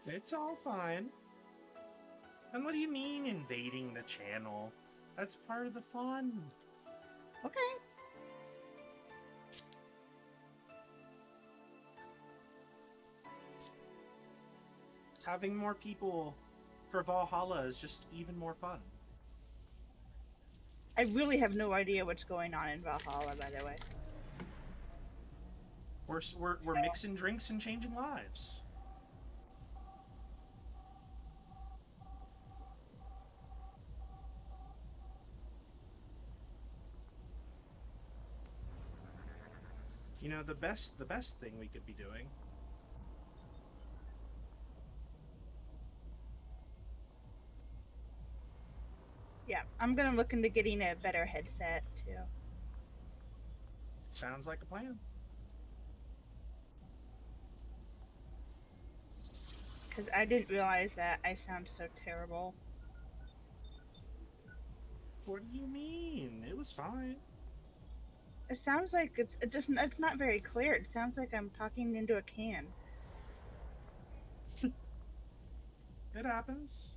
It's all fine. And what do you mean invading the channel? That's part of the fun. Okay. Having more people for Valhalla is just even more fun. I really have no idea what's going on in Valhalla, by the way. We're mixing drinks and changing lives. You know, the best thing we could be doing. Yeah, I'm gonna look into getting a better headset too. Sounds like a plan. Because I didn't realize that I sound so terrible. What do you mean? It was fine. It sounds like it's not very clear. It sounds like I'm talking into a can. It happens.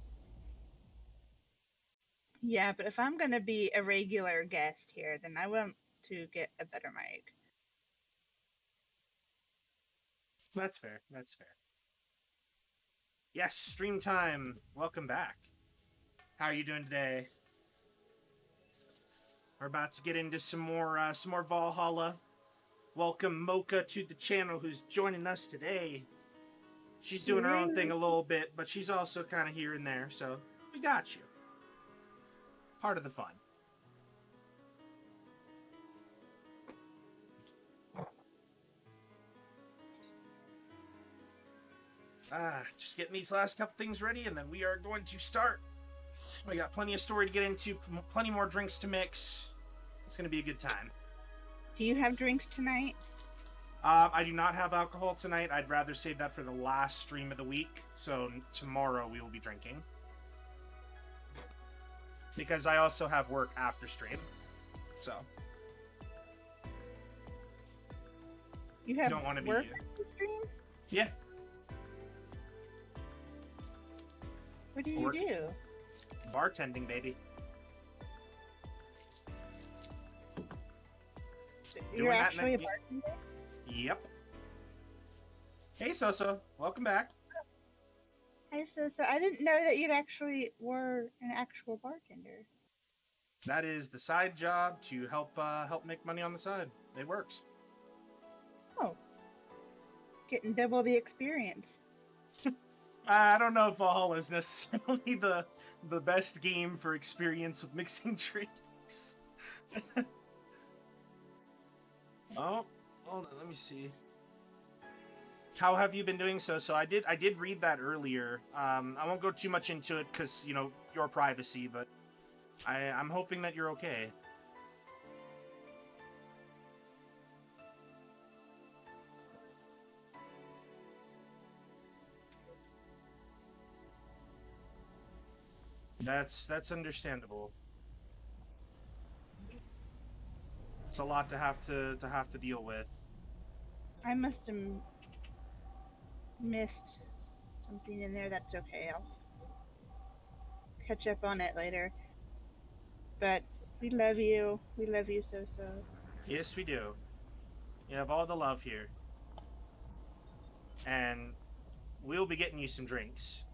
Yeah, but if I'm gonna be a regular guest here, then I want to get a better mic. That's fair. That's fair. Yes, stream time. Welcome back. How are you doing today? We're about to get into some more Valhalla. Welcome Mocha to the channel, who's joining us today. She's doing her own thing a little bit, but she's also kind of here and there, so we got you. Part of the fun. Just getting these last couple things ready, and then we are going to start. We got plenty of story to get into, plenty more drinks to mix. It's going to be a good time. Do you have drinks tonight? I do not have alcohol tonight. I'd rather save that for the last stream of the week. So tomorrow we will be drinking. Because I also have work after stream. So. You have don't want to work be. after stream? Yeah. What do you do? Bartending, baby. You're actually a bartender? Yep. Hey, Sosa. Welcome back. Hi, Sosa. I didn't know that you'd actually were an actual bartender. That is the side job to help make money on the side. It works. Oh. Getting double the experience. I don't know if Valhalla is necessarily the best game for experience with mixing drinks. Oh, hold on, let me see. How have you been doing so? So I did read that earlier. I won't go too much into it because, you know, your privacy, but I'm hoping that you're okay. That's understandable. It's a lot to have to deal with. I must have missed something in there. That's okay. I'll catch up on it later. But we love you. We love you so. Yes, we do. You have all the love here. And we'll be getting you some drinks.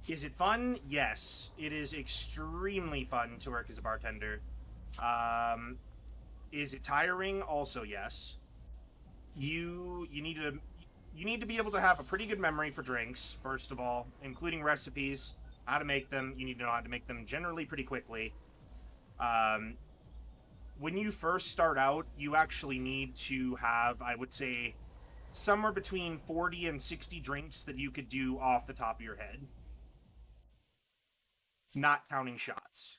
Is it fun? Yes. It is extremely fun to work as a bartender. Is it tiring? Also, yes. You need to be able to have a pretty good memory for drinks, first of all, including recipes, how to make them. You need to know how to make them generally pretty quickly. When you first start out, you actually need to have, I would say, somewhere between 40 and 60 drinks that you could do off the top of your head. Not counting shots.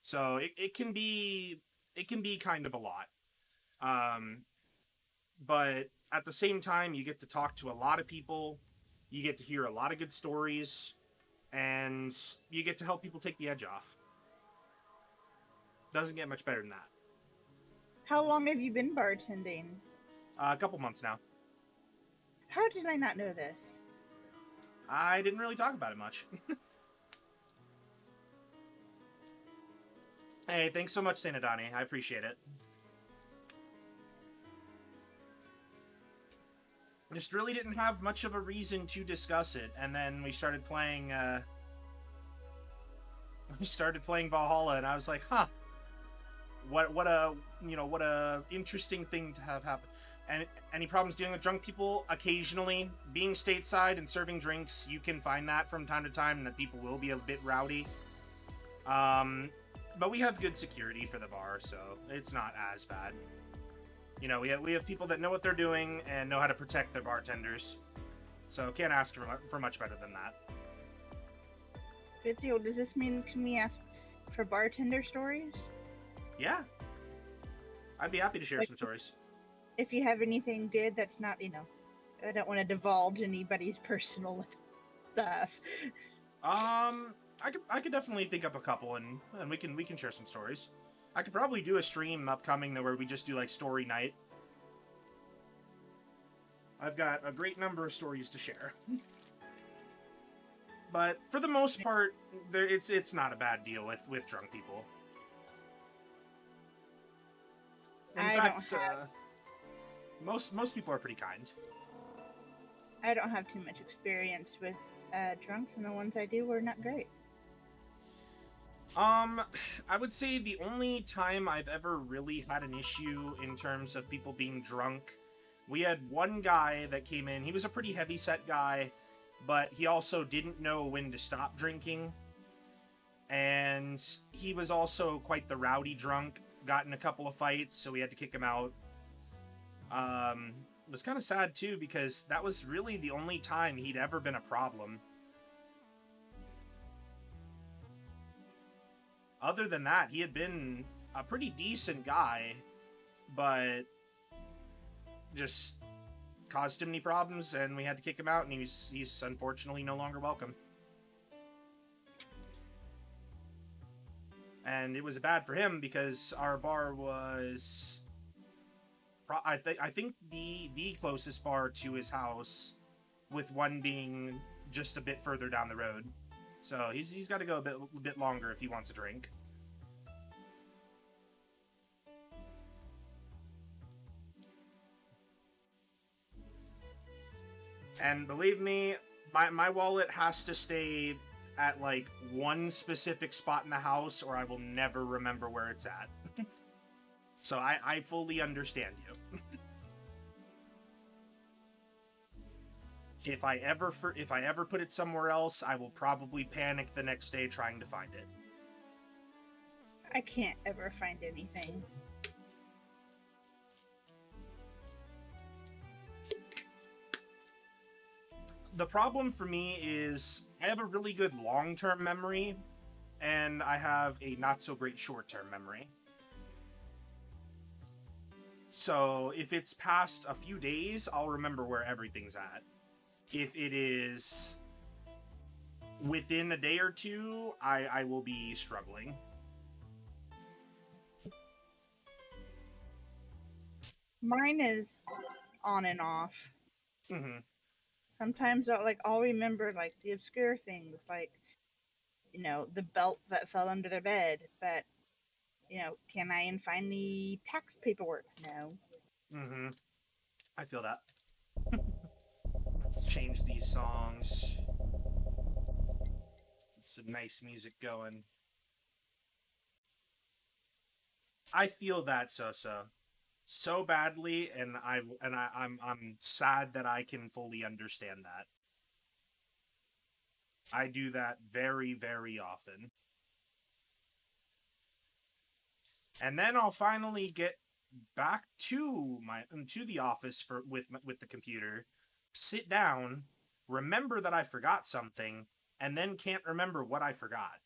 So it can be kind of a lot. But at the same time, you get to talk to a lot of people, you get to hear a lot of good stories, and you get to help people take the edge off. Doesn't get much better than that. How long have you been bartending? A couple months now. How did I not know this? I didn't really talk about it much. Hey, thanks so much, Saint Adani. I appreciate it. Just really didn't have much of a reason to discuss it, and then we started playing. We started playing Valhalla, and I was like, "Huh, what a interesting thing to have happen." And any problems dealing with drunk people? Occasionally, being stateside and serving drinks, you can find that from time to time, and that people will be a bit rowdy. But we have good security for the bar, so it's not as bad. You know, we have people that know what they're doing and know how to protect their bartenders. So can't ask for much better than that. Good deal. Does this mean can we ask for bartender stories? Yeah. I'd be happy to share some stories. If you have anything good that's not, I don't want to divulge anybody's personal stuff. I could definitely think up a couple, and we can share some stories. I could probably do a stream upcoming where we just do like story night. I've got a great number of stories to share. But for the most part, it's not a bad deal with drunk people. In fact, most people are pretty kind. I don't have too much experience with drunks, and the ones I do were not great. I would say the only time I've ever really had an issue in terms of people being drunk, we had one guy that came in. He was a pretty heavy-set guy, but he also didn't know when to stop drinking. And he was also quite the rowdy drunk, got in a couple of fights, so we had to kick him out. It was kind of sad, too, because that was really the only time he'd ever been a problem. Other than that, he had been a pretty decent guy, but just caused too many problems, and we had to kick him out, and he's unfortunately no longer welcome. And it was bad for him because our bar was, I think the closest bar to his house, with one being just a bit further down the road. So he's got to go a bit longer if he wants a drink. And believe me, my wallet has to stay at like one specific spot in the house, or I will never remember where it's at. So I fully understand you. If I ever put it somewhere else, I will probably panic the next day trying to find it. I can't ever find anything. The problem for me is I have a really good long-term memory, and I have a not-so-great short-term memory. So if it's past a few days, I'll remember where everything's at. If it is within a day or two, I will be struggling. Mine is on and off. Mm-hmm. Sometimes I'll remember like the obscure things, like the belt that fell under their bed, but can I find the tax paperwork? No. Mm-hmm. I feel that. Let's change these songs. Get some nice music going. I feel that so badly, and I'm sad that I can fully understand that. I do that very, very often. And then I'll finally get back to the office with the computer, sit down, remember that I forgot something, and then can't remember what I forgot.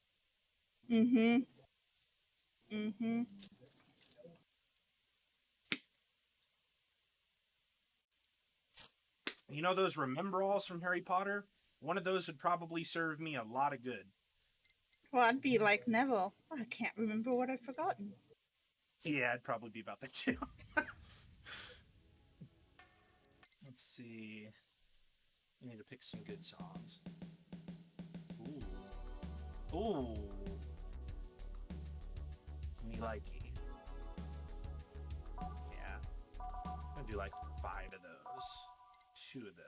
Mm-hmm. Mm-hmm. You know those remember-alls from Harry Potter? One of those would probably serve me a lot of good. Well, I'd be like Neville. I can't remember what I've forgotten. Yeah, I'd probably be about that too. Let's see. You need to pick some good songs. Ooh. Ooh. Me likey. Yeah. I'm gonna do like 5 of those. 2 of those.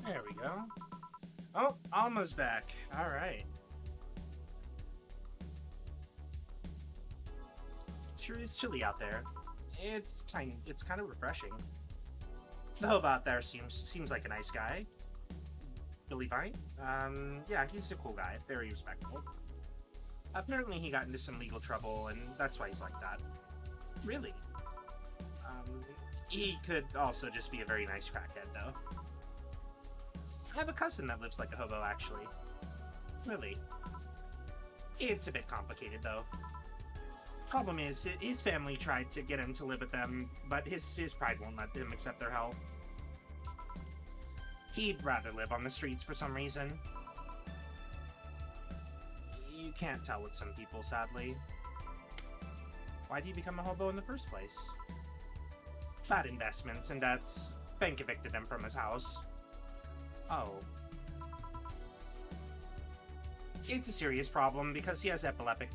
There we go. Oh, Alma's back. Alright. Sure is chilly out there. It's kind of refreshing. The Hobot there seems like a nice guy. Billy Vine? Yeah, he's a cool guy. Very respectful. Apparently he got into some legal trouble, and that's why he's like that. Really? He could also just be a very nice crackhead, though. I have a cousin that lives like a hobo, actually. Really. It's a bit complicated, though. Problem is, his family tried to get him to live with them, but his pride won't let him accept their help. He'd rather live on the streets for some reason. You can't tell with some people, sadly. Why'd he become a hobo in the first place? Bad investments and debts. Bank evicted him from his house. Oh. It's a serious problem because he has epileptic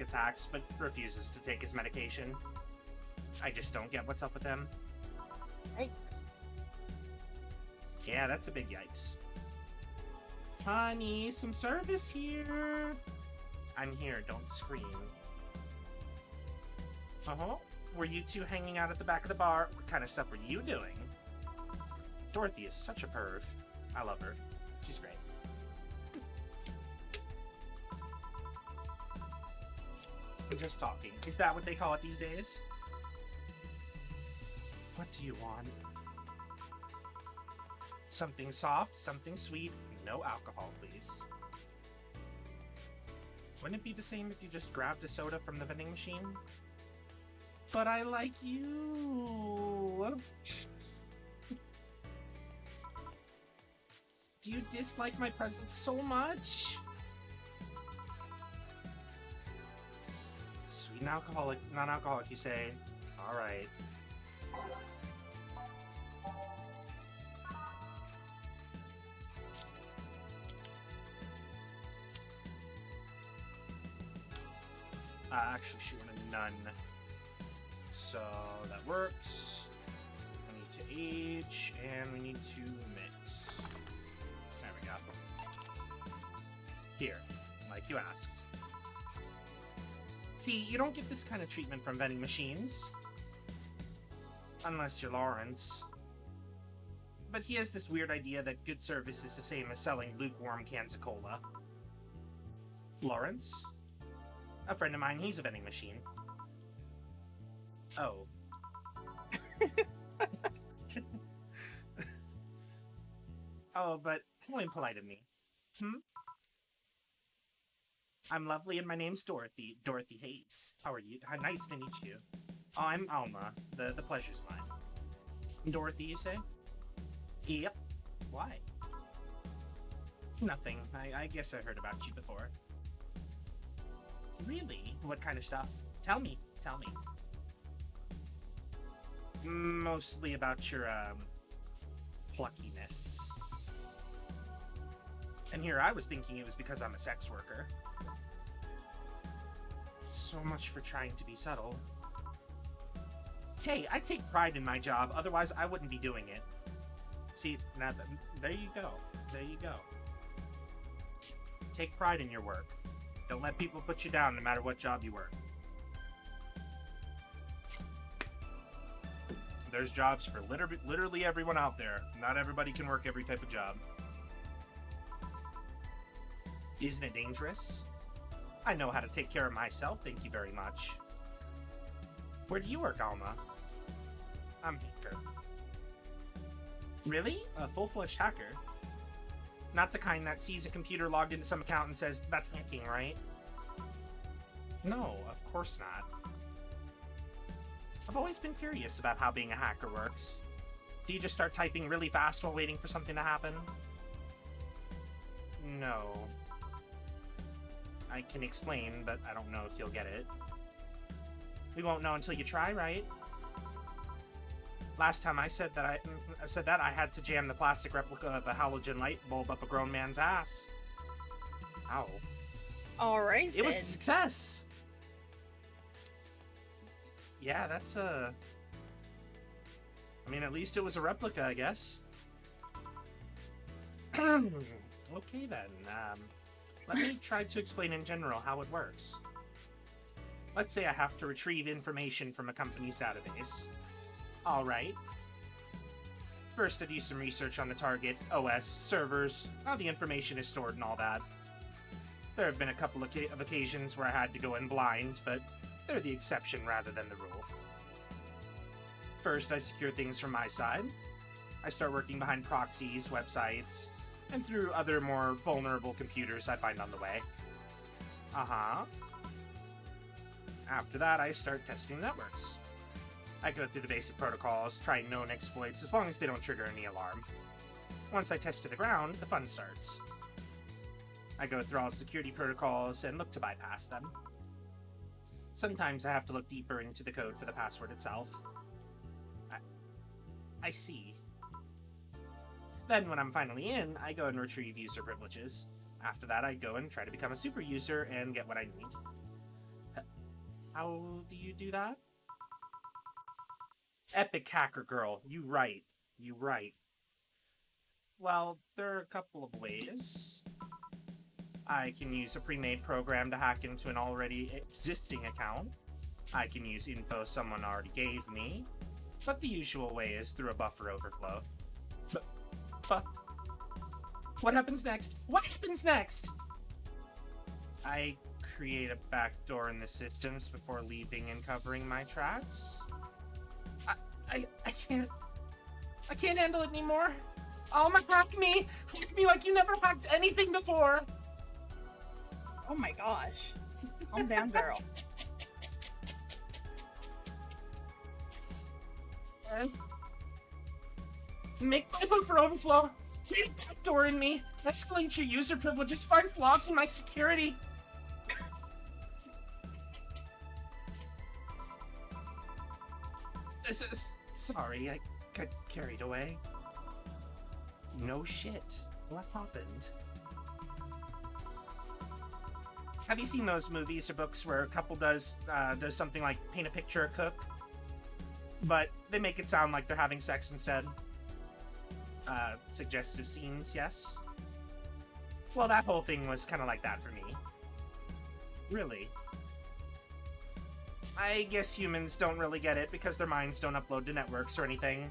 attacks, but refuses to take his medication. I just don't get what's up with him. Right. Yeah, that's a big yikes. Honey, some service here. I'm here, don't scream. Uh-huh. Were you two hanging out at the back of the bar? What kind of stuff were you doing? Dorothy is such a perv. I love her. She's great. I'm just talking. Is that what they call it these days? What do you want? Something soft, something sweet, no alcohol, please. Wouldn't it be the same if you just grabbed a soda from the vending machine? But I like you! Do you dislike my presence so much? Sweet and alcoholic, non-alcoholic, you say? Alright. Actually, she wanted none. So that works. We need to age, and we need to mix. There we go. Here, like you asked. See, you don't get this kind of treatment from vending machines. Unless you're Lawrence. But he has this weird idea that good service is the same as selling lukewarm cans of cola. Lawrence? A friend of mine, he's a vending machine. Oh. Oh, but how impolite of me. I'm lovely and my name's Dorothy. Dorothy Hayes. How are you? How nice to meet you. Oh, I'm Alma. The pleasure's mine. Dorothy, you say? Yep. Why? Nothing. I guess I heard about you before. Really? What kind of stuff? Tell me. Tell me. Mostly about your, pluckiness. And here I was thinking it was because I'm a sex worker. So much for trying to be subtle. Hey, I take pride in my job, otherwise I wouldn't be doing it. See, now, there you go. There you go. Take pride in your work. Don't let people put you down no matter what job you work. There's jobs for literally everyone out there. Not everybody can work every type of job. Isn't it dangerous? I know how to take care of myself, thank you very much. Where do you work, Alma? I'm hacker. Really? A full-fledged hacker? Not the kind that sees a computer logged into some account and says, that's hacking, right? No, of course not. I've always been curious about how being a hacker works. Do you just start typing really fast while waiting for something to happen? No. I can explain, but I don't know if you'll get it. We won't know until you try, right? Last time I said that I had to jam the plastic replica of a halogen light bulb up a grown man's ass. Ow. Alright. It was a success! Yeah, that's I mean, at least it was a replica, I guess. Okay then, let me try to explain in general how it works. Let's say I have to retrieve information from a company's database. Alright. First, I do some research on the target, OS, servers, how the information is stored and all that. There have been a couple of occasions where I had to go in blind, but they're the exception rather than the rule. First, I secure things from my side. I start working behind proxies, websites, and through other more vulnerable computers I find on the way. After that, I start testing networks. I go through the basic protocols, try known exploits, as long as they don't trigger any alarm. Once I test to the ground, the fun starts. I go through all security protocols and look to bypass them. Sometimes I have to look deeper into the code for the password itself. I see. Then, when I'm finally in, I go and retrieve user privileges. After that, I go and try to become a super user and get what I need. How do you do that? Epic hacker girl, you right. Well, there are a couple of ways. I can use a pre-made program to hack into an already existing account. I can use info someone already gave me. But the usual way is through a buffer overflow. But what happens next? What happens next? I create a backdoor in the systems before leaving and covering my tracks. I can't handle it anymore. Alma, hack me! Hack me like you never hacked anything before! Oh my gosh. Calm down, girl. Make my buffer overflow. Create a backdoor in me. Escalate your user privileges. Find flaws in my security. Sorry, I got carried away. No shit. What happened? Have you seen those movies or books where a couple does something like paint a picture or cook, but they make it sound like they're having sex instead? Suggestive scenes, yes? Well, that whole thing was kind of like that for me. Really? I guess humans don't really get it because their minds don't upload to networks or anything.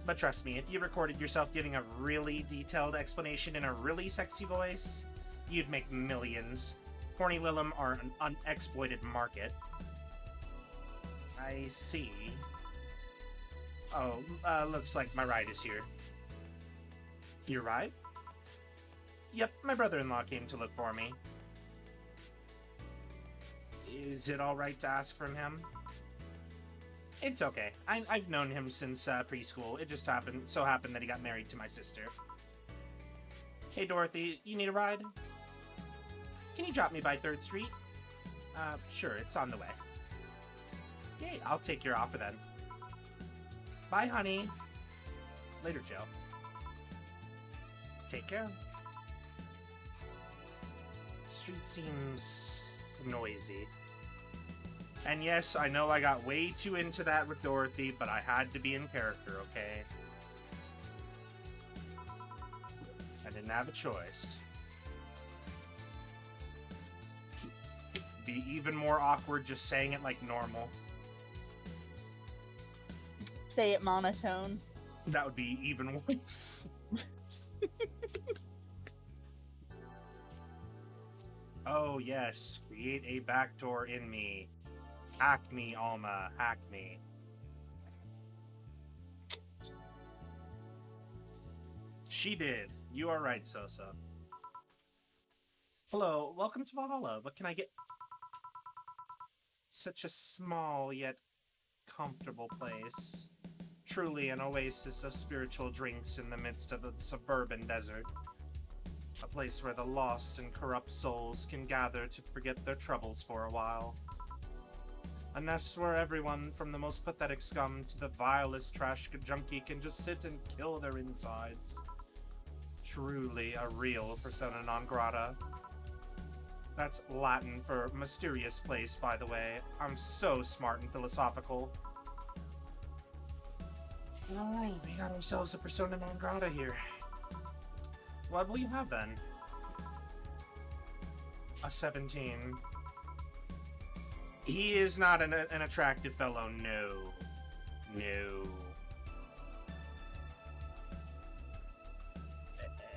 But trust me, if you recorded yourself giving a really detailed explanation in a really sexy voice, you'd make millions. Horny Lilum are an unexploited market. I see. Oh, looks like my ride is here. Your ride? Yep, my brother-in-law came to look for me. Is it alright to ask from him? It's okay. I've known him since preschool. It just happened that he got married to my sister. Hey Dorothy, you need a ride? Can you drop me by 3rd Street? Sure, it's on the way. Yay, I'll take your offer then. Bye, honey. Later, Joe. Take care. Street seems noisy. And yes, I know I got way too into that with Dorothy, but I had to be in character, okay? I didn't have a choice. Be even more awkward just saying it like normal. Say it monotone. That would be even worse. Oh yes, create a backdoor in me. Hack me, Alma, hack me. She did. You are right, Sosa. Hello, welcome to Valhalla. What can I get? Such a small yet comfortable place. Truly an oasis of spiritual drinks in the midst of a suburban desert. A place where the lost and corrupt souls can gather to forget their troubles for a while. A nest where everyone, from the most pathetic scum to the vilest trash junkie, can just sit and kill their insides. Truly a real persona non grata. That's Latin for mysterious place, by the way. I'm so smart and philosophical. Alright, we got ourselves a persona non grata here. What will you have then? A 17. He is not an attractive fellow, no. No.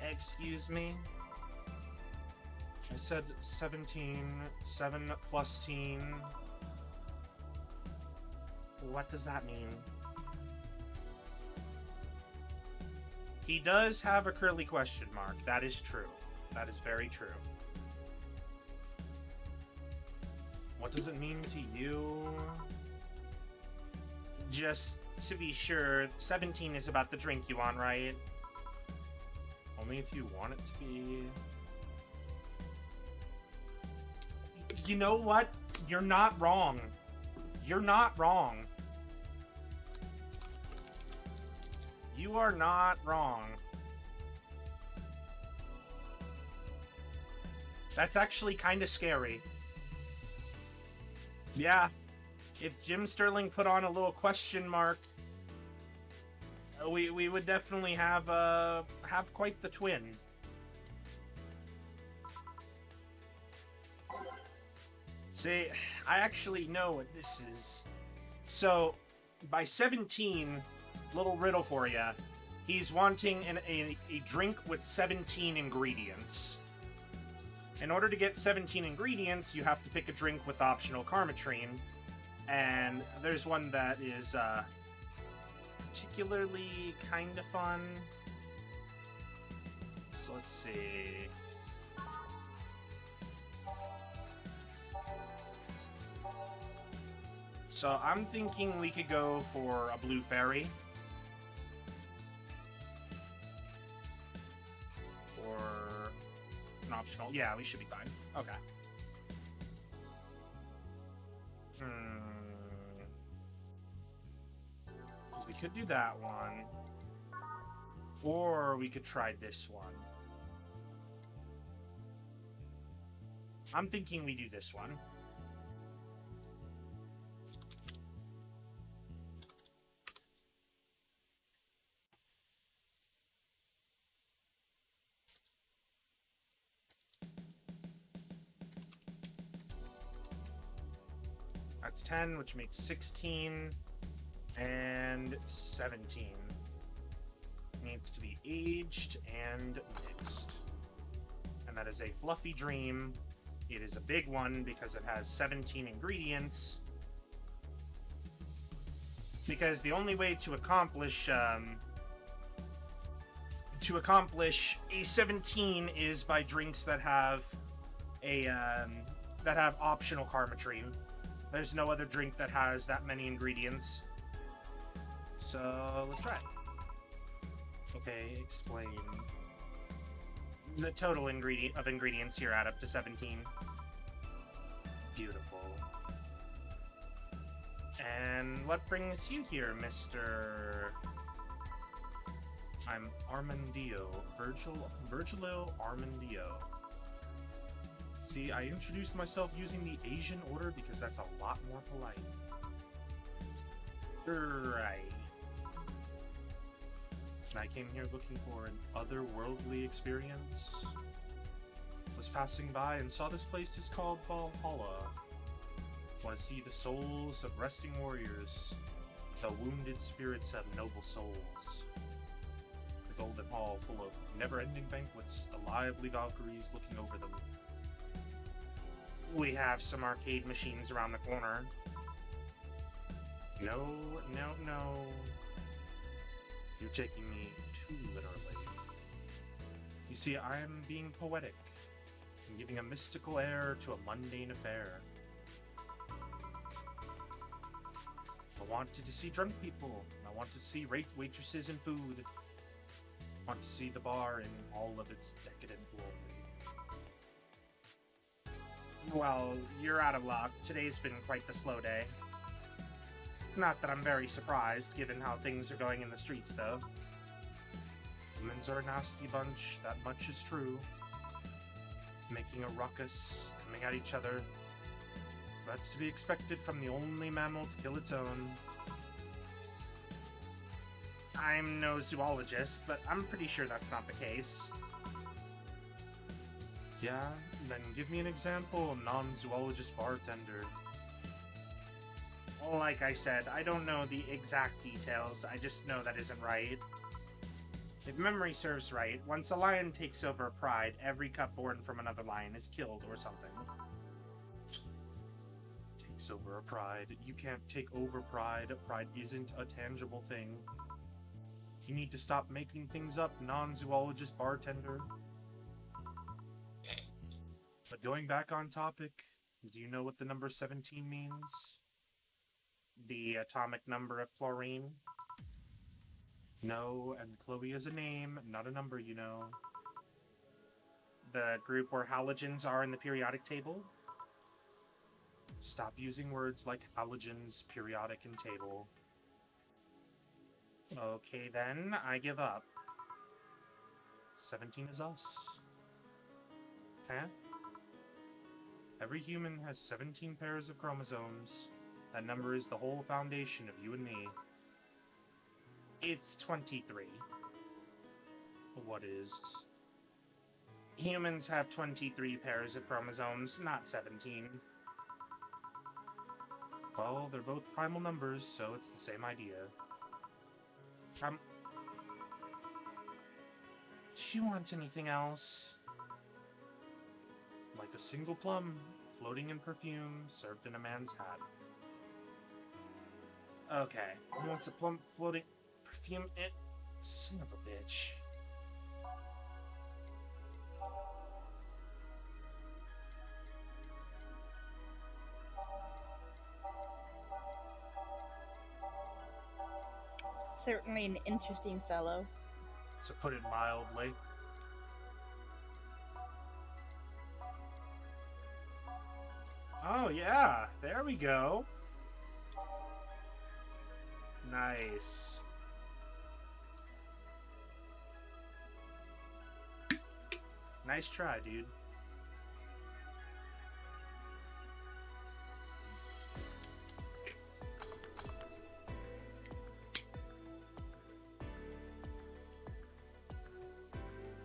Excuse me? I said 17, 7 plus teen. What does that mean? He does have a curly question mark. That is true. That is very true. What does it mean to you? Just to be sure, 17 is about the drink you want, right? Only if you want it to be. You know what? You're not wrong. You're not wrong. You are not wrong. That's actually kind of scary. Yeah. If Jim Sterling put on a little question mark, we would definitely have quite the twin. See, I actually know what this is. So, by 17, little riddle for you. He's wanting a drink with 17 ingredients. In order to get 17 ingredients, you have to pick a drink with optional karmatrine. And there's one that is particularly kind of fun. So let's see. So I'm thinking we could go for a blue fairy. Or an optional. Yeah, we should be fine. Okay. Because we could do that one. Or we could try this one. I'm thinking we do this one. That's 10, which makes 16, and 17. Needs to be aged and mixed. And that is a fluffy dream. It is a big one because it has 17 ingredients. Because the only way to accomplish a 17 is by drinks that have optional karmatrine. There's no other drink that has that many ingredients. So, let's try it. Okay, explain. The total ingredients here add up to 17. Beautiful. And what brings you here, Mr. I'm Armandio. Virgilio Armandio. See, I introduced myself using the Asian order because that's a lot more polite. Right. And I came here looking for an otherworldly experience. Was passing by and saw this place is called Valhalla. Want to see the souls of resting warriors, the wounded spirits of noble souls. The golden hall full of never-ending banquets, the lively Valkyries looking over them. We have some arcade machines around the corner. No, no, no. You're taking me too literally. You see, I am being poetic and giving a mystical air to a mundane affair. I wanted to see drunk people. I wanted to see waitresses and food. I want to see the bar in all of its decadent glory. Well, you're out of luck. Today's been quite the slow day. Not that I'm very surprised, given how things are going in the streets, though. Humans are a nasty bunch, that much is true. Making a ruckus, coming at each other. That's to be expected from the only mammal to kill its own. I'm no zoologist, but I'm pretty sure that's not the case. Yeah, then give me an example of non-zoologist bartender. Like I said, I don't know the exact details, I just know that isn't right. If memory serves right, once a lion takes over a pride, every cub born from another lion is killed or something. Takes over a pride. You can't take over pride. Pride isn't a tangible thing. You need to stop making things up, non-zoologist bartender. But going back on topic, do you know what the number 17 means? The atomic number of chlorine? No, and Chloe is a name, not a number, you know. The group where halogens are in the periodic table? Stop using words like halogens, periodic, and table. Okay then, I give up. 17 is us. Huh? Every human has 17 pairs of chromosomes. That number is the whole foundation of you and me. It's 23. What is? Humans have 23 pairs of chromosomes, not 17. Well, they're both primal numbers, so it's the same idea. Do you want anything else? Like a single plum, floating in perfume, served in a man's hat. Okay, he wants a plum floating perfume in... Son of a bitch. Certainly an interesting fellow. To put it mildly. Oh yeah, there we go. Nice. Nice try, dude.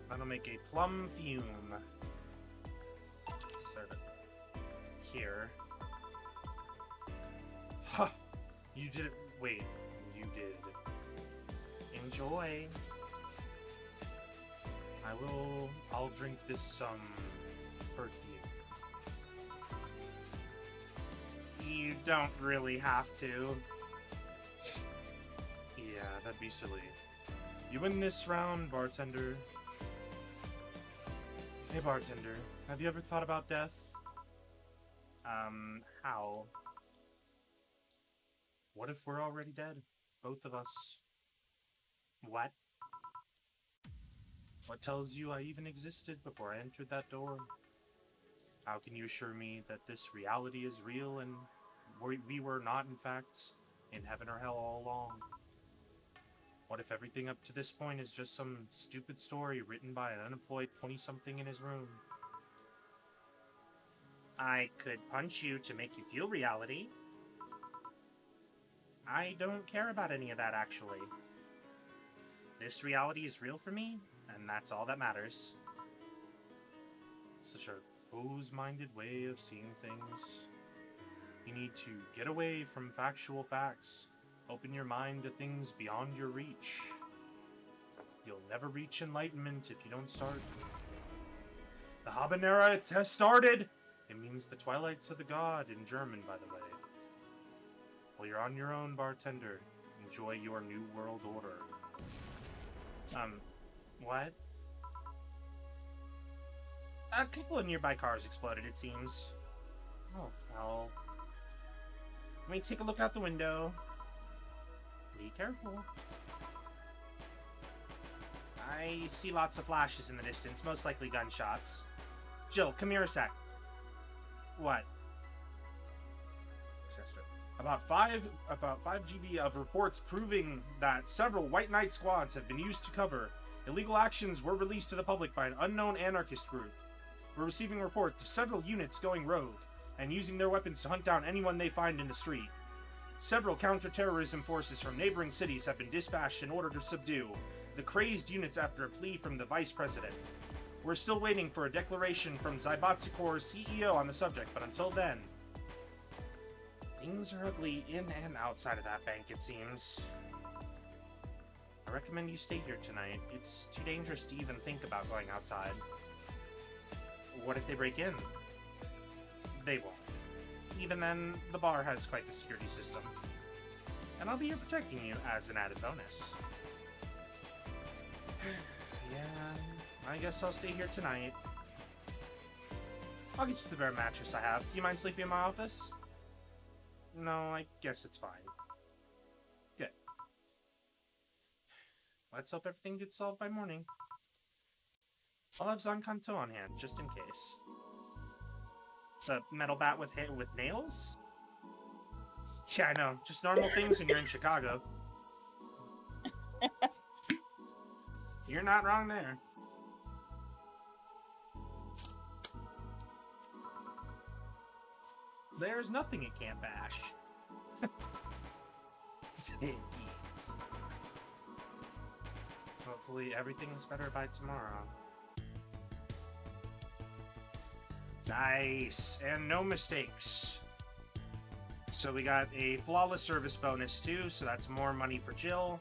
That'll make a plum fume. Start it here. Huh! You did it. Wait, you did. Enjoy. I'll drink this, perfume. You don't really have to. Yeah, that'd be silly. You win this round, bartender. Hey, bartender, have you ever thought about death? How? What if we're already dead? Both of us. What? What tells you I even existed before I entered that door? How can you assure me that this reality is real and we were not, in fact, in heaven or hell all along? What if everything up to this point is just some stupid story written by an unemployed 20-something in his room? I could punch you to make you feel reality. I don't care about any of that, actually. This reality is real for me, and that's all that matters. Such a close-minded way of seeing things. You need to get away from factual facts. Open your mind to things beyond your reach. You'll never reach enlightenment if you don't start. The Habanera, it has started! It means the twilights of the god in German, by the way. Well, you're on your own, bartender. Enjoy your new world order. What? A couple of nearby cars exploded, it seems. Oh, well. Let me take a look out the window. Be careful. I see lots of flashes in the distance, most likely gunshots. Jill, come here a sec. What? About 5 GB of reports proving that several White Knight squads have been used to cover. Illegal actions were released to the public by an unknown anarchist group. We're receiving reports of several units going rogue and using their weapons to hunt down anyone they find in the street. Several counter-terrorism forces from neighboring cities have been dispatched in order to subdue the crazed units after a plea from the Vice President. We're still waiting for a declaration from Zaibatsukor's CEO on the subject, but until then, things are ugly in and outside of that bank, it seems. I recommend you stay here tonight. It's too dangerous to even think about going outside. What if they break in? They won't. Even then, the bar has quite the security system. And I'll be here protecting you as an added bonus. Yeah, I guess I'll stay here tonight. I'll get you the bare mattress I have. Do you mind sleeping in my office? No, I guess it's fine. Good. Let's hope everything gets solved by morning. I'll have Zankanto on hand, just in case. The metal bat with nails? Yeah, I know. Just normal things when you're in Chicago. You're not wrong there. There's nothing it can't bash. Hopefully everything's better by tomorrow. Nice, and no mistakes. So we got a flawless service bonus too, so that's more money for Jill.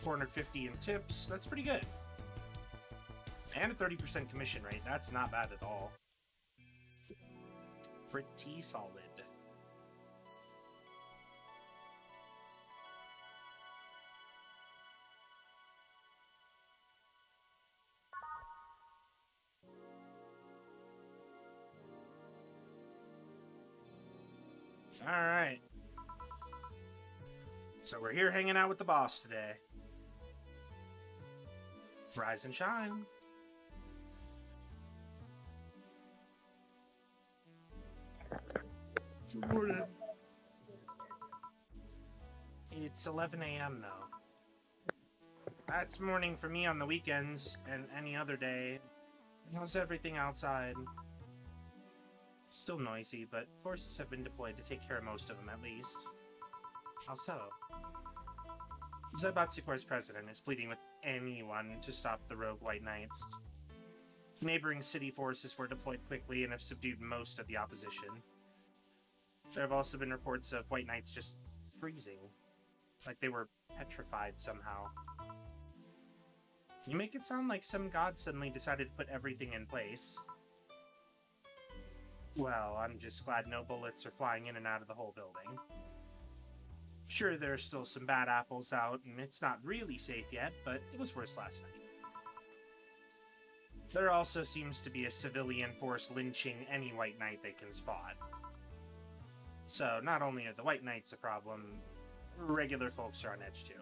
450 in tips, that's pretty good. And a 30% commission rate, that's not bad at all. Pretty solid. Alright. So we're here hanging out with the boss today. Rise and shine. Good morning. It's 11 a.m. though. That's morning for me on the weekends and any other day. How's everything outside? Still noisy, but forces have been deployed to take care of most of them at least. How so? Zaibatsukor's president is pleading with anyone to stop the rogue White Knights. Neighboring city forces were deployed quickly and have subdued most of the opposition. There have also been reports of White Knights just freezing, like they were petrified somehow. You make it sound like some god suddenly decided to put everything in place. Well, I'm just glad no bullets are flying in and out of the whole building. Sure, there are still some bad apples out, and it's not really safe yet, but it was worse last night. There also seems to be a civilian force lynching any White Knight they can spot. So, not only are the White Knights a problem, regular folks are on edge too.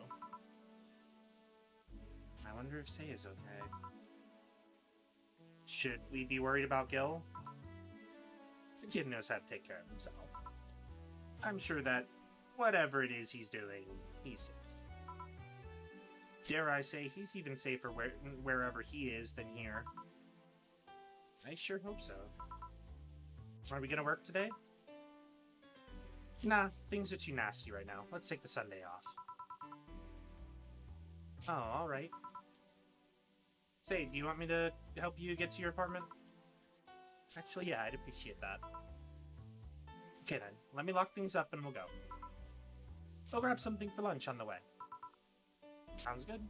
I wonder if Sei is okay. Should we be worried about Gil? The kid knows how to take care of himself. I'm sure that whatever it is he's doing, he's safe. Dare I say, he's even safer wherever he is than here. I sure hope so. Are we gonna work today? Nah, things are too nasty right now. Let's take the Sunday off. Oh, alright. Say, do you want me to help you get to your apartment? Actually, yeah, I'd appreciate that. Okay then, let me lock things up and we'll go. We'll grab something for lunch on the way. Sounds good.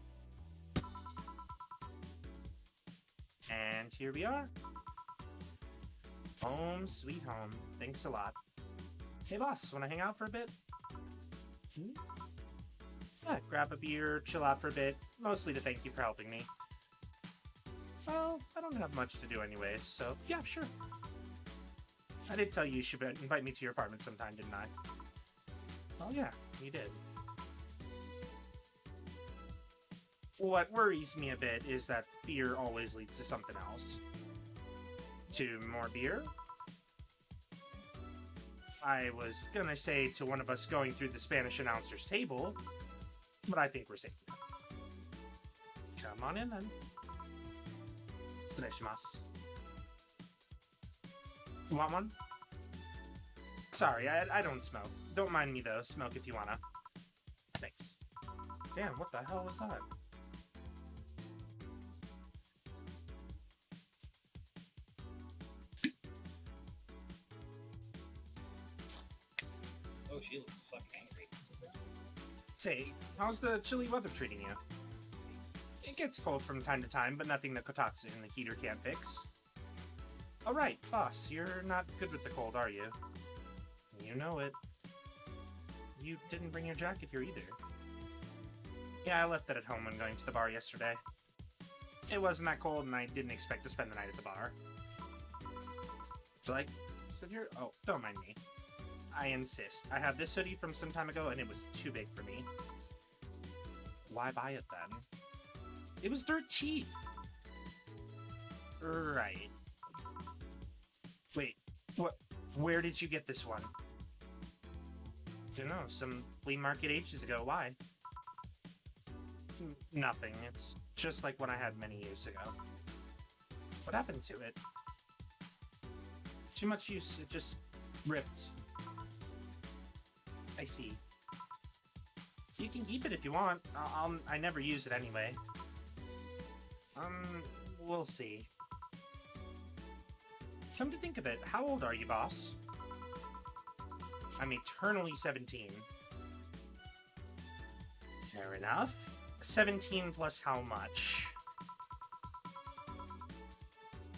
And here we are. Home sweet home. Thanks a lot. Hey boss, wanna hang out for a bit? Yeah, grab a beer, chill out for a bit, mostly to thank you for helping me. Well, I don't have much to do anyways, so yeah, sure. I did tell you should invite me to your apartment sometime, didn't I? Oh yeah, you did. What worries me a bit is that beer always leads to something else. To more beer? I was gonna say to one of us going through the Spanish announcer's table, but I think we're safe now. Come on in then. Suneshimasu. Want one? Sorry, I don't smoke. Don't mind me though. Smoke if you wanna. Thanks. Damn, what the hell was that? Oh, she looks fucking angry. Say, how's the chilly weather treating you? It gets cold from time to time, but nothing that Kotatsu and the heater can't fix. Oh right, boss, you're not good with the cold, are you? You know it. You didn't bring your jacket here either. Yeah, I left it at home when going to the bar yesterday. It wasn't that cold, and I didn't expect to spend the night at the bar. So, like, sit here? Oh, don't mind me. I insist. I have this hoodie from some time ago, and it was too big for me. Why buy it then? It was dirt cheap. Right. Wait, what? Where did you get this one? Dunno, some flea market ages ago. Why? Nothing. It's just like one I had many years ago. What happened to it? Too much use. It just ripped. I see. You can keep it if you want. I never use it anyway. We'll see. Come to think of it, how old are you, boss? I'm eternally 17. Fair enough. 17 plus how much?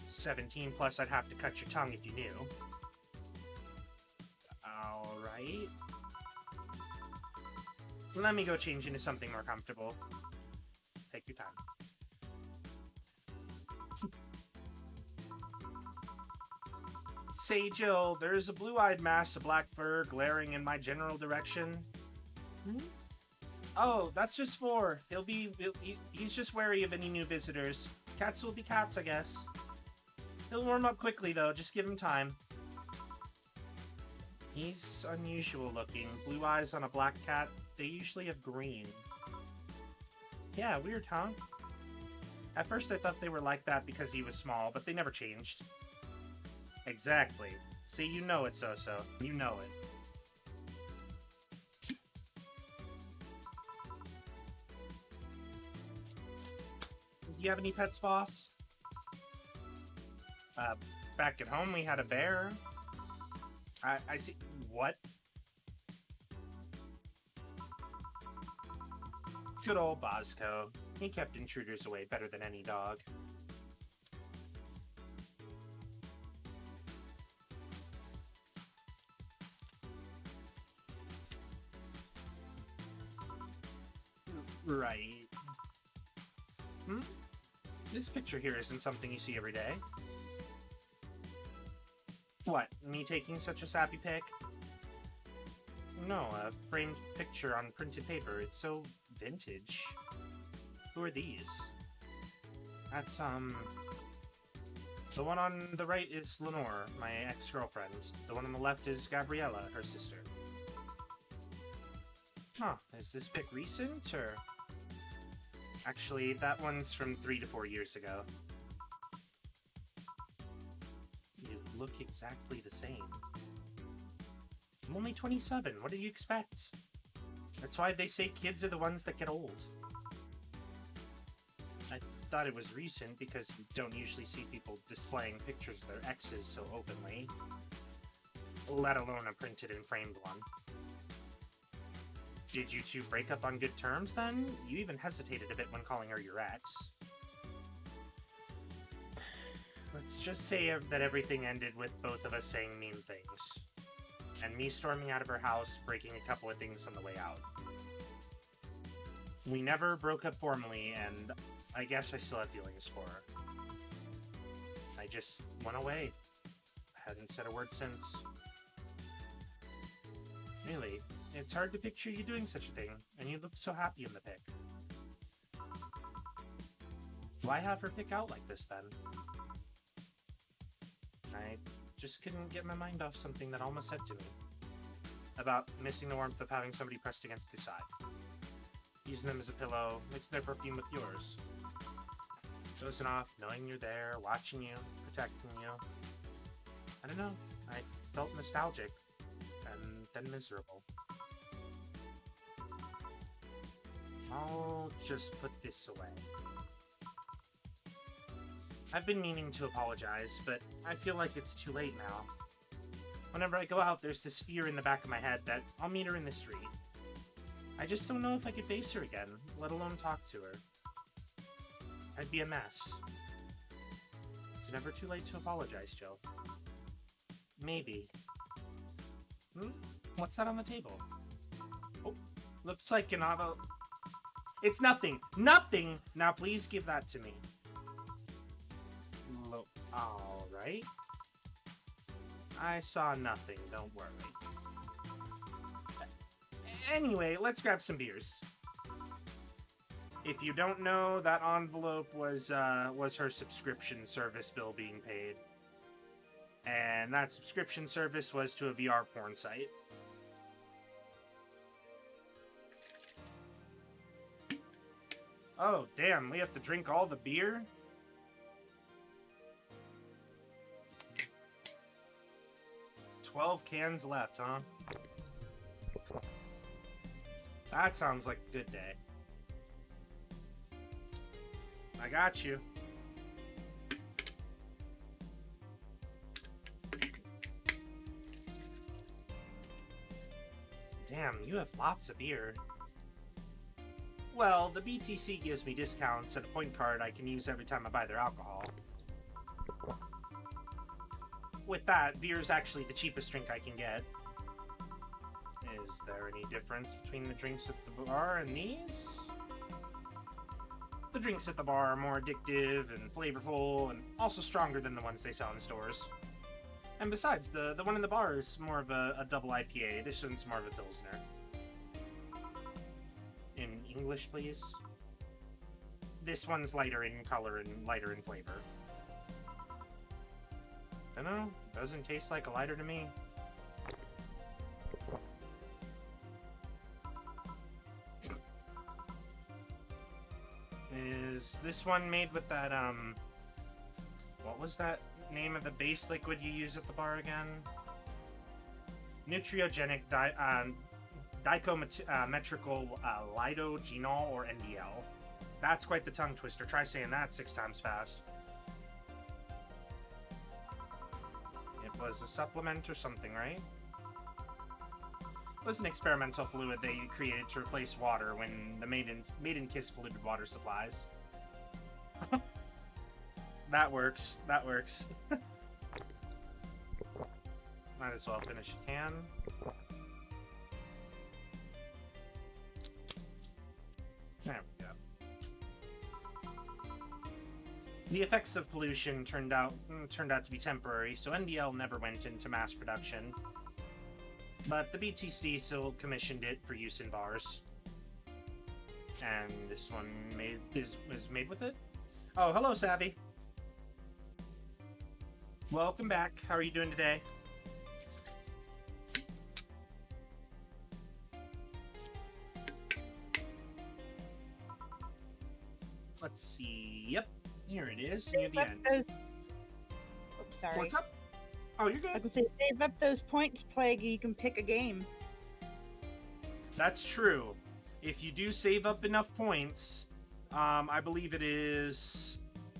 17 plus I'd have to cut your tongue if you knew. Alright. Let me go change into something more comfortable. Take your time. Say, Jill, there's a blue-eyed mass of black fur glaring in my general direction. Hmm? Oh, that's just four. He's just wary of any new visitors. Cats will be cats, I guess. He'll warm up quickly, though. Just give him time. He's unusual looking. Blue eyes on a black cat. They usually have green. Yeah, weird, huh? At first I thought they were like that because he was small, but they never changed. Exactly. See, you know it, So-So. You know it. Do you have any pets, boss? Back at home we had a bear. I see. What? Good old Bosco. He kept intruders away better than any dog. Right. Hmm? This picture here isn't something you see every day. What, me taking such a sappy pic? No, a framed picture on printed paper. It's so vintage. Who are these? That's, the one on the right is Lenore, my ex-girlfriend. The one on the left is Gabriella, her sister. Huh, is this pic recent, or...? Actually, that one's from 3 to 4 years ago. You look exactly the same. I'm only 27, what do you expect? That's why they say kids are the ones that get old. I thought it was recent because you don't usually see people displaying pictures of their exes so openly. Let alone a printed and framed one. Did you two break up on good terms, then? You even hesitated a bit when calling her your ex. Let's just say that everything ended with both of us saying mean things. And me storming out of her house, breaking a couple of things on the way out. We never broke up formally, and I guess I still have feelings for her. I just went away. I hadn't said a word since. Really, it's hard to picture you doing such a thing, and you look so happy in the pic. Why have her pick out like this, then? I just couldn't get my mind off something that Alma said to me. About missing the warmth of having somebody pressed against your side. Using them as a pillow, mixing their perfume with yours. Dozing off, knowing you're there, watching you, protecting you. I don't know, I felt nostalgic, and then miserable. I'll just put this away. I've been meaning to apologize, but I feel like it's too late now. Whenever I go out, there's this fear in the back of my head that I'll meet her in the street. I just don't know if I could face her again, let alone talk to her. I'd be a mess. It's never too late to apologize, Jill. Maybe. What's that on the table? Oh, looks like an auto... It's nothing! Nothing! Now please give that to me. Alright. I saw nothing, don't worry. Anyway, let's grab some beers. If you don't know, that envelope was her subscription service bill being paid. And that subscription service was to a VR porn site. Oh, damn, we have to drink all the beer? $12 cans left, huh? That sounds like a good day. I got you. Damn, you have lots of beer. Well, the BTC gives me discounts and a point card I can use every time I buy their alcohol. With that, beer is actually the cheapest drink I can get. Is there any difference between the drinks at the bar and these? The drinks at the bar are more addictive and flavorful, and also stronger than the ones they sell in stores. And besides, the one in the bar is more of a double IPA. This one's more of a Pilsner. In English, please. This one's lighter in color and lighter in flavor. Dunno, doesn't taste like a lighter to me. Is this one made with that, what was that name of the base liquid you use at the bar again? Nutriogenic dichometrical lidogenol, or NDL. That's quite the tongue twister. Try saying that 6 times fast. It was a supplement or something, right? It was an experimental fluid they created to replace water when the maiden kiss polluted water supplies. That works. That works. Might as well finish a can. There we go. The effects of pollution turned out to be temporary, so NDL never went into mass production. But the BTC still commissioned it for use in bars. And this one was made with it? Oh, hello, Savvy. Welcome back. How are you doing today? Let's see. Yep, here it is, near the end. Oops, sorry. What's up? Oh, you're good. I could say save up those points, Plague, you can pick a game. That's true. If you do save up enough points, I believe it is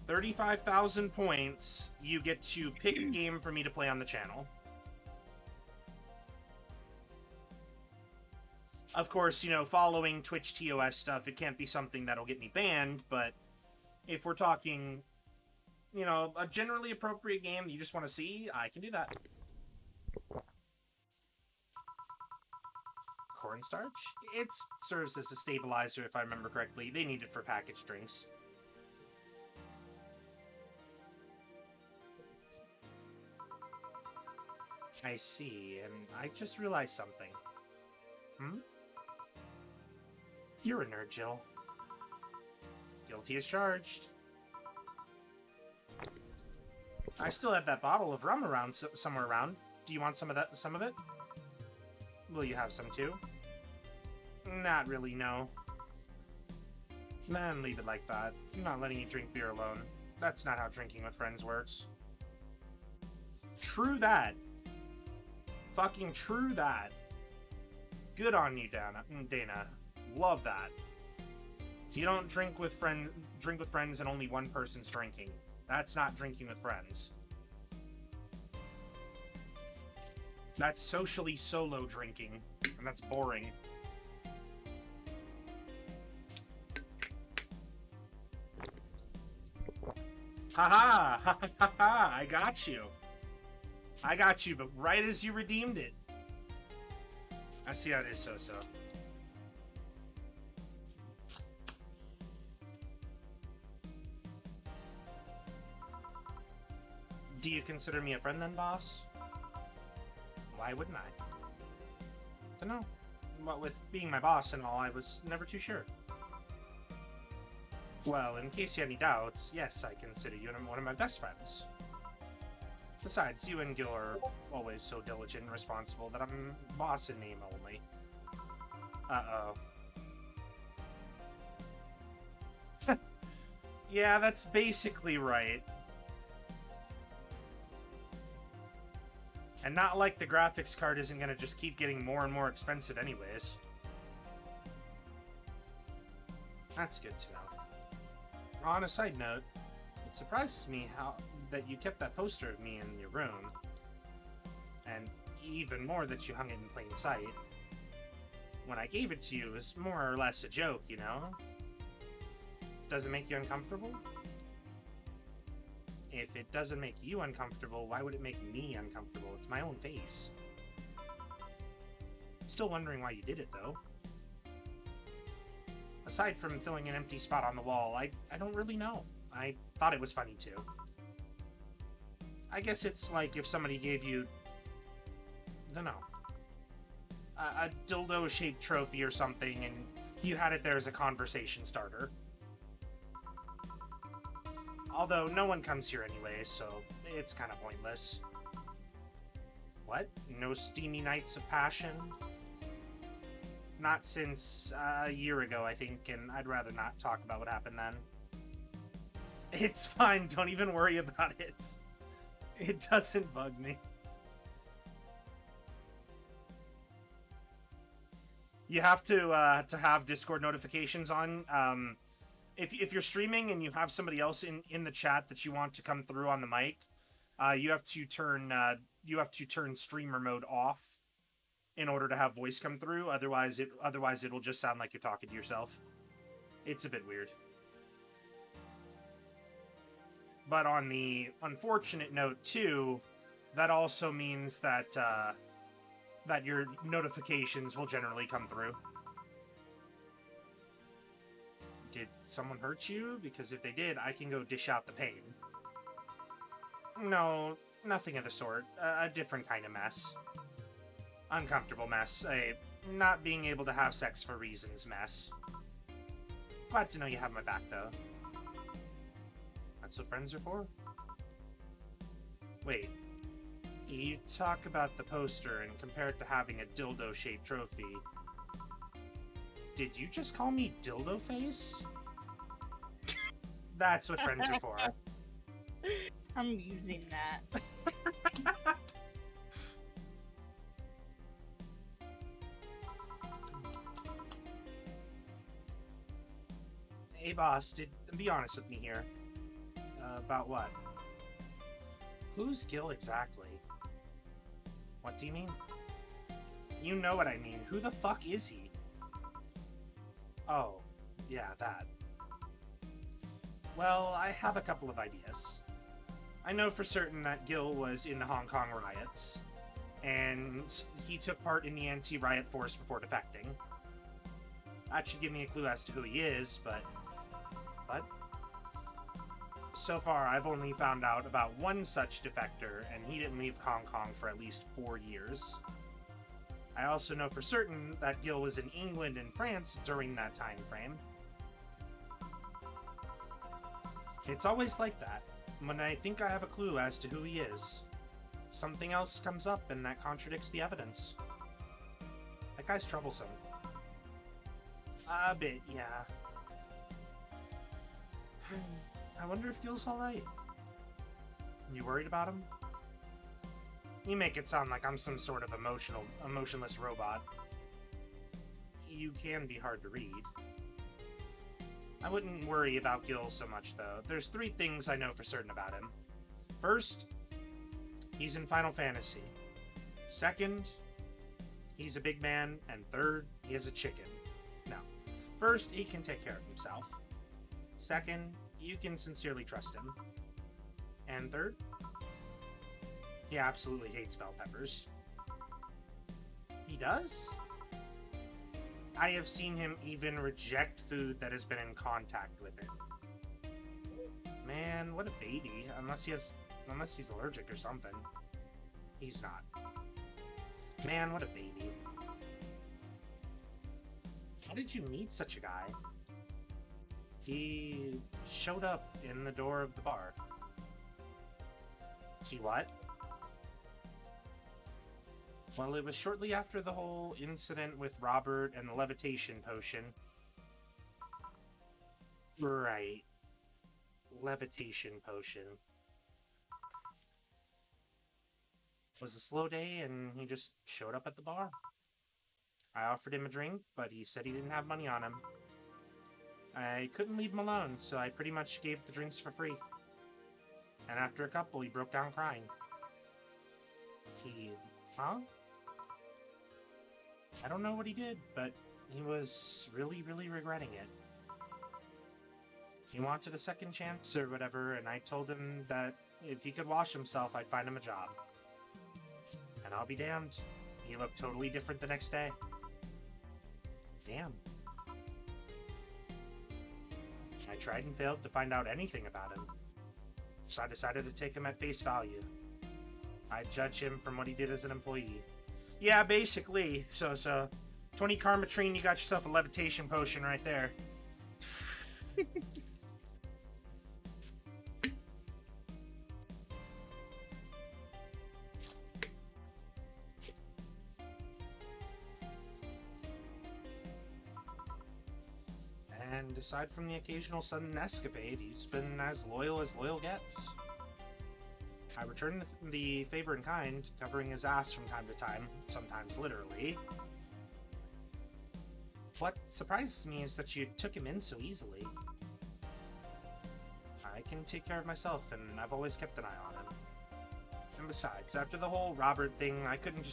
35,000 points, you get to pick a game for me to play on the channel. Of course, you know, following Twitch TOS stuff, it can't be something that'll get me banned, but if we're talking, you know, a generally appropriate game that you just want to see, I can do that. Cornstarch? It serves as a stabilizer, if I remember correctly. They need it for packaged drinks. I see, and I just realized something. Hmm? You're a nerd, Jill. Guilty as charged. I still have that bottle of rum around somewhere around. Do you want some of that? Some of it? Will you have some too? Not really, no. Then leave it like that. I'm not letting you drink beer alone. That's not how drinking with friends works. True that. Fucking true that. Good on you, Dana. Love that. You don't drink with friends and only one person's drinking. That's not drinking with friends. That's socially solo drinking, and that's boring. Haha! Ha ha ha! I got you. I got you, but right as you redeemed it. I see how it is, so-so. Do you consider me a friend then, boss? Why wouldn't I? Dunno. What with being my boss and all, I was never too sure. Well, in case you had any doubts, yes, I consider you one of my best friends. Besides, you and Gil are always so diligent and responsible that I'm boss in name only. Uh-oh. Yeah, that's basically right. And not like the graphics card isn't gonna just keep getting more and more expensive anyways. That's good to know. On a side note, it surprises me that you kept that poster of me in your room. And even more that you hung it in plain sight. When I gave it to you, it was more or less a joke, you know? Does it make you uncomfortable? If it doesn't make you uncomfortable, why would it make me uncomfortable? It's my own face. Still wondering why you did it, though. Aside from filling an empty spot on the wall, I don't really know. I thought it was funny, too. I guess it's like if somebody gave you... I don't know. A dildo-shaped trophy or something, and you had it there as a conversation starter. Although, no one comes here anyway, so it's kind of pointless. What? No steamy nights of passion? Not since a year ago, I think, and I'd rather not talk about what happened then. It's fine, don't even worry about it. It doesn't bug me. You have to have Discord notifications on. If you're streaming and you have somebody else in the chat that you want to come through on the mic, you have to turn streamer mode off in order to have voice come through. Otherwise it'll just sound like you're talking to yourself. It's a bit weird. But on the unfortunate note too, that also means that that your notifications will generally come through. Did someone hurt you? Because if they did, I can go dish out the pain. No, nothing of the sort. A different kind of mess. Uncomfortable mess. A not being able to have sex for reasons mess. Glad to know you have my back, though. That's what friends are for? Wait. You talk about the poster and compare it to having a dildo-shaped trophy. Did you just call me dildo face? That's what friends are for. I'm using that. Hey boss, be honest with me here. About what? Who's Gil exactly? What do you mean? You know what I mean. Who the fuck is he? Oh, yeah, that. Well, I have a couple of ideas. I know for certain that Gil was in the Hong Kong riots, and he took part in the anti-riot force before defecting. That should give me a clue as to who he is, but... So far, I've only found out about one such defector, and he didn't leave Hong Kong for at least 4 years. I also know for certain that Gil was in England and France during that time frame. It's always like that. When I think I have a clue as to who he is, something else comes up and that contradicts the evidence. That guy's troublesome. A bit, yeah. I wonder if Gil's alright. You worried about him? You make it sound like I'm some sort of emotionless robot. You can be hard to read. I wouldn't worry about Gil so much, though. There's 3 things I know for certain about him. First, he's in Final Fantasy. Second, he's a big man. And third, he has a chicken. No. First, he can take care of himself. Second, you can sincerely trust him. And third, he absolutely hates bell peppers. He does? I have seen him even reject food that has been in contact with it. Man, what a baby. Unless he's allergic or something. He's not. Man, what a baby. How did you meet such a guy? He showed up in the door of the bar. See what? Well, it was shortly after the whole incident with Robert and the levitation potion. Right. Levitation potion. It was a slow day, and he just showed up at the bar. I offered him a drink, but he said he didn't have money on him. I couldn't leave him alone, so I pretty much gave the drinks for free. And after a couple, he broke down crying. Huh? I don't know what he did, but he was really, really regretting it. He wanted a second chance or whatever, and I told him that if he could wash himself, I'd find him a job. And I'll be damned, he looked totally different the next day. Damn. I tried and failed to find out anything about him. So I decided to take him at face value. I'd judge him from what he did as an employee. Yeah, basically. So, 20 Karmatrine, you got yourself a levitation potion right there. And aside from the occasional sudden escapade, he's been as loyal gets. I returned the favor in kind, covering his ass from time to time, sometimes literally. What surprises me is that you took him in so easily. I can take care of myself, and I've always kept an eye on him. And besides, after the whole Robert thing, I couldn't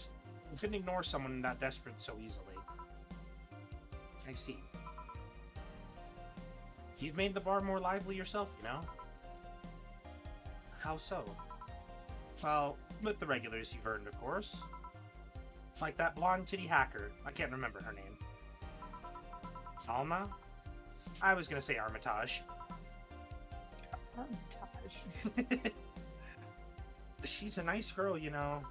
ignore someone that desperate so easily. I see. You've made the bar more lively yourself, you know? How so? Well, with the regulars you've earned, of course. Like that blonde titty hacker. I can't remember her name. Alma? I was gonna say Armitage. Armitage. She's a nice girl, you know.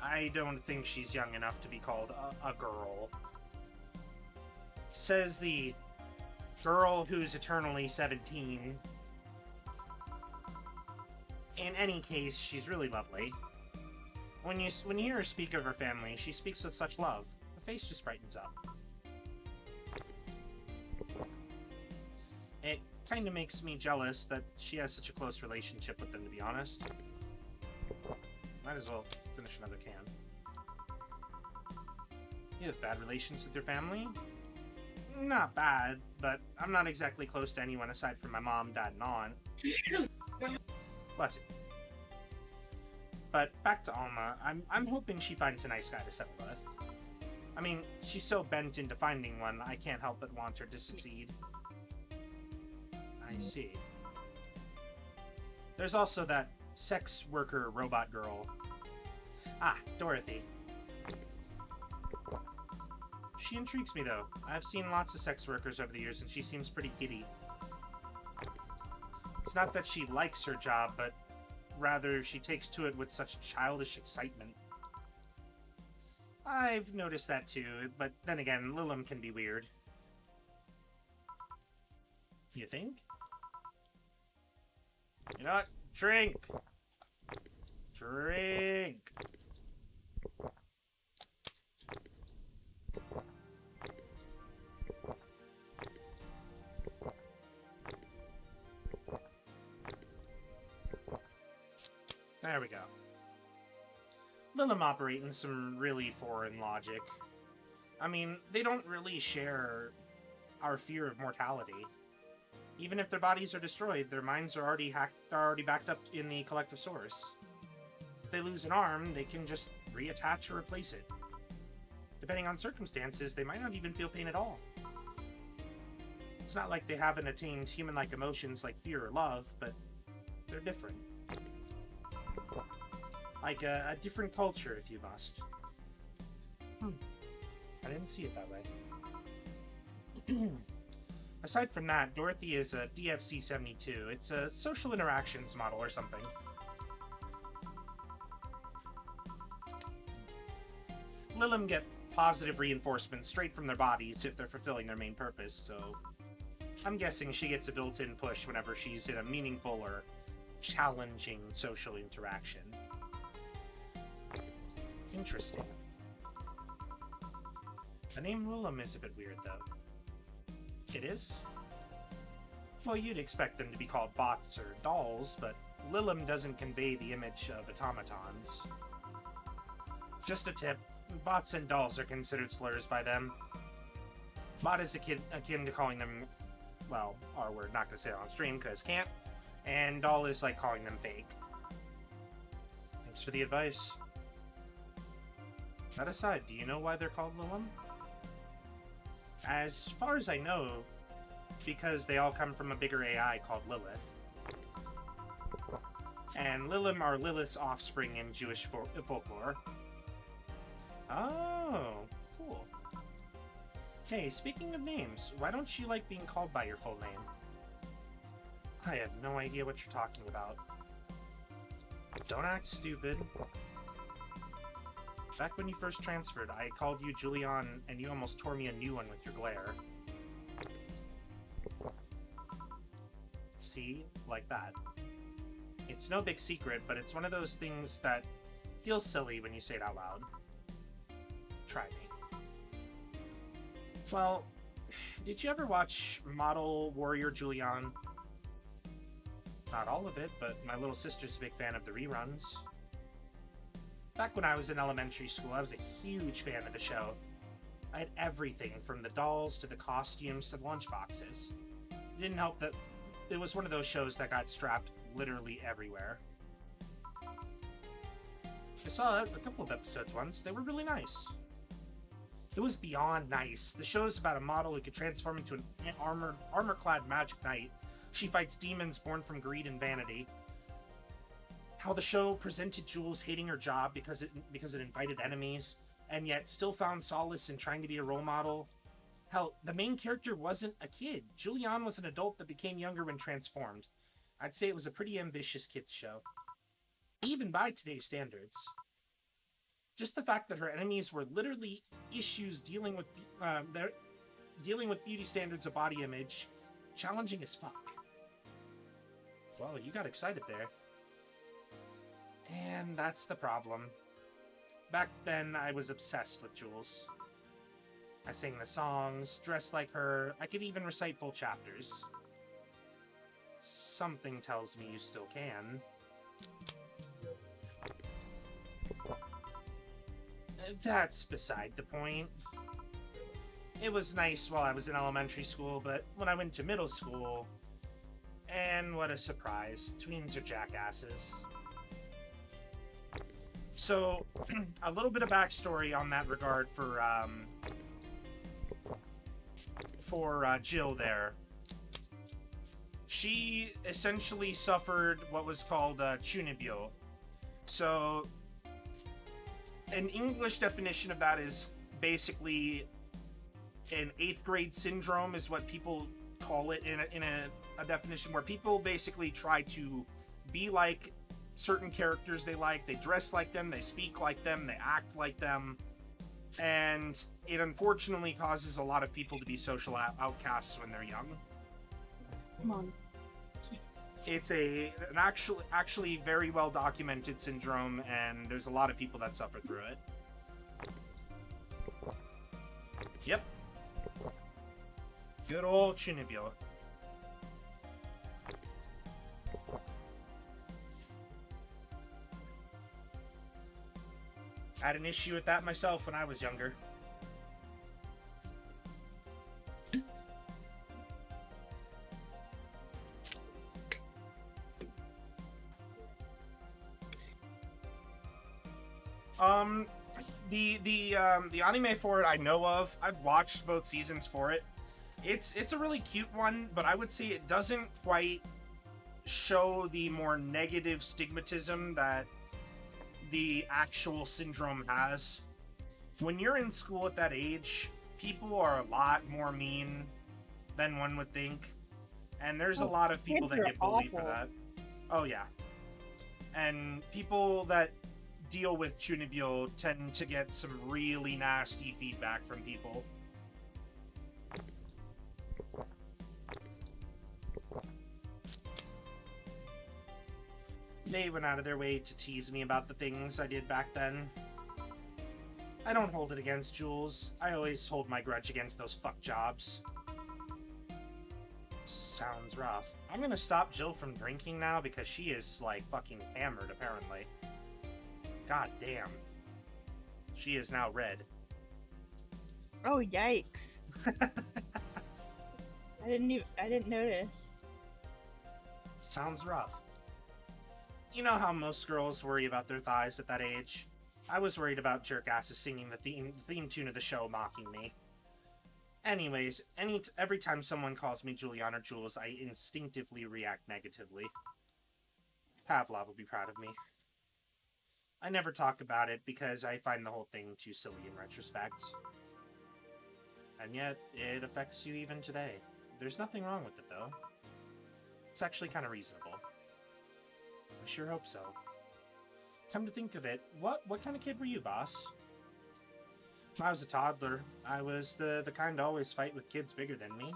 I don't think she's young enough to be called a girl. Says the girl who's eternally 17. In any case, she's really lovely. When you hear her speak of her family, she speaks with such love. Her face just brightens up. It kind of makes me jealous that she has such a close relationship with them, to be honest. Might as well finish another can. You have bad relations with your family? Not bad, but I'm not exactly close to anyone aside from my mom, dad, and aunt. Bless you. But back to Alma, I'm hoping she finds a nice guy to settle with. I mean, she's so bent into finding one, I can't help but want her to succeed. I see. There's also that sex worker robot girl. Ah, Dorothy. She intrigues me, though. I've seen lots of sex workers over the years, and she seems pretty giddy. It's not that she likes her job, but rather she takes to it with such childish excitement. I've noticed that too, but then again, Lilim can be weird. You think? You know what? Drink! Drink! There we go. Lilim operate in some really foreign logic. I mean, they don't really share our fear of mortality. Even if their bodies are destroyed, their minds are already backed up in the collective source. If they lose an arm, they can just reattach or replace it. Depending on circumstances, they might not even feel pain at all. It's not like they haven't attained human-like emotions like fear or love, but they're different. Like a different culture, if you must. I didn't see it that way. Aside from that, Dorothy is a DFC-72. It's a social interactions model or something. Lilim get positive reinforcement straight from their bodies if they're fulfilling their main purpose, so I'm guessing she gets a built-in push whenever she's in a meaningful or challenging social interaction. Interesting. The name Lilim is a bit weird, though. It is? Well, you'd expect them to be called bots or dolls, but Lilim doesn't convey the image of automatons. Just a tip, bots and dolls are considered slurs by them. Bot is akin to calling them, well, or we're not going to say it on stream because can't, and doll is like calling them fake. Thanks for the advice. That aside, do you know why they're called Lilim? As far as I know, because they all come from a bigger AI called Lilith. And Lilim are Lilith's offspring in Jewish folklore. Oh, cool. Hey, speaking of names, why don't you like being called by your full name? I have no idea what you're talking about. Don't act stupid. Back when you first transferred, I called you Julian, and you almost tore me a new one with your glare. See? Like that. It's no big secret, but it's one of those things that feels silly when you say it out loud. Try me. Well, did you ever watch Model Warrior Julian? Not all of it, but my little sister's a big fan of the reruns. Back when I was in elementary school, I was a huge fan of the show. I had everything from the dolls to the costumes to the lunchboxes. It didn't help that it was one of those shows that got strapped literally everywhere. I saw a couple of episodes once. They were really nice. It was beyond nice. The show is about a model who could transform into an armor-clad magic knight. She fights demons born from greed and vanity. How the show presented Jules hating her job because it invited enemies, and yet still found solace in trying to be a role model. Hell, the main character wasn't a kid. Julian was an adult that became younger when transformed. I'd say it was a pretty ambitious kids show. Even by today's standards. Just the fact that her enemies were literally issues dealing with beauty standards of body image, challenging as fuck. Well, you got excited there. And that's the problem. Back then, I was obsessed with Jules. I sang the songs, dressed like her, I could even recite full chapters. Something tells me you still can. That's beside the point. It was nice while I was in elementary school, but when I went to middle school... And what a surprise, tweens are jackasses. So, a little bit of backstory on that regard for Jill there. She essentially suffered what was called chunibyo. So, an English definition of that is basically an 8th grade syndrome is what people call it in a definition where people basically try to be like certain characters they like, they dress like them, they speak like them, they act like them, And it unfortunately causes a lot of people to be social outcasts when they're young. Come on. It's an actually very well documented syndrome, and there's a lot of people that suffer through it. Yep. Good old Chunibyo. I had an issue with that myself when I was younger. The anime for it I know of. I've watched both seasons for it. It's a really cute one, but I would say it doesn't quite show the more negative stigmatism that the actual syndrome has. When you're in school at that age, people are a lot more mean than one would think. And there's a lot of people that get bullied for that. Oh yeah. And people that deal with Chunibyo tend to get some really nasty feedback from people. They went out of their way to tease me about the things I did back then. I don't hold it against Jules. I always hold my grudge against those fuck jobs. Sounds rough. I'm gonna stop Jill from drinking now because she is, like, fucking hammered, apparently. God damn. She is now red. Oh, yikes. I didn't notice. Sounds rough. You know how most girls worry about their thighs at that age? I was worried about jerkasses singing the theme tune of the show mocking me. Anyways, every time someone calls me Julian or Jules, I instinctively react negatively. Pavlov will be proud of me. I never talk about it because I find the whole thing too silly in retrospect. And yet, it affects you even today. There's nothing wrong with it, though. It's actually kind of reasonable. I sure hope so. Come to think of it, what kind of kid were you, boss? I was a toddler. I was the kind to always fight with kids bigger than me.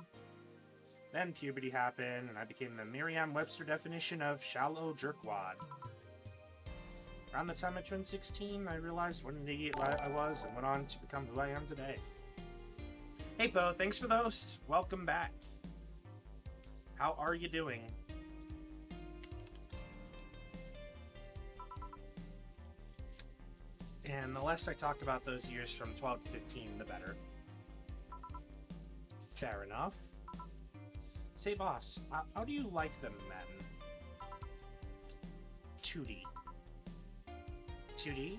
Then puberty happened, and I became the Merriam-Webster definition of shallow jerkwad. Around the time I turned 16, I realized what an idiot I was and went on to become who I am today. Hey Poe, thanks for the host. Welcome back. How are you doing? And the less I talk about those years from 12 to 15, the better. Fair enough. Say boss, how do you like them then? 2D. 2D?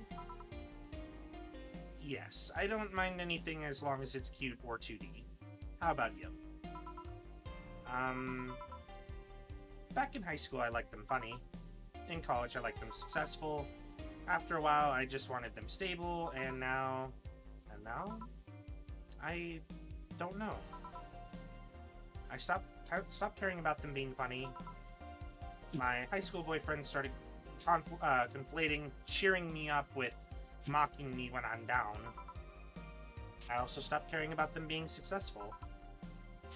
Yes, I don't mind anything as long as it's cute or 2D. How about you? Back in high school I liked them funny. In college I liked them successful. After a while I just wanted them stable, and now... I don't know. I stopped caring about them being funny. My high school boyfriend started conflating cheering me up with mocking me when I'm down. I also stopped caring about them being successful.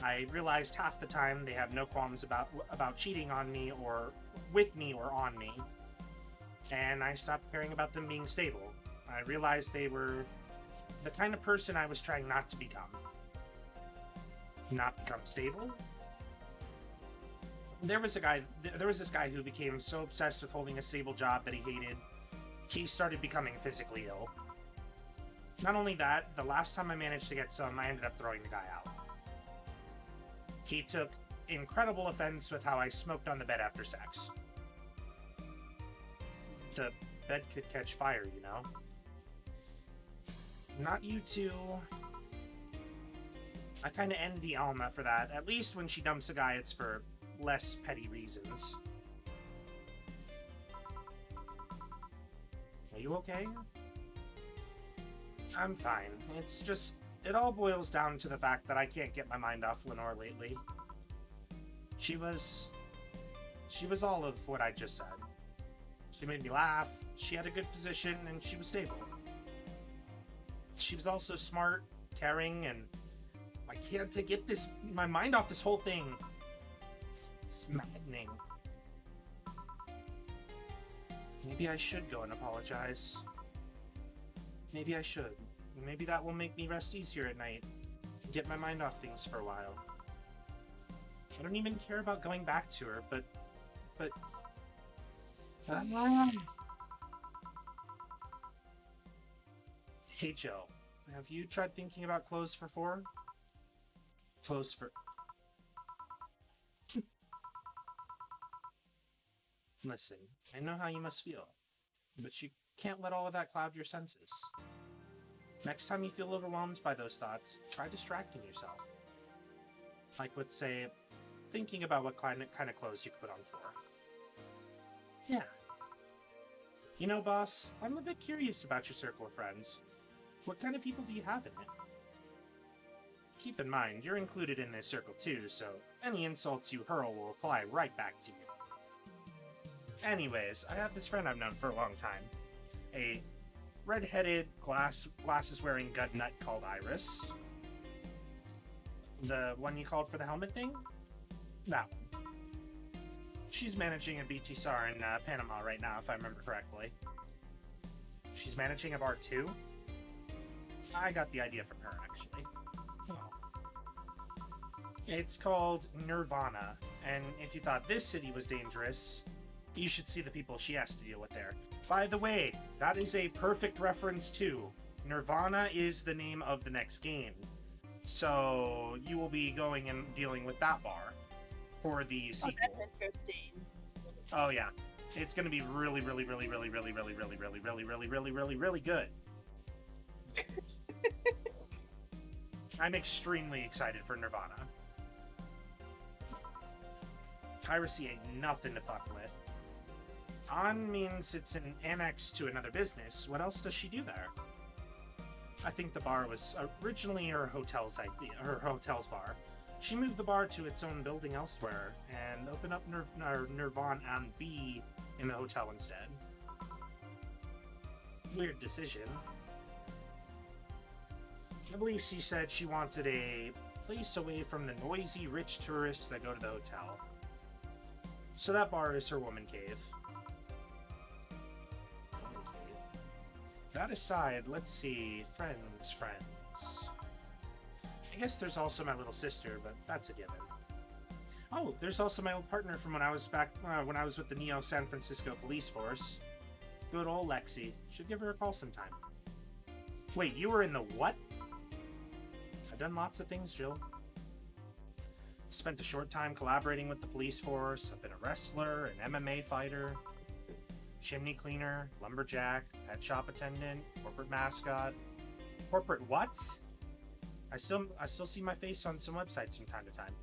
I realized half the time they have no qualms about cheating on me or with me or on me. And I stopped caring about them being stable. I realized they were the kind of person I was trying not to become. Not become stable? There was this guy who became so obsessed with holding a stable job that he hated. He started becoming physically ill. Not only that, the last time I managed to get some, I ended up throwing the guy out. He took incredible offense with how I smoked on the bed after sex. The bed could catch fire, you know? Not you two. I kinda envy Alma for that. At least when she dumps a guy, it's for less petty reasons. Are you okay? I'm fine. It's just... it all boils down to the fact that I can't get my mind off Lenore lately. She was all of what I just said. She made me laugh, she had a good position, and she was stable. she was also smart, caring, and I can't get my mind off this whole thing. It's maddening. Maybe I should go and apologize. Maybe I should. Maybe that will make me rest easier at night. Get my mind off things for a while. I don't even care about going back to her, but... Hey, Joe. Have you tried thinking about clothes for 4? Clothes for... Listen, I know how you must feel, but you can't let all of that cloud your senses. Next time you feel overwhelmed by those thoughts, try distracting yourself. Like with, say, thinking about what kind of clothes you could put on for. Yeah. You know, boss, I'm a bit curious about your circle of friends. What kind of people do you have in it? Keep in mind, you're included in this circle too, so any insults you hurl will apply right back to you. Anyways, I have this friend I've known for a long time. A red-headed, glasses-wearing gut nut called Iris. The one you called for the helmet thing? That one. She's managing a BT SAR in Panama right now, if I remember correctly. She's managing a bar too? I got the idea from her, actually. Oh. It's called Nirvana, and if you thought this city was dangerous, you should see the people she has to deal with there. By the way, that is a perfect reference to Nirvana is the name of the next game. So you will be going and dealing with that bar for the sequel. Oh, that's interesting. Oh yeah. It's gonna be really, really, really, really, really, really, really, really, really, really, really, really, really good. I'm extremely excited for Nirvana. Piracy ain't nothing to fuck with. On means it's an annex to another business. What else does she do there? I think the bar was originally her hotel's bar. She moved the bar to its own building elsewhere and opened up Nirvana and B in the hotel instead. Weird decision. I believe she said she wanted a place away from the noisy, rich tourists that go to the hotel. So that bar is her woman cave. That aside, let's see. Friends. I guess there's also my little sister, but that's a given. Oh, there's also my old partner from when I was back when I was with the Neo San Francisco Police Force. Good old Lexi. Should give her a call sometime. Wait, you were in the what? I've done lots of things, Jill. Spent a short time collaborating with the police force. I've been a wrestler, an MMA fighter, chimney cleaner, lumberjack, pet shop attendant, corporate mascot. Corporate what? I still see my face on some websites from time to time.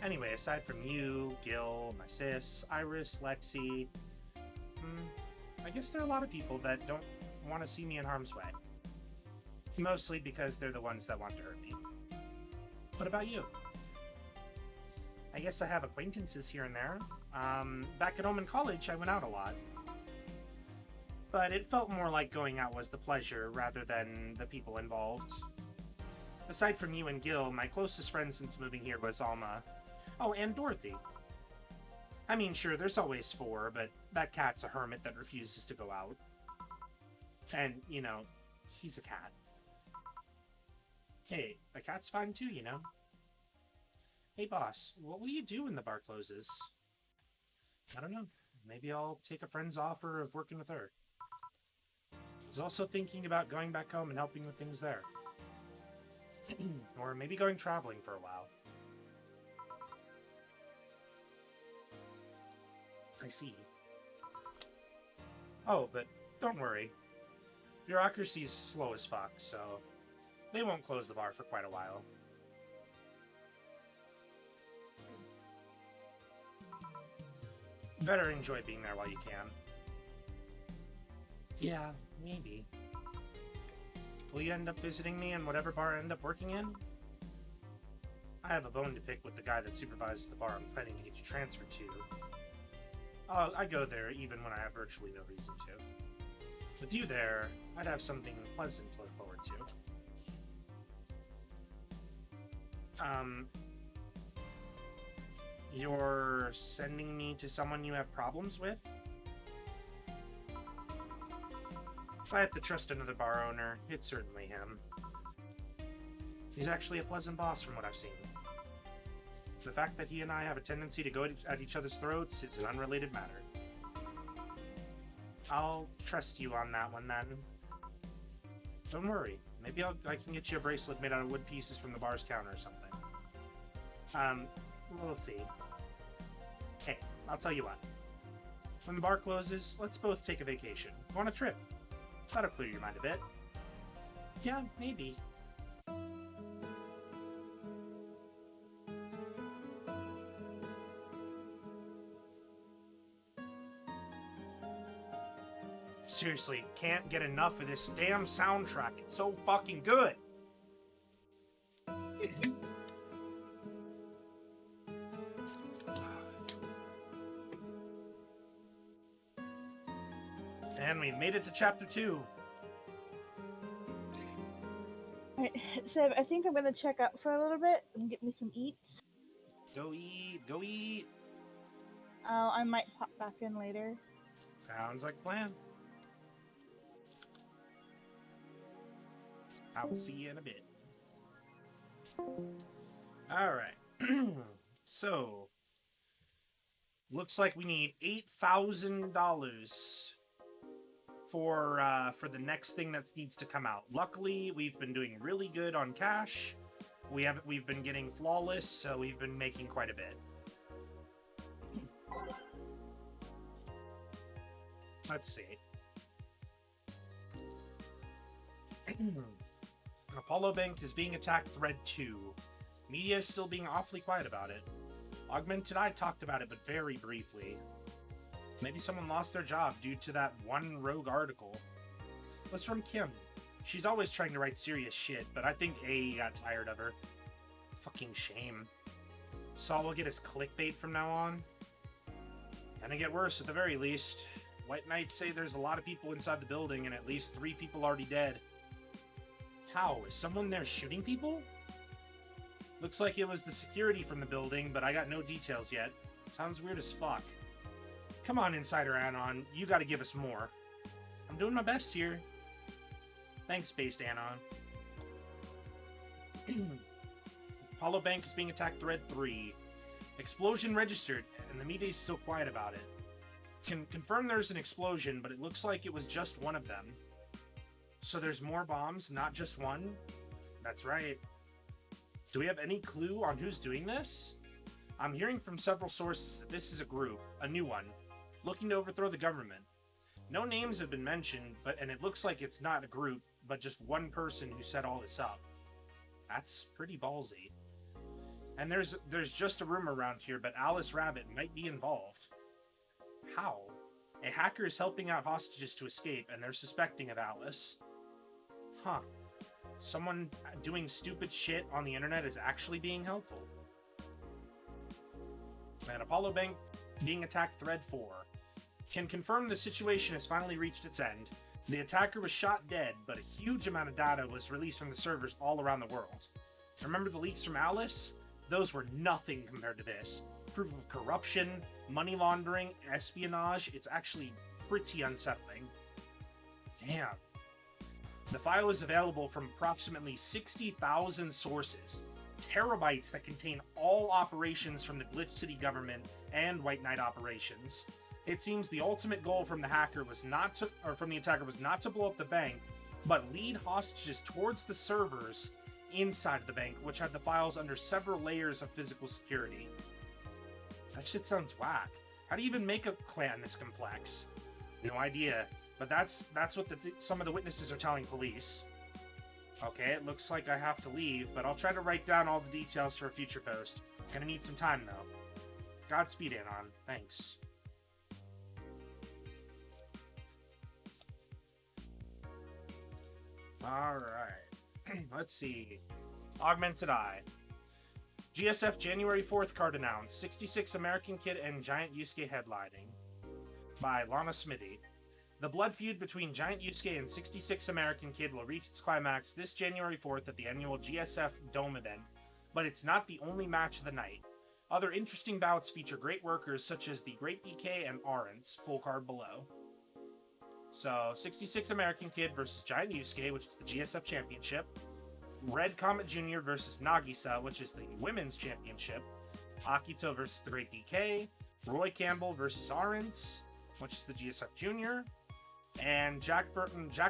Anyway, aside from you, Gil, my sis, Iris, Lexi, I guess there are a lot of people that don't want to see me in harm's way. Mostly because they're the ones that want to hurt me. What about you? I guess I have acquaintances here and there. Back at home in college, I went out a lot. But it felt more like going out was the pleasure rather than the people involved. Aside from you and Gil, my closest friend since moving here was Alma. Oh, and Dorothy. I mean, sure, there's always 4, but that cat's a hermit that refuses to go out. And, you know, he's a cat. Hey, a cat's fine too, you know? Hey, boss, what will you do when the bar closes? I don't know. Maybe I'll take a friend's offer of working with her. I was also thinking about going back home and helping with things there. Or maybe going traveling for a while. I see. Oh, but don't worry. Bureaucracy's slow as fuck, so they won't close the bar for quite a while. Better enjoy being there while you can. Yeah, maybe. Will you end up visiting me in whatever bar I end up working in? I have a bone to pick with the guy that supervises the bar I'm planning to get you transferred to. I go there even when I have virtually no reason to. With you there, I'd have something pleasant to look forward to. You're sending me to someone you have problems with? If I have to trust another bar owner, it's certainly him. He's actually a pleasant boss from what I've seen. The fact that he and I have a tendency to go at each other's throats is an unrelated matter. I'll trust you on that one, then. Don't worry. Maybe I can get you a bracelet made out of wood pieces from the bar's counter or something. We'll see. Hey, I'll tell you what. When the bar closes, let's both take a vacation. Go on a trip. That'll clear your mind a bit. Yeah, maybe. Seriously, can't get enough of this damn soundtrack. It's so fucking good. And we made it to chapter 2. Alright, so I think I'm gonna check out for a little bit and get me some eats. Go eat, go eat. I might pop back in later. Sounds like a plan. I will see you in a bit. Alright. So, looks like we need $8,000 for the next thing that needs to come out. Luckily, we've been doing really good on cash. We've been getting flawless, so we've been making quite a bit. Let's see. Apollo Bank is being attacked, thread 2. Media is still being awfully quiet about it. Augmented Eye talked about it, but very briefly. Maybe someone lost their job due to that one rogue article. It was from Kim. She's always trying to write serious shit, but I think AE got tired of her. Fucking shame. Saul will get his clickbait from now on. Gonna get worse at the very least. White Knights say there's a lot of people inside the building and at least 3 people already dead. How? Is someone there shooting people? Looks like it was the security from the building, but I got no details yet. Sounds weird as fuck. Come on, Insider Anon, you gotta give us more. I'm doing my best here. Thanks, Based Anon. Apollo Bank is being attacked, thread 3. Explosion registered, and the media is still quiet about it. Can confirm there's an explosion, but it looks like it was just one of them. So there's more bombs, not just one? That's right. Do we have any clue on who's doing this? I'm hearing from several sources that this is a group, a new one, looking to overthrow the government. No names have been mentioned, and it looks like it's not a group, but just one person who set all this up. That's pretty ballsy. And there's just a rumor around here, but Alice Rabbit might be involved. How? A hacker is helping out hostages to escape, and they're suspecting of Alice. Huh. Someone doing stupid shit on the internet is actually being helpful. And Apollo Bank being attacked, thread 4. Can confirm the situation has finally reached its end. The attacker was shot dead, but a huge amount of data was released from the servers all around the world. Remember the leaks from Alice? Those were nothing compared to this. Proof of corruption, money laundering, espionage, it's actually pretty unsettling. Damn. The file is available from approximately 60,000 sources, terabytes that contain all operations from the Glitch City government and White Knight operations. It seems the ultimate goal from the hacker was from the attacker was not to blow up the bank, but lead hostages towards the servers inside of the bank, which had the files under several layers of physical security. That shit sounds whack. How do you even make a clan this complex? No idea. But that's what some of the witnesses are telling police. Okay, it looks like I have to leave, but I'll try to write down all the details for a future post. Gonna need some time, though. Godspeed, Anon. Thanks. Alright. Let's see. Augmented Eye. GSF January 4th card announced. 66 American Kid and Giant Yusuke headlining. By Lana Smithy. The blood feud between Giant Yusuke and 66 American Kid will reach its climax this January 4th at the annual GSF Dome event, but it's not the only match of the night. Other interesting bouts feature great workers such as the Great DK and Arens, full card below. So, 66 American Kid versus Giant Yusuke, which is the GSF Championship. Red Comet Jr. versus Nagisa, which is the Women's Championship. Akito versus the Great DK. Roy Campbell versus Arens, which is the GSF Junior. And Jack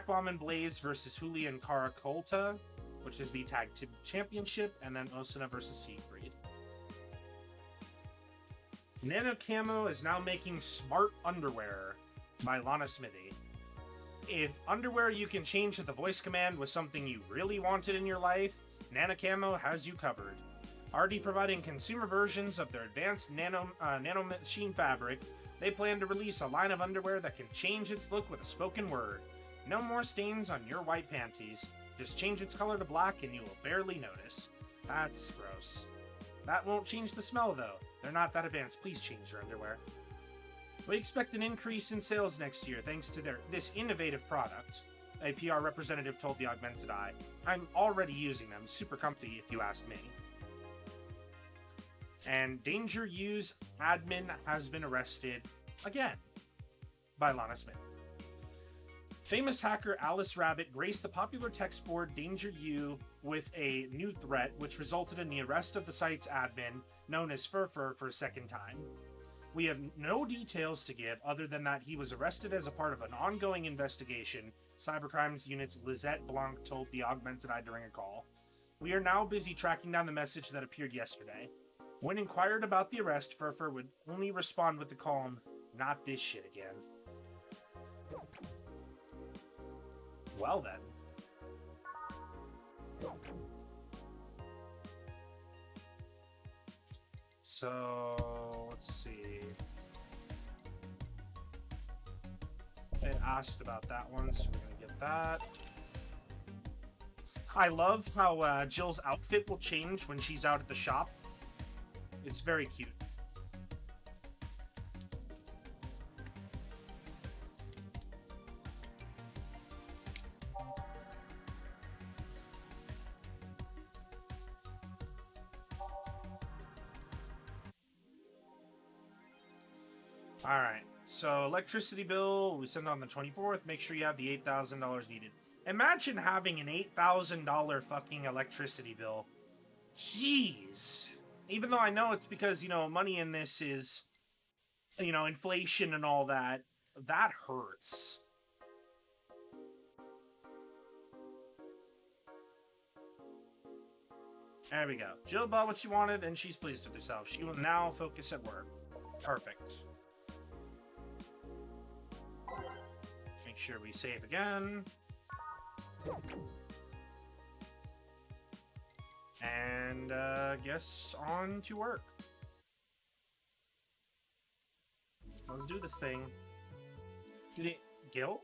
Bomb and Blaze versus Julian Caracolta, which is the Tag Team Championship. And then Osuna versus Siegfried. Nano Camo is now making smart underwear by Lana Smithy. If underwear you can change to the voice command was something you really wanted in your life, Nano Camo has you covered. Already providing consumer versions of their advanced nano machine fabric, they plan to release a line of underwear that can change its look with a spoken word. No more stains on your white panties. Just change its color to black and you will barely notice. That's gross. That won't change the smell though. They're not that advanced. Please change your underwear. We expect an increase in sales next year thanks to this innovative product, a PR representative told the Augmented Eye. I'm already using them. Super comfy if you ask me. And Danger U's admin has been arrested again by Lana Smith. Famous hacker Alice Rabbit graced the popular text board Danger U with a new threat, which resulted in the arrest of the site's admin, known as Furfur, for a second time. We have no details to give other than that he was arrested as a part of an ongoing investigation, Cybercrimes Unit's Lizette Blanc told the Augmented Eye during a call. We are now busy tracking down the message that appeared yesterday. When inquired about the arrest, Furfur would only respond with the calm, "Not this shit again." Well then. So, let's see. It asked about that one, so we're gonna get that. I love how Jill's outfit will change when she's out at the shop. It's very cute. Alright, so electricity bill, we send on the 24th. Make sure you have the $8,000 needed. Imagine having an $8,000 fucking electricity bill. Jeez. Even though I know it's because, you know, money in this is, you know, inflation and all that. That hurts. There we go. Jill bought what she wanted and she's pleased with herself. She will now focus at work. Perfect. Make sure we save again. And, guess on to work. Let's do this thing. Did it... Gil?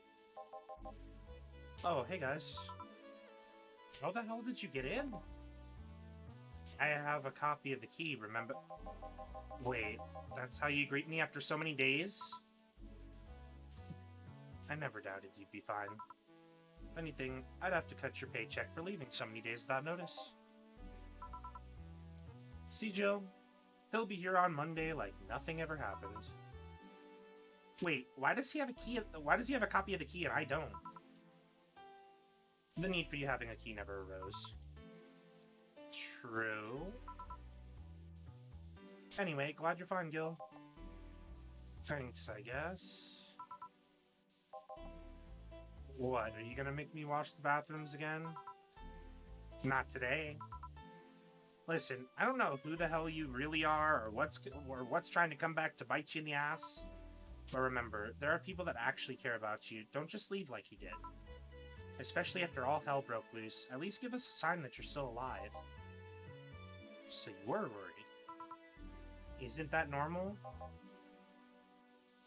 Oh, hey guys. How the hell did you get in? I have a copy of the key, remember? Wait, that's how you greet me after so many days? I never doubted you'd be fine. If anything, I'd have to cut your paycheck for leaving so many days without notice. See, Jill? He'll be here on Monday like nothing ever happened. Wait, why does he have a key? Why does he have a copy of the key and I don't? The need for you having a key never arose. True. Anyway, glad you're fine, Gil. Thanks, I guess. What, are you gonna make me wash the bathrooms again? Not today. Listen, I don't know who the hell you really are, or what's trying to come back to bite you in the ass. But remember, there are people that actually care about you. Don't just leave like you did. Especially after all hell broke loose. At least give us a sign that you're still alive. So you were worried. Isn't that normal?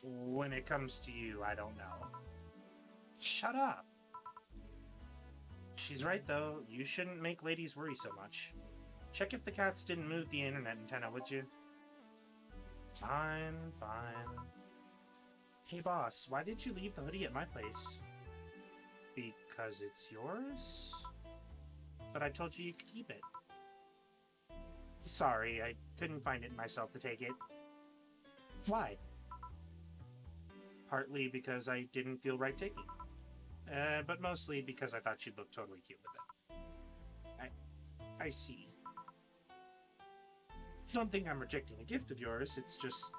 When it comes to you, I don't know. Shut up. She's right, though. You shouldn't make ladies worry so much. Check if the cats didn't move the internet antenna, would you? Fine, fine. Hey boss, why did you leave the hoodie at my place? Because it's yours? But I told you you could keep it. Sorry, I couldn't find it myself to take it. Why? Partly because I didn't feel right taking it. But mostly because I thought you'd look totally cute with it. I see. Don't think I'm rejecting a gift of yours, it's just...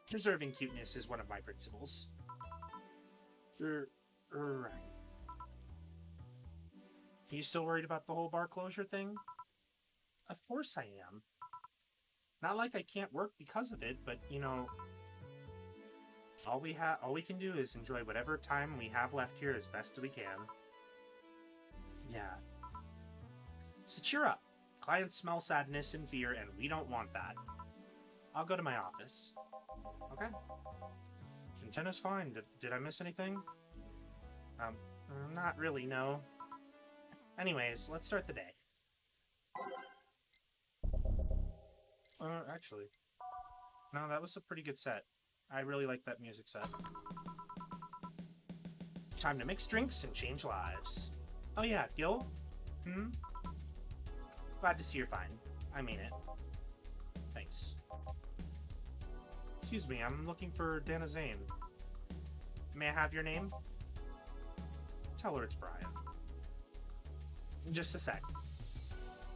preserving cuteness is one of my principles. Right. Are you still worried about the whole bar closure thing? Of course I am. Not like I can't work because of it, but, you know... all we can do is enjoy whatever time we have left here as best we can. Yeah. So cheer up. Clients smell sadness and fear, and we don't want that. I'll go to my office. Okay. Antenna's fine. Did I miss anything? Not really, no. Anyways, let's start the day. Actually. No, that was a pretty good set. I really like that music set. Time to mix drinks and change lives. Oh yeah, Gil? Glad to see you're fine. I mean it. Thanks. Excuse me, I'm looking for Dana Zane. May I have your name? Tell her it's Brian. Just a sec.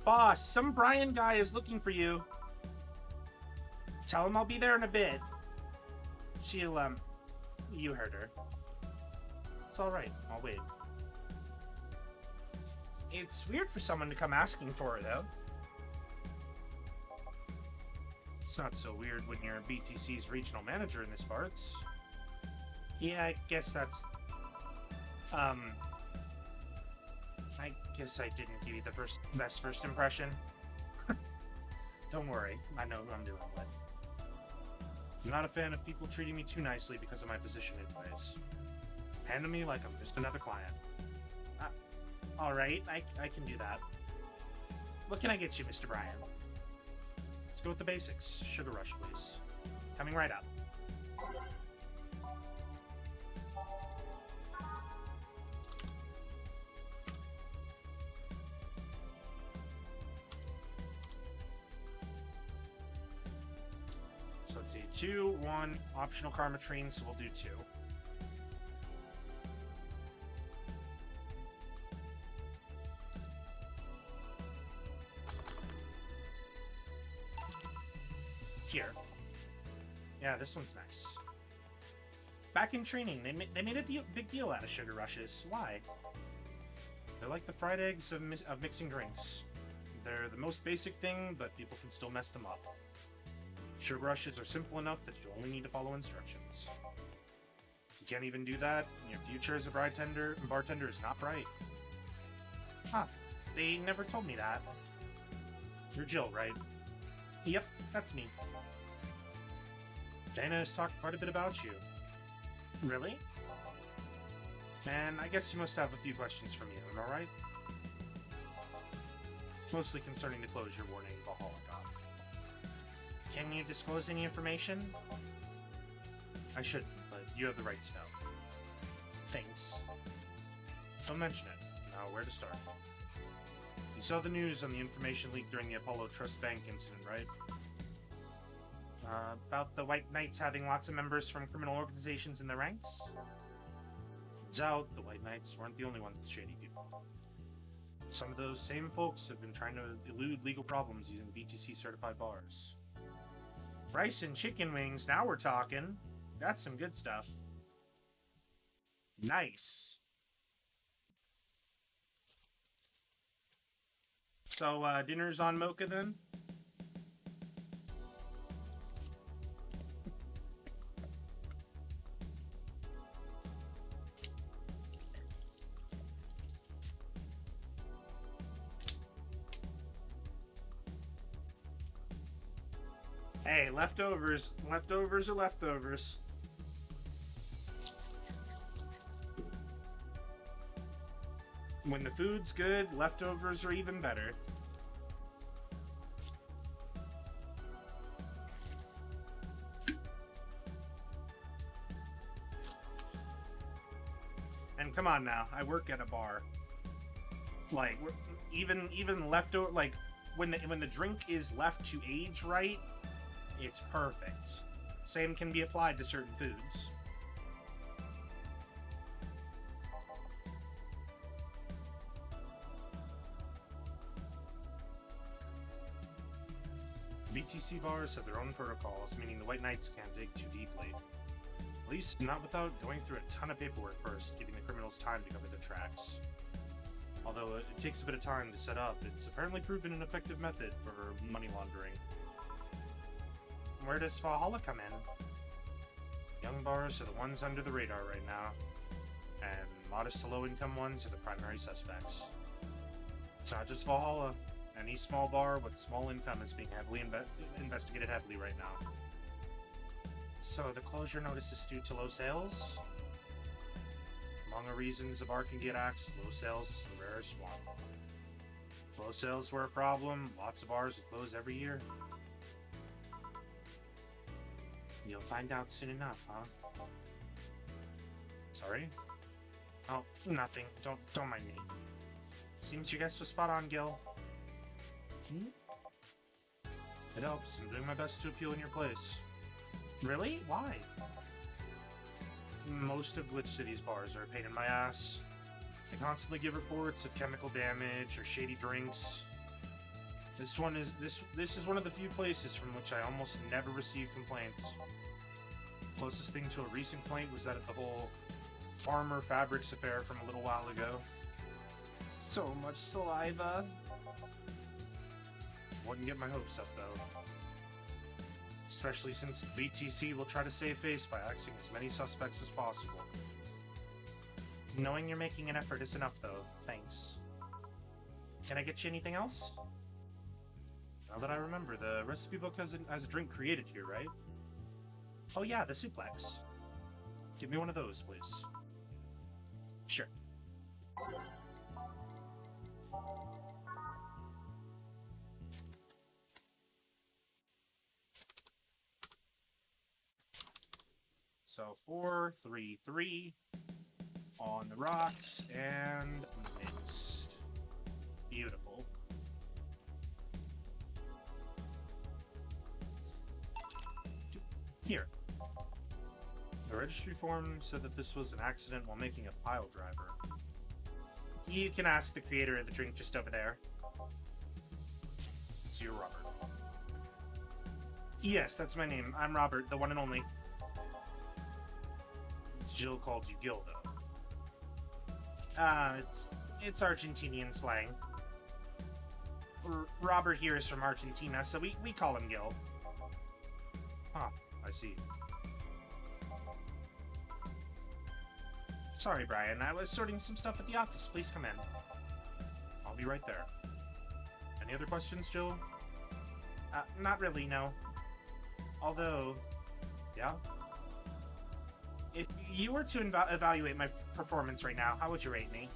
Boss, some Brian guy is looking for you. Tell him I'll be there in a bit. She'll, you heard her. It's alright, I'll wait. It's weird for someone to come asking for her, though. It's not so weird when you're BTC's regional manager in this parts. Yeah, I guess that's... I guess I didn't give you the best first impression. Don't worry, I know who I'm dealing with. I'm not a fan of people treating me too nicely because of my position anyways. Handle me like I'm just another client. Alright, I can do that. What can I get you, Mr. Brian? Let's go with the basics. Sugar rush, please. Coming right up. So let's see. 2, 1, optional Karmatrine, so we'll do 2. Here. Yeah, this one's nice. Back in training, they made a big deal out of sugar rushes. Why? They're like the fried eggs of mixing drinks. They're the most basic thing, but people can still mess them up. Sugar rushes are simple enough that you only need to follow instructions. If you can't even do that, your future as a bartender is not bright. Huh. They never told me that. You're Jill, right? Yep, that's me. Dana has talked quite a bit about you. Really? Man, I guess you must have a few questions for me, am I right? Mostly concerning the closure warning Valhalla got. Can you disclose any information? I shouldn't, but you have the right to know. Thanks. Don't mention it. Now, where to start? You saw the news on the information leaked during the Apollo Trust Bank incident, right? About the White Knights having lots of members from criminal organizations in their ranks? Turns out, the White Knights weren't the only ones with shady people. Some of those same folks have been trying to elude legal problems using BTC-certified bars. Rice and chicken wings, now we're talking. That's some good stuff. Nice. So, dinner's on Mocha then? Hey, leftovers. Leftovers are leftovers. When the food's good, leftovers are even better. Brian, come on now. I work at a bar. Like, even leftover, like, when the drink is left to age right, it's perfect. Same can be applied to certain foods. BTC bars have their own protocols, meaning the White Knights can't dig too deeply. At least not without going through a ton of paperwork first, giving the criminals time to cover their tracks. Although it takes a bit of time to set up, it's apparently proven an effective method for money laundering. Where does Valhalla come in? Young bars are the ones under the radar right now, and modest to low-income ones are the primary suspects. It's not just Valhalla. Any small bar with small income is being heavily investigated heavily right now. So the closure notice is due to low sales? Among the reasons a bar can get axed, low sales is the rarest one. If low sales were a problem, lots of bars would close every year. You'll find out soon enough, huh? Sorry? Oh, nothing. Don't mind me. Seems your guess was spot on, Gil. It helps. I'm doing my best to appeal in your place. Really? Why? Most of Glitch City's bars are a pain in my ass. They constantly give reports of chemical damage or shady drinks. This is one of the few places from which I almost never receive complaints. Closest thing to a recent complaint was that at the whole Farmer Fabrics affair from a little while ago. So much saliva. Wouldn't get my hopes up, though. Especially since BTC will try to save face by axing as many suspects as possible. Knowing you're making an effort is enough, though. Thanks. Can I get you anything else? Now that I remember, the recipe book has a drink created here, right? Oh yeah, the suplex. Give me one of those, please. Sure. So 4, 3, 3 on the rocks and mixed. Beautiful. Here. The registry form said that this was an accident while making a pile driver. You can ask the creator of the drink just over there. It's you, Robert. Yes, that's my name. I'm Robert, the one and only. Jill called you Gil, though. It's Argentinian slang. Robert here is from Argentina, so we call him Gil. Huh, I see. Sorry, Brian, I was sorting some stuff at the office. Please come in. I'll be right there. Any other questions, Jill? Not really, no. Although, yeah? If you were to evaluate my performance right now, how would you rate me?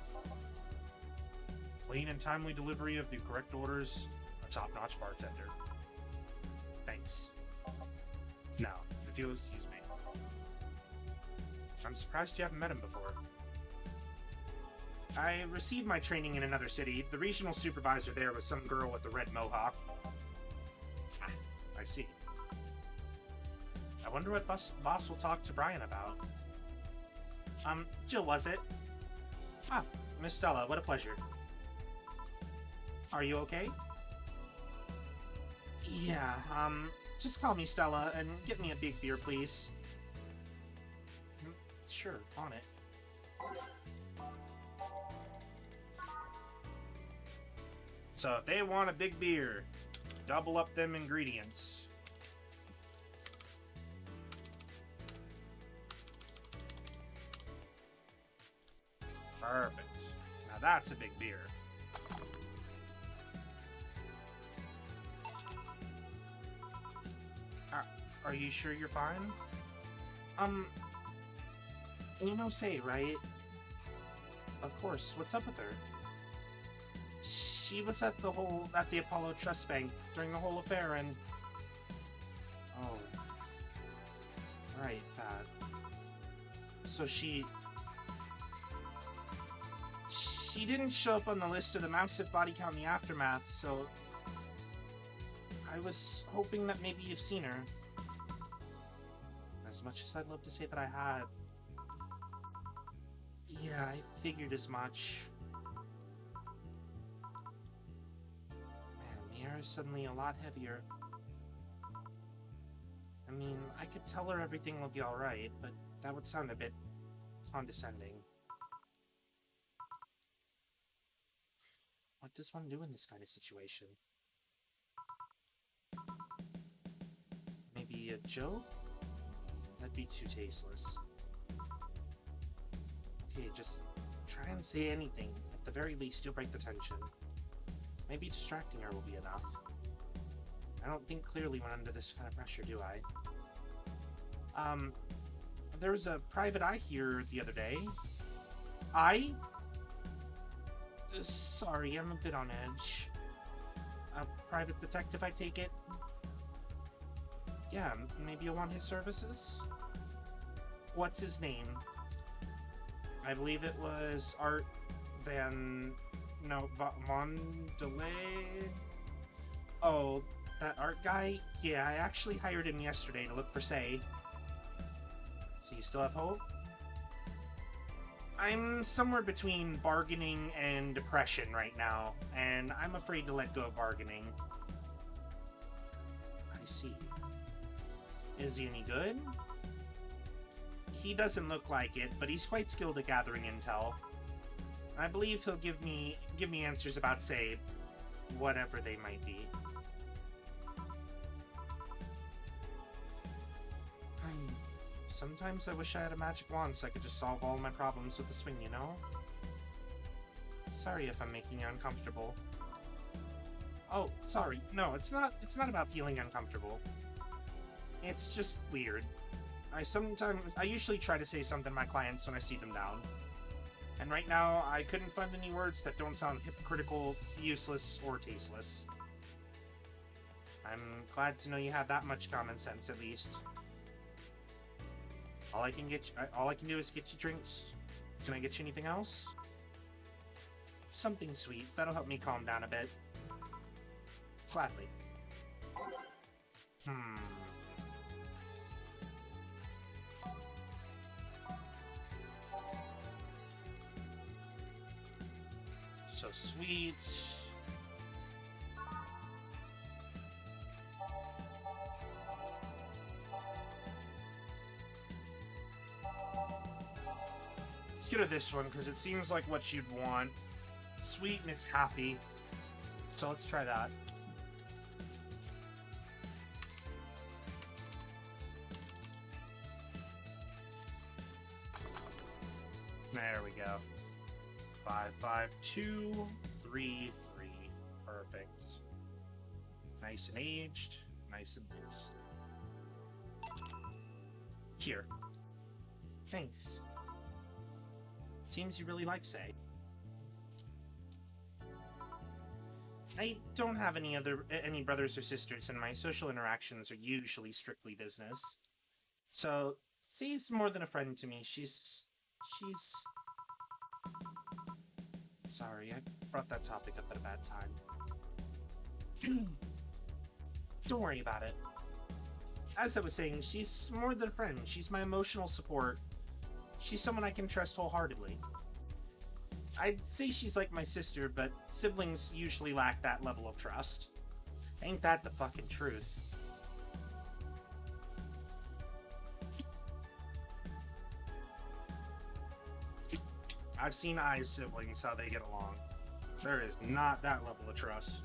Clean and timely delivery of the correct orders, a top-notch bartender. Thanks. Now, if you'll excuse me. I'm surprised you haven't met him before. I received my training in another city. The regional supervisor there was some girl with a red mohawk. Ah, I see. I wonder what boss will talk to Brian about. Jill, was it? Ah, Miss Stella, what a pleasure. Are you okay? Yeah, just call me Stella and get me a big beer, please. Sure, on it. So if they want a big beer, double up them ingredients. Perfect. Now that's a big beer. Are you sure you're fine? You know Say, right? Of course. What's up with her? She was at the Apollo Trust Bank during the whole affair and... Oh. Right, that. So she... She didn't show up on the list of the massive body count in the aftermath, so I was hoping that maybe you've seen her. As much as I'd love to say that I had. Yeah, I figured as much. Man, the air is suddenly a lot heavier. I mean, I could tell her everything will be alright, but that would sound a bit condescending. What does one do in this kind of situation? Maybe a joke? That'd be too tasteless. Okay, just try and say anything. At the very least, you'll break the tension. Maybe distracting her will be enough. I don't think clearly when under this kind of pressure, do I? There was a private eye here the other day. Sorry, I'm a bit on edge. A private detective, I take it? Yeah, maybe you'll want his services? What's his name? I believe it was Art Van... No, Mondelay? Oh, that art guy? Yeah, I actually hired him yesterday to look for Say. So you still have hope? I'm somewhere between bargaining and depression right now, and I'm afraid to let go of bargaining. I see. Is he any good? He doesn't look like it, but he's quite skilled at gathering intel. I believe he'll give me answers about, say, whatever they might be. Sometimes I wish I had a magic wand so I could just solve all my problems with a swing, you know? Sorry if I'm making you uncomfortable. Oh, sorry. No, it's not about feeling uncomfortable. It's just weird. I usually try to say something to my clients when I see them down. And right now, I couldn't find any words that don't sound hypocritical, useless, or tasteless. I'm glad to know you have that much common sense, at least. All I can do is get you drinks. Can I get you anything else? Something sweet. That'll help me calm down a bit. Gladly. So sweet. Let's get to this one, because it seems like what you'd want. Sweet and it's happy. So let's try that. There we go. 55233. Perfect. Nice and aged. Nice and mixed. Here. Thanks. Seems you really like Say. I don't have any brothers or sisters, and my social interactions are usually strictly business. So, Say's more than a friend to me. She's... Sorry, I brought that topic up at a bad time. Don't worry about it. As I was saying, she's more than a friend. She's my emotional support. She's someone I can trust wholeheartedly. I'd say she's like my sister, but siblings usually lack that level of trust. Ain't that the fucking truth? I've seen Ai's siblings, how they get along. There is not that level of trust.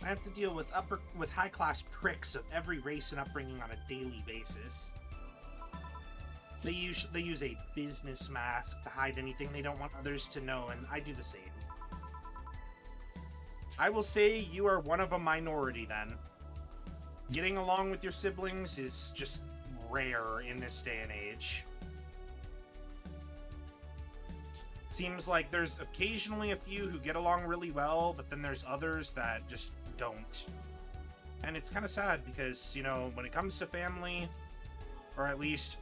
I have to deal with high-class pricks of every race and upbringing on a daily basis. They use a business mask to hide anything they don't want others to know, and I do the same. I will say you are one of a minority, then. Getting along with your siblings is just rare in this day and age. Seems like there's occasionally a few who get along really well, but then there's others that just don't. And it's kind of sad because, you know, when it comes to family, Or at least,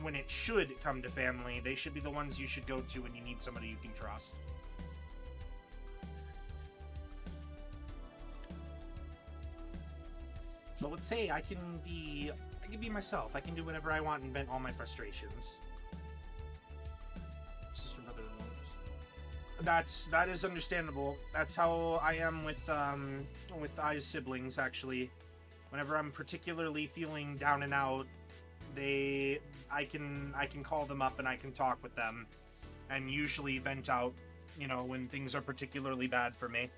when it should come to family, they should be the ones you should go to when you need somebody you can trust. But let's say I can be myself. I can do whatever I want and vent all my frustrations. This is from other rooms. That is understandable. That's how I am with I's siblings, actually. Whenever I'm particularly feeling down and out, I can call them up and I can talk with them, and usually vent out, you know, when things are particularly bad for me.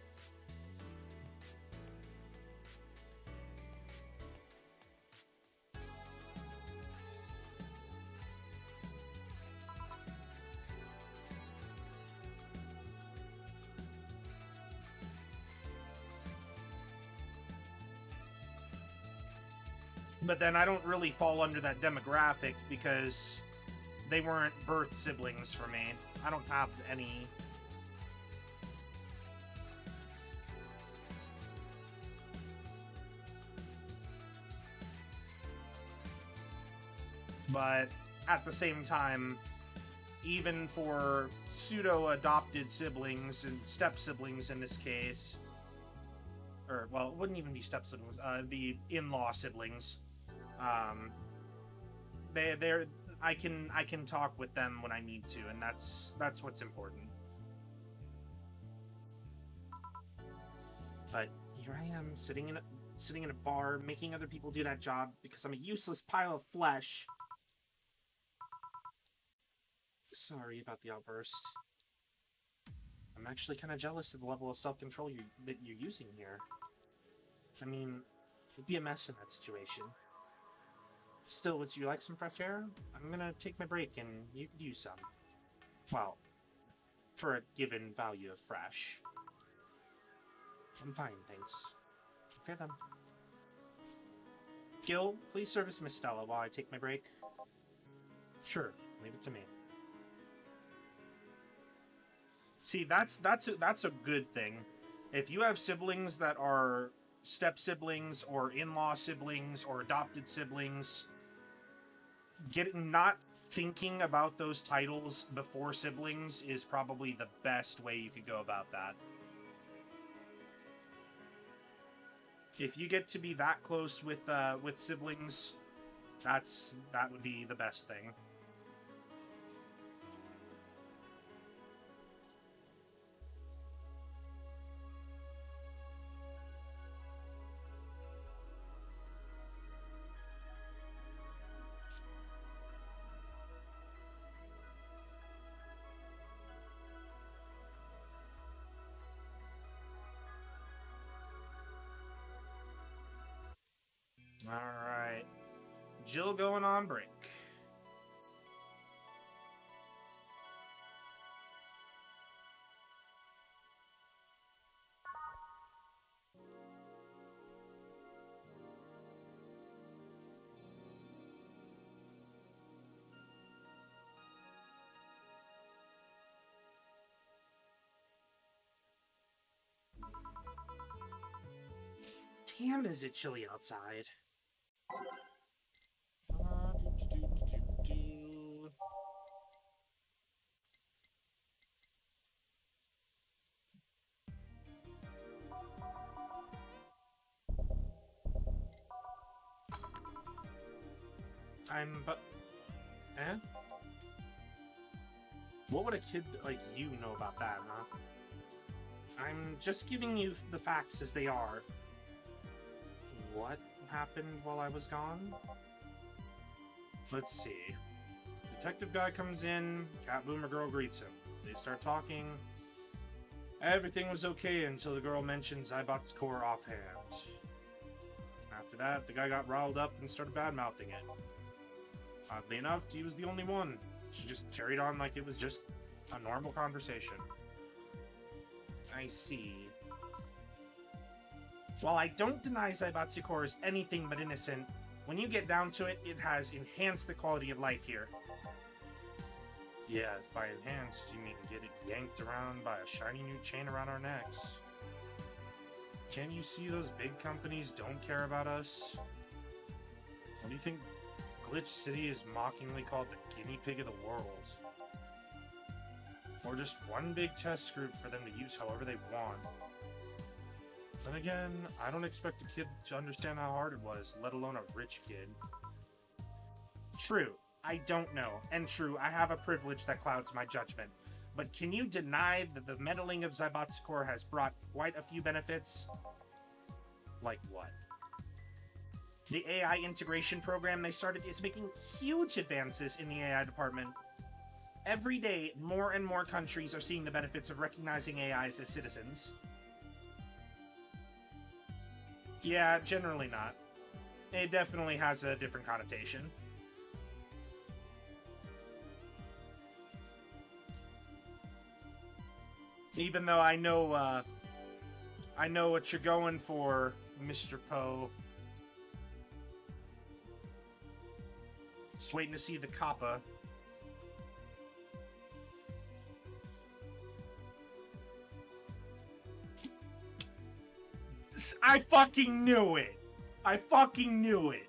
But then I don't really fall under that demographic because they weren't birth siblings for me. I don't have any. But at the same time, even for pseudo-adopted siblings and step-siblings in this case, or, well, it wouldn't even be step-siblings, it'd be in-law siblings. I can talk with them when I need to, and that's what's important. But here I am, sitting in a bar, making other people do that job because I'm a useless pile of flesh. Sorry about the outburst. I'm actually kind of jealous of the level of self-control that you're using here. I mean, it'd be a mess in that situation. Still, would you like some fresh air? I'm gonna take my break and you could use some. Well, for a given value of fresh. I'm fine, thanks. Okay then. Gil, please service Miss Stella while I take my break. Sure, leave it to me. See, that's a good thing. If you have siblings that are step-siblings or in-law siblings or adopted siblings, not thinking about those titles before siblings is probably the best way you could go about that. If you get to be that close with siblings, that would be the best thing. Alright. Jill going on break. Damn, is it chilly outside? Eh? What would a kid like you know about that, huh? I'm just giving you the facts as they are. What happened while I was gone? Let's see. Detective guy comes in, cat boomer girl greets him. They start talking. Everything was okay until the girl mentions Zybot's core offhand. After that, the guy got riled up and started bad-mouthing it. Oddly enough, he was the only one. She just carried on like it was just a normal conversation. I see. While I don't deny Zaibatsu Core is anything but innocent, when you get down to it, it has enhanced the quality of life here. Yeah, by enhanced, you mean get it yanked around by a shiny new chain around our necks. Can't you see those big companies don't care about us? What do you think Glitch City is mockingly called the guinea pig of the world. Or just one big test group for them to use however they want. Then again, I don't expect a kid to understand how hard it was, let alone a rich kid. True, I don't know. And true, I have a privilege that clouds my judgment. But can you deny that the meddling of Zaibatsu Corps has brought quite a few benefits? Like what? The AI integration program they started is making huge advances in the AI department. Every day, more and more countries are seeing the benefits of recognizing AIs as citizens. Yeah, generally not. It definitely has a different connotation. Even though I know what you're going for, Mr. Poe. Just waiting to see the Kappa. I fucking knew it! I fucking knew it!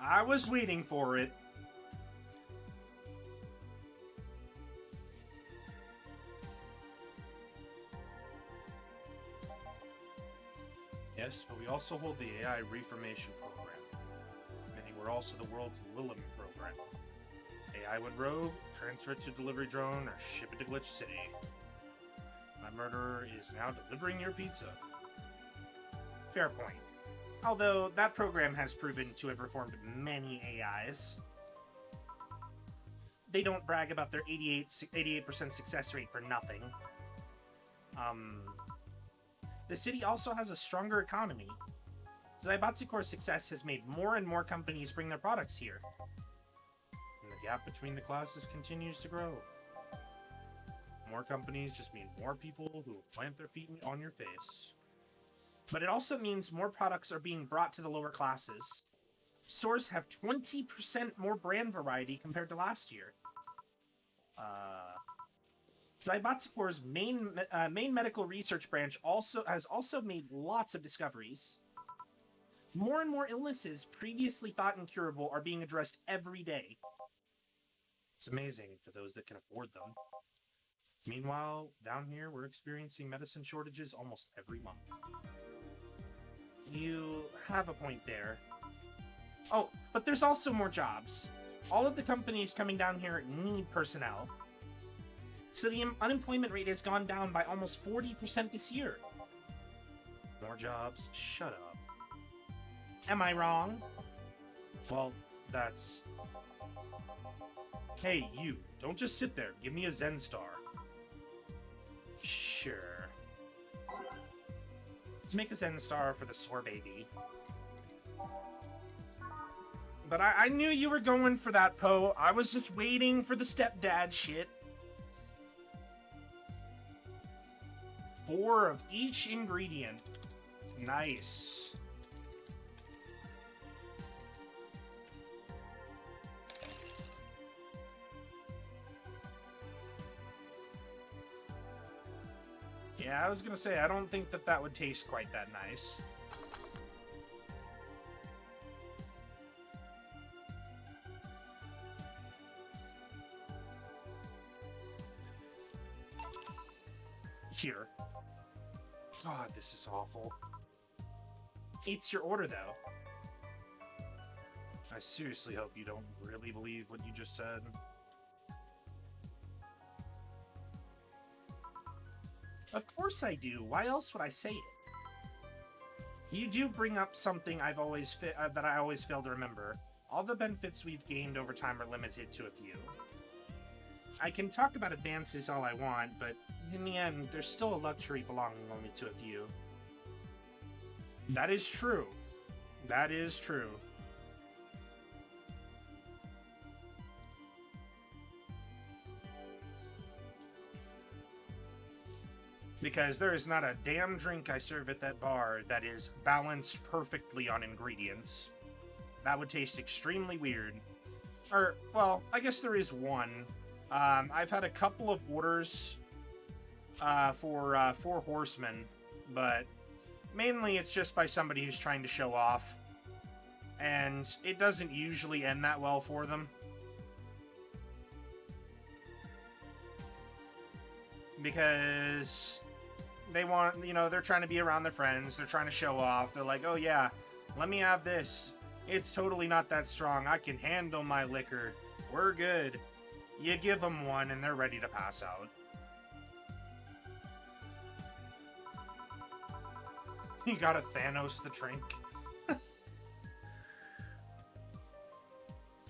I was waiting for it. Yes, but we also hold the AI Reformation Program. Meaning we're also the world's Lillim program. AI went rogue, transfer it to delivery drone, or ship it to Glitch City. My murderer is now delivering your pizza. Fair point. Although, that program has proven to have reformed many AIs. They don't brag about their 88% success rate for nothing. The city also has a stronger economy. Zaibatsu Corps' success has made more and more companies bring their products here. And the gap between the classes continues to grow. More companies just mean more people who will plant their feet on your face. But it also means more products are being brought to the lower classes. Stores have 20% more brand variety compared to last year. Zaibatsu Corps' main medical research branch has also made lots of discoveries. More and more illnesses previously thought incurable are being addressed every day. It's amazing for those that can afford them. Meanwhile, down here, we're experiencing medicine shortages almost every month. You have a point there. Oh, but there's also more jobs. All of the companies coming down here need personnel. So the unemployment rate has gone down by almost 40% this year. More jobs? Shut up. Am I wrong? Well, that's... Hey, you. Don't just sit there. Give me a Zen Star. Sure. Let's make a Zen Star for the sore baby. But I knew you were going for that, Poe. I was just waiting for the stepdad shit. 4 of each ingredient. Nice. Yeah, I was gonna say, I don't think that would taste quite that nice. Here. God, this is awful. It's your order, though. I seriously hope you don't really believe what you just said. Of course I do. Why else would I say it? You do bring up something that I always fail to remember. All the benefits we've gained over time are limited to a few. I can talk about advances all I want, but in the end, there's still a luxury belonging only to a few. That is true. That is true. Because there is not a damn drink I serve at that bar that is balanced perfectly on ingredients. That would taste extremely weird. Or, well, I guess there is one. I've had a couple of orders for Four Horsemen, but Mainly, it's just by somebody who's trying to show off. And it doesn't usually end that well for them. Because they want, you know, they're trying to be around their friends. They're trying to show off. They're like, oh yeah, let me have this. It's totally not that strong. I can handle my liquor. We're good. You give them one and they're ready to pass out. You gotta Thanos the drink.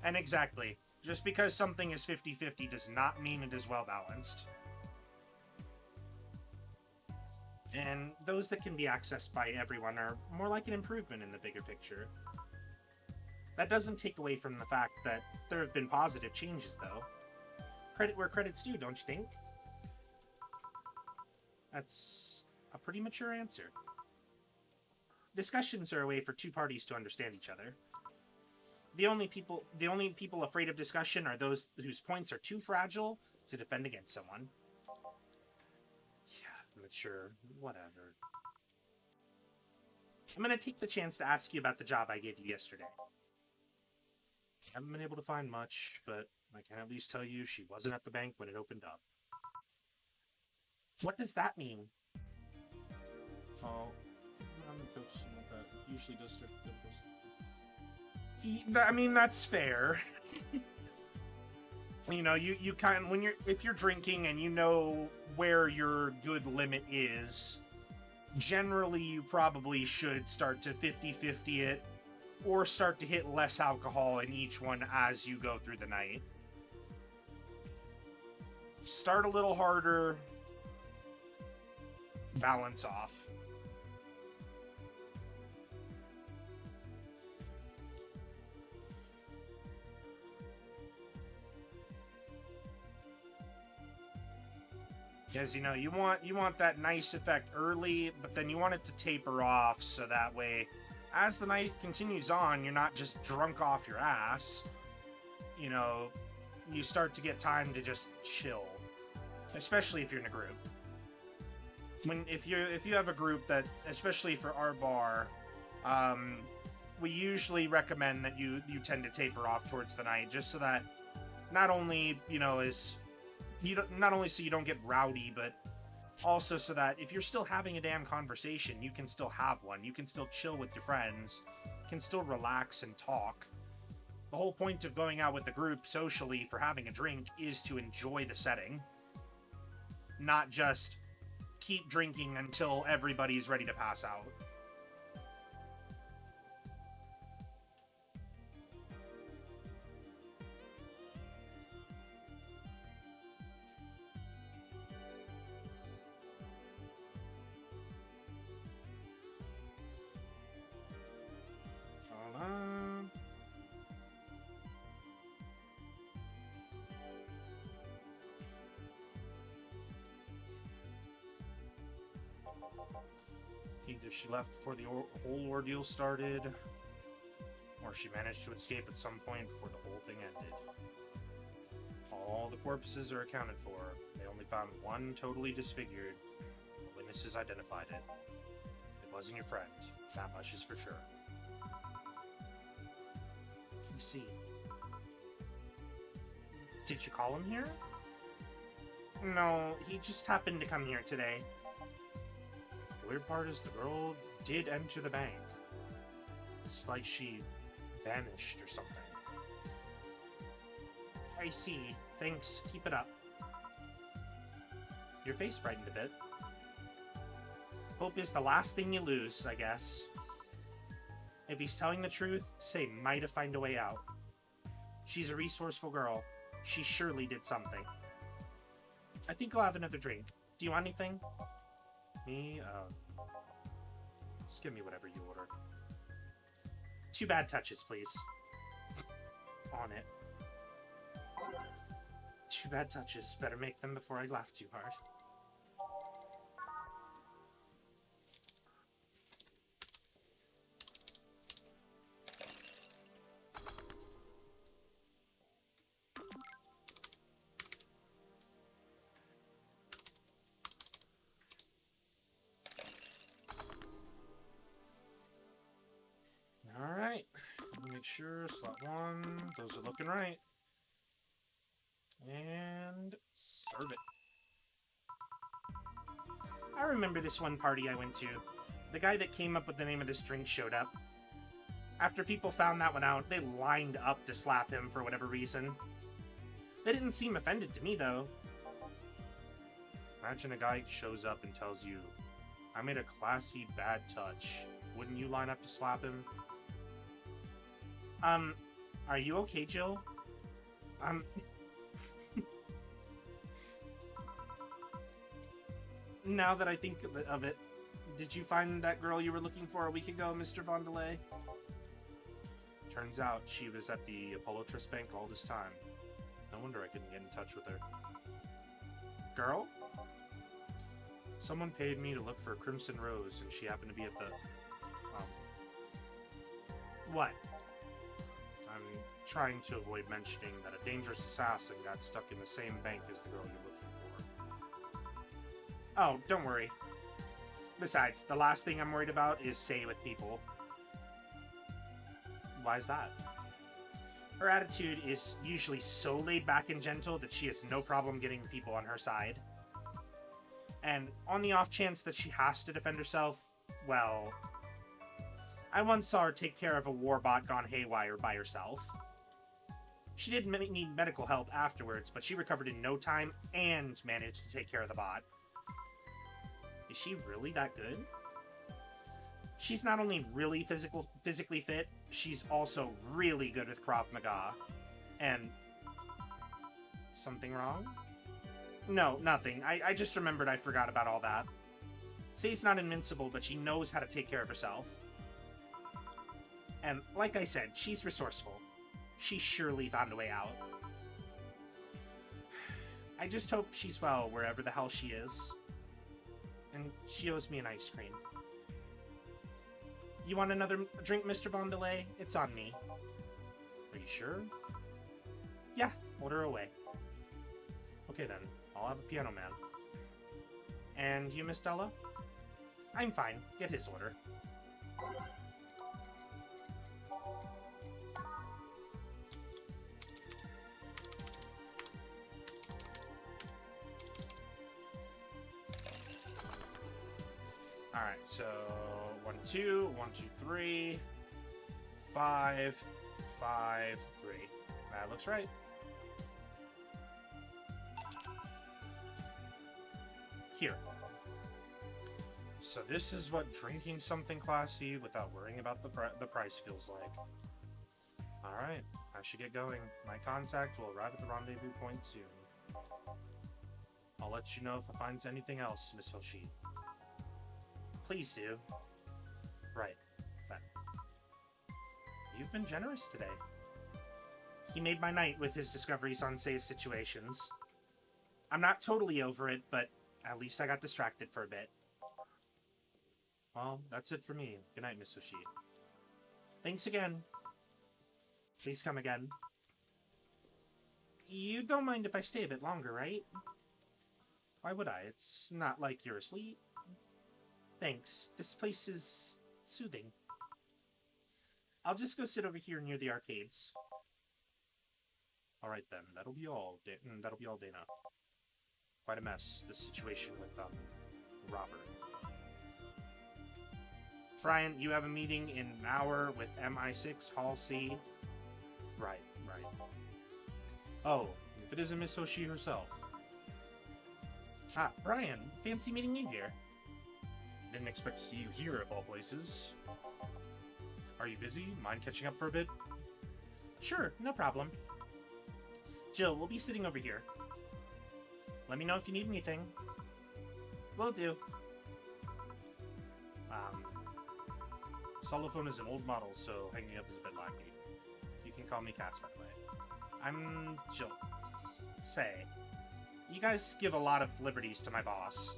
And exactly, just because something is 50-50 does not mean it is well balanced. And those that can be accessed by everyone are more like an improvement in the bigger picture. That doesn't take away from the fact that there have been positive changes, though. Credit where credit's due, don't you think? That's a pretty mature answer. Discussions are a way for two parties to understand each other. The only people afraid of discussion are those whose points are too fragile to defend against someone. Yeah, mature, whatever. I'm gonna take the chance to ask you about the job I gave you yesterday. Haven't been able to find much, but I can at least tell you she wasn't at the bank when it opened up. What does that mean? Oh, I'm focusing on that. Usually does start to I mean, that's fair. You know, you kind of, if you're drinking and you know where your good limit is, generally you probably should start to 50-50 it, or start to hit less alcohol in each one as you go through the night. Start a little harder, balance off. Because, you know, you want that nice effect early, but then you want it to taper off so that way, as the night continues on, you're not just drunk off your ass. You know, you start to get time to just chill. Especially if you're in a group. If you have a group that, especially for our bar, we usually recommend that you tend to taper off towards the night, just so that not only, you know, not only so you don't get rowdy, but also so that if you're still having a damn conversation, you can still have one. You can still chill with your friends, can still relax and talk. The whole point of going out with the group socially for having a drink is to enjoy the setting, not just keep drinking until everybody's ready to pass out. Either she left before the whole ordeal started, or she managed to escape at some point before the whole thing ended. All the corpses are accounted for. They only found one totally disfigured. The witnesses identified it. It wasn't your friend. That much is for sure. You see. Did you call him here? No, he just happened to come here today. The weird part is the girl did enter the bank. It's like she vanished or something. I see. Thanks. Keep it up. Your face brightened a bit. Hope is the last thing you lose, I guess. If he's telling the truth, say might have found a way out. She's a resourceful girl. She surely did something. I think I'll have another drink. Do you want anything? Me? Just give me whatever you order. 2 bad touches, please. On it. 2 bad touches. Better make them before I laugh too hard. make sure. Slot 1. Those are looking right. And serve it. I remember this one party I went to. The guy that came up with the name of this drink showed up. After people found that one out, they lined up to slap him for whatever reason. They didn't seem offended to me, though. Imagine a guy shows up and tells you, I made a classy bad touch. Wouldn't you line up to slap him? Are you okay, Jill? Now that I think of it, did you find that girl you were looking for a week ago, Mr. Vondelay? Turns out she was at the Apollo Trust Bank all this time. No wonder I couldn't get in touch with her. Girl? Someone paid me to look for a Crimson Rose, and she happened to be at the... What? I'm trying to avoid mentioning that a dangerous assassin got stuck in the same bank as the girl you're looking for. Oh, don't worry. Besides, the last thing I'm worried about is say with people. Why's that? Her attitude is usually so laid back and gentle that she has no problem getting people on her side. And on the off chance that she has to defend herself, well... I once saw her take care of a warbot gone haywire by herself. She did need medical help afterwards, but she recovered in no time and managed to take care of the bot. Is she really that good? She's not only really physically fit, she's also really good with Krav Maga. And... something wrong? No, nothing. I just remembered I forgot about all that. Say's not invincible, but she knows how to take care of herself. And like I said, she's resourceful. She surely found a way out. I just hope she's well wherever the hell she is. And she owes me an ice cream. You want another drink, Mr. Vondelay? It's on me. Are you sure? Yeah, order away. Okay then, I'll have a piano man. And you, Miss Della? I'm fine. Get his order. Alright, so 1, 2, 1, 2, 3, 5, 5, 3. That looks right. Here. So this is what drinking something classy without worrying about the price feels like. Alright, I should get going. My contact will arrive at the rendezvous point soon. I'll let you know if I find anything else, Miss Hoshi. Please do. Right. That. You've been generous today. He made my night with his discoveries on Say's situations. I'm not totally over it, but at least I got distracted for a bit. Well, that's it for me. Good night, Miss Hoshi. Thanks again. Please come again. You don't mind if I stay a bit longer, right? Why would I? It's not like you're asleep. Thanks. This place is soothing. I'll just go sit over here near the arcades. Alright then, that'll be all, Dana. Quite a mess, this situation with, Robert. Brian, you have a meeting in an hour with MI6, Hall C. Right. Oh, if it isn't Miss Hoshi herself. Ah, Brian, fancy meeting you here. Didn't expect to see you here, of all places. Are you busy? Mind catching up for a bit? Sure, no problem. Jill, we'll be sitting over here. Let me know if you need anything. Will do. Solophone is an old model, so hanging up is a bit lacking. You can call me Cass, by the way. I'm Jill. Say. You guys give a lot of liberties to my boss.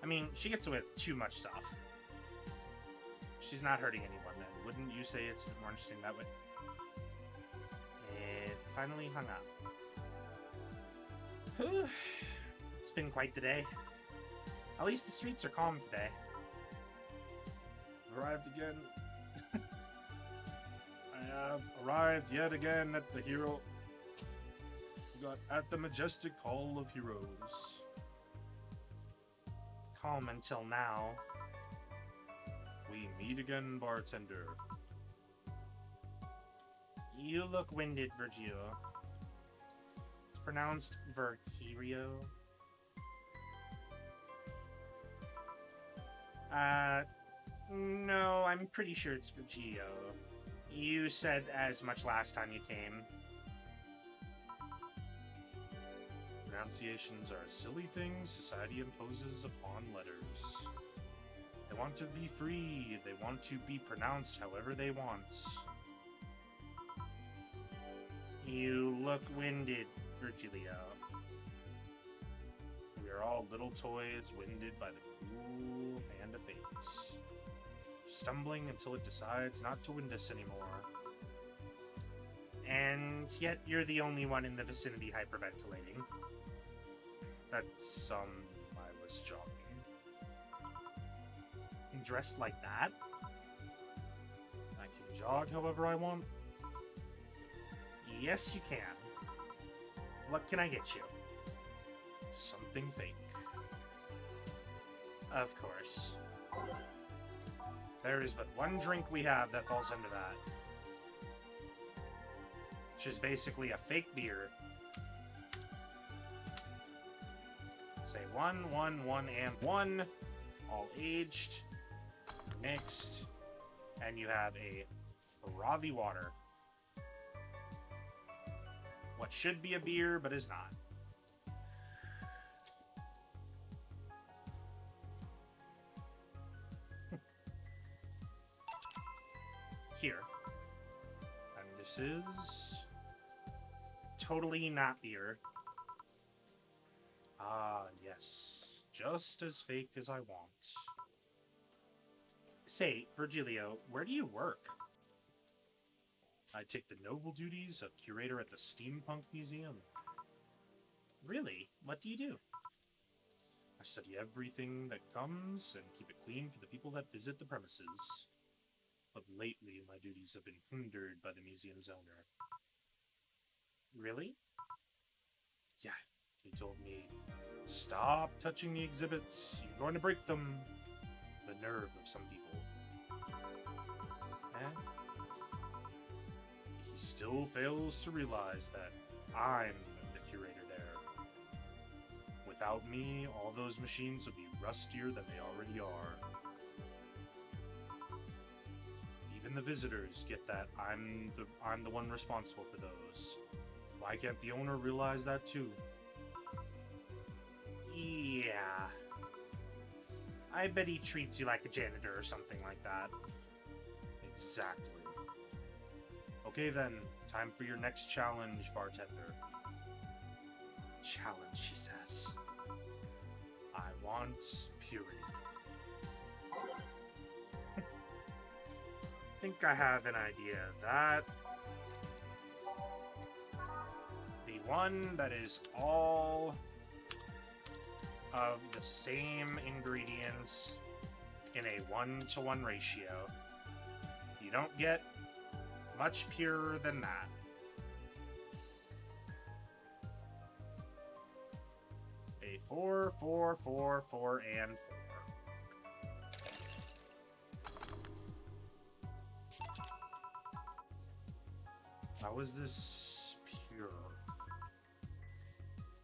I mean, she gets away with too much stuff. She's not hurting anyone, then. Wouldn't you say it's a bit more interesting that way? It finally hung up. Whew. It's been quite the day. At least the streets are calm today. Arrived again. I have arrived yet again at the hero. At the majestic Hall of Heroes. Calm until now. We meet again, bartender. You look winded, Virgilio. It's pronounced Virgilio. No, I'm pretty sure it's Virgilio. You said as much last time you came. Pronunciations are a silly thing society imposes upon letters. They want to be free. They want to be pronounced however they want. You look winded, Virgilio. We are all little toys winded by the cruel hand of fate. Stumbling until it decides not to wind us anymore. And yet you're the only one in the vicinity hyperventilating. That's, I was jogging. Dressed like that? I can jog however I want. Yes, you can. What can I get you? Something fake. Of course. There is but one drink we have that falls into that. Which is basically a fake beer. Say 1, 1, 1, and 1. All aged. Mixed. And you have a Ravi water. What should be a beer, but is not. Here. And this is totally not beer. Ah, yes. Just as fake as I want. Say, Virgilio, where do you work? I take the noble duties of curator at the Steampunk Museum. Really? What do you do? I study everything that comes and keep it clean for the people that visit the premises. But lately, my duties have been hindered by the museum's owner. Really? Yeah, he told me, stop touching the exhibits, you're going to break them. The nerve of some people. Eh? He still fails to realize that I'm the curator there. Without me, all those machines would be rustier than they already are. Even the visitors get that I'm the one responsible for those. Why can't the owner realize that too? Yeah. I bet he treats you like a janitor or something like that. Exactly. Okay then, time for your next challenge, bartender. Challenge, she says. I want purity. Think I have an idea of that. The one that is all of the same ingredients in a 1-to-1 ratio. You don't get much purer than that. A 4, 4, 4, 4, and 4. How is this pure?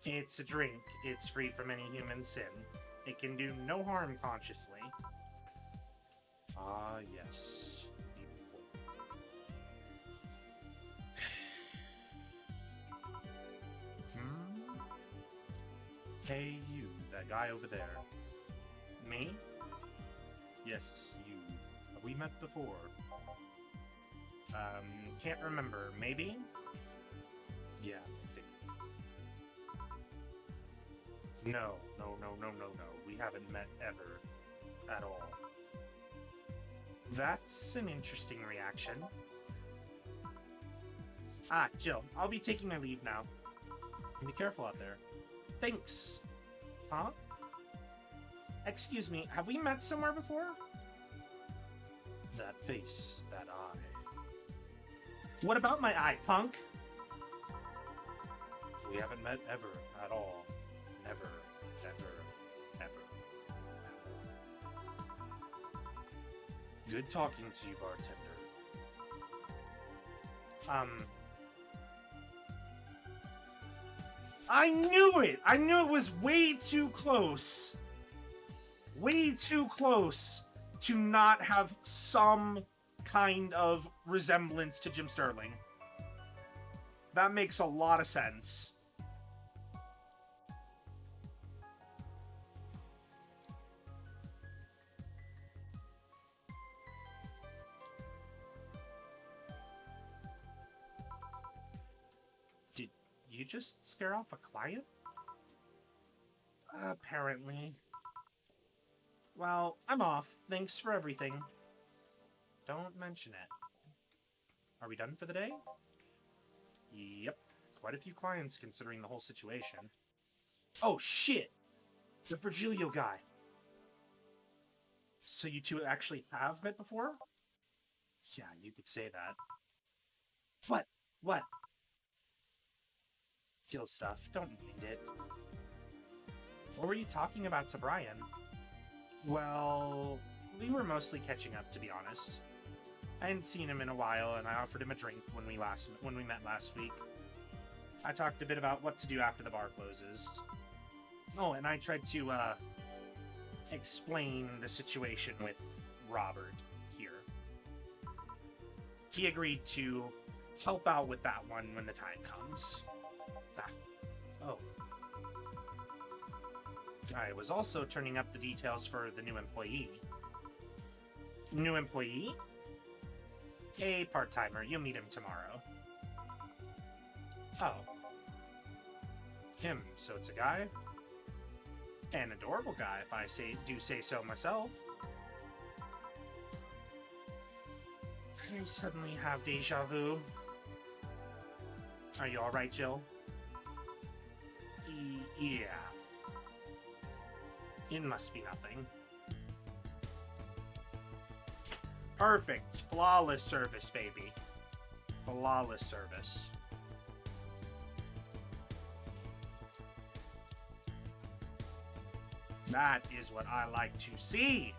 It's a drink. It's free from any human sin. It can do no harm consciously. Ah, yes. Beautiful. Hey, you, that guy over there. Me? Yes, you. Have we met before? Can't remember. Maybe? Yeah, I think. No. We haven't met ever. At all. That's an interesting reaction. Ah, Jill, I'll be taking my leave now. Be careful out there. Thanks. Huh? Excuse me, have we met somewhere before? That face, that eye. What about my eye, punk? We haven't met ever at all. Never, ever, ever, ever. Good talking to you, bartender. I knew it! I knew it was way too close. Way too close to not have some kind of resemblance to Jim Sterling. That makes a lot of sense. Did you just scare off a client? Apparently. Well, I'm off. Thanks for everything. Don't mention it. Are we done for the day? Yep. Quite a few clients considering the whole situation. Oh, shit! The Virgilio guy. So you two actually have met before? Yeah, you could say that. What? What? Kill stuff. Don't mind it. What were you talking about to Brian? Well, we were mostly catching up, to be honest. I hadn't seen him in a while, and I offered him a drink when we met last week. I talked a bit about what to do after the bar closes. Oh, and I tried to, explain the situation with Robert here. He agreed to help out with that one when the time comes. Oh. I was also turning up the details for the new employee. New employee? A part-timer. You'll meet him tomorrow. Oh. Him. So it's a guy? An adorable guy, if I do say so myself. I suddenly have deja vu. Are you alright, Jill? Yeah. It must be nothing. Perfect. Flawless service, baby. Flawless service. That is what I like to see.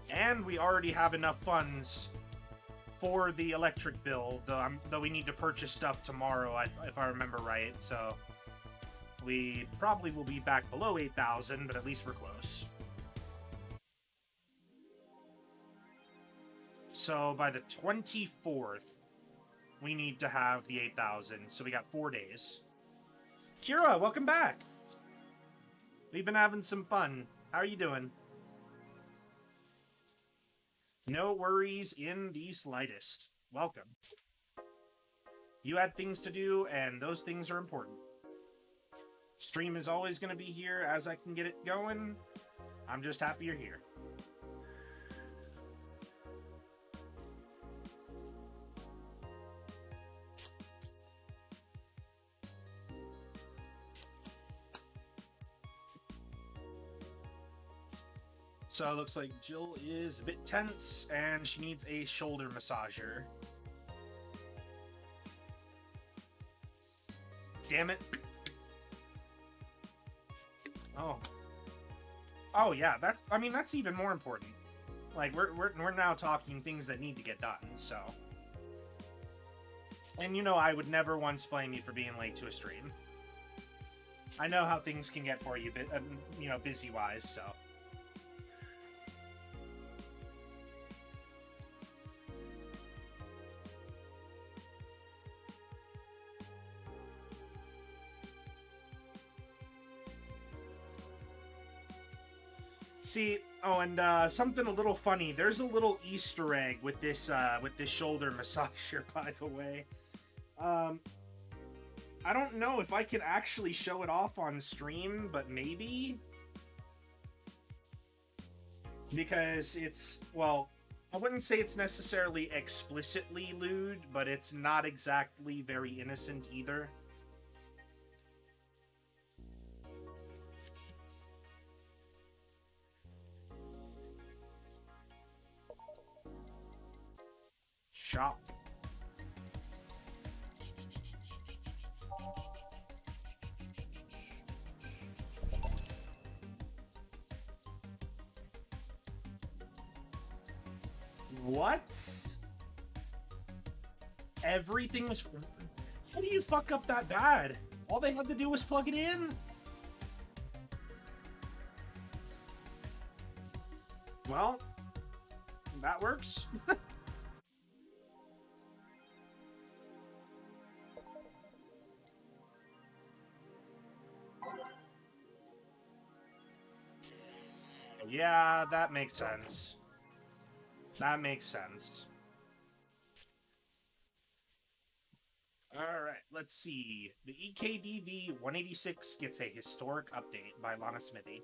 And we already have enough funds for the electric bill, though we need to purchase stuff tomorrow, if I remember right, so we probably will be back below 8,000, but at least we're close. So by the 24th, we need to have the 8,000, so we got 4 days. Kira, welcome back! We've been having some fun. How are you doing? No worries in the slightest. Welcome. You had things to do, and those things are important. Stream is always going to be here as I can get it going. I'm just happy you're here. So it looks like Jill is a bit tense, and she needs a shoulder massager. Damn it. Oh. Oh yeah, that's even more important. Like we're now talking things that need to get done, so. And you know I would never once blame you for being late to a stream. I know how things can get for you, busy wise, so. See, oh, and something a little funny. There's a little Easter egg with this shoulder massager, by the way. I don't know if I can actually show it off on stream, but maybe, because it's, well, I wouldn't say it's necessarily explicitly lewd, but it's not exactly very innocent either. shop. What? Everything was... How do you fuck up that bad? All they had to do was plug it in? Well, that works. Yeah, that makes sense. That makes sense. Alright, let's see. The EKDV-186 gets a historic update by Lana Smithy.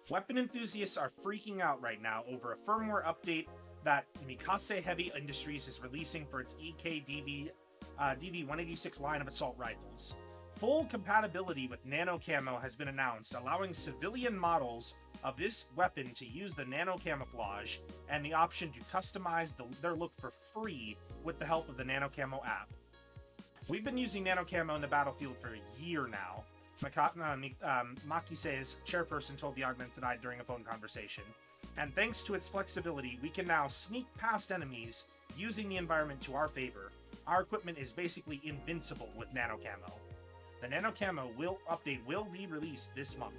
Weapon enthusiasts are freaking out right now over a firmware update that Mikase Heavy Industries is releasing for its DV-186 line of assault rifles. Full compatibility with nano camo has been announced, allowing civilian models of this weapon to use the nano camouflage and the option to customize their look for free with the help of the nano camo app. We've been using nano camo in the battlefield for a year now. Makise's chairperson told the Augmented Eye during a phone conversation. And thanks to its flexibility, we can now sneak past enemies using the environment to our favor. Our equipment is basically invincible with nano camo. The nano camo update will be released this month.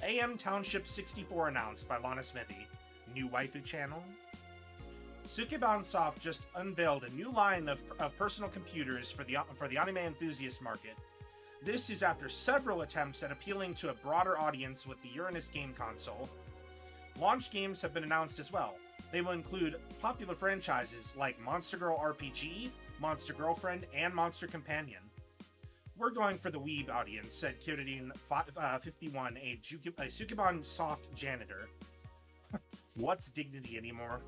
AM Township 64 announced by Lana Smithy. New waifu channel. Sukeban Soft just unveiled a new line of personal computers for the anime enthusiast market. This is after several attempts at appealing to a broader audience with the Uranus game console. Launch games have been announced as well. They will include popular franchises like Monster Girl RPG, Monster Girlfriend, and Monster Companion. We're going for the weeb audience, said Kyodin51, a Sukeban Soft janitor. What's dignity anymore?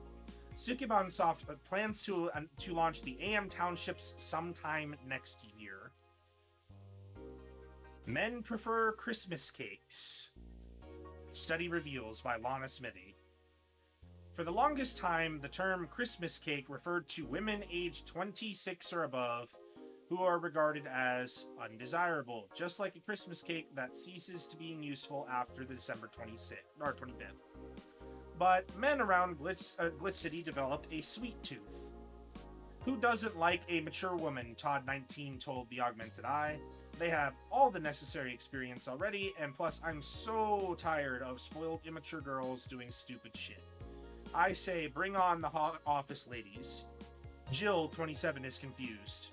Sukeban Soft plans to launch the AM Townships sometime next year. Men prefer Christmas cakes. Study reveals by Lana Smithy. For the longest time, the term Christmas cake referred to women aged 26 or above who are regarded as undesirable, just like a Christmas cake that ceases to being useful after the December 26th or 25th. But men around Glitch City developed a sweet tooth. Who doesn't like a mature woman, Todd19 told the Augmented Eye. They have all the necessary experience already, and plus I'm so tired of spoiled immature girls doing stupid shit. I say bring on the hot office ladies. Jill27 is confused.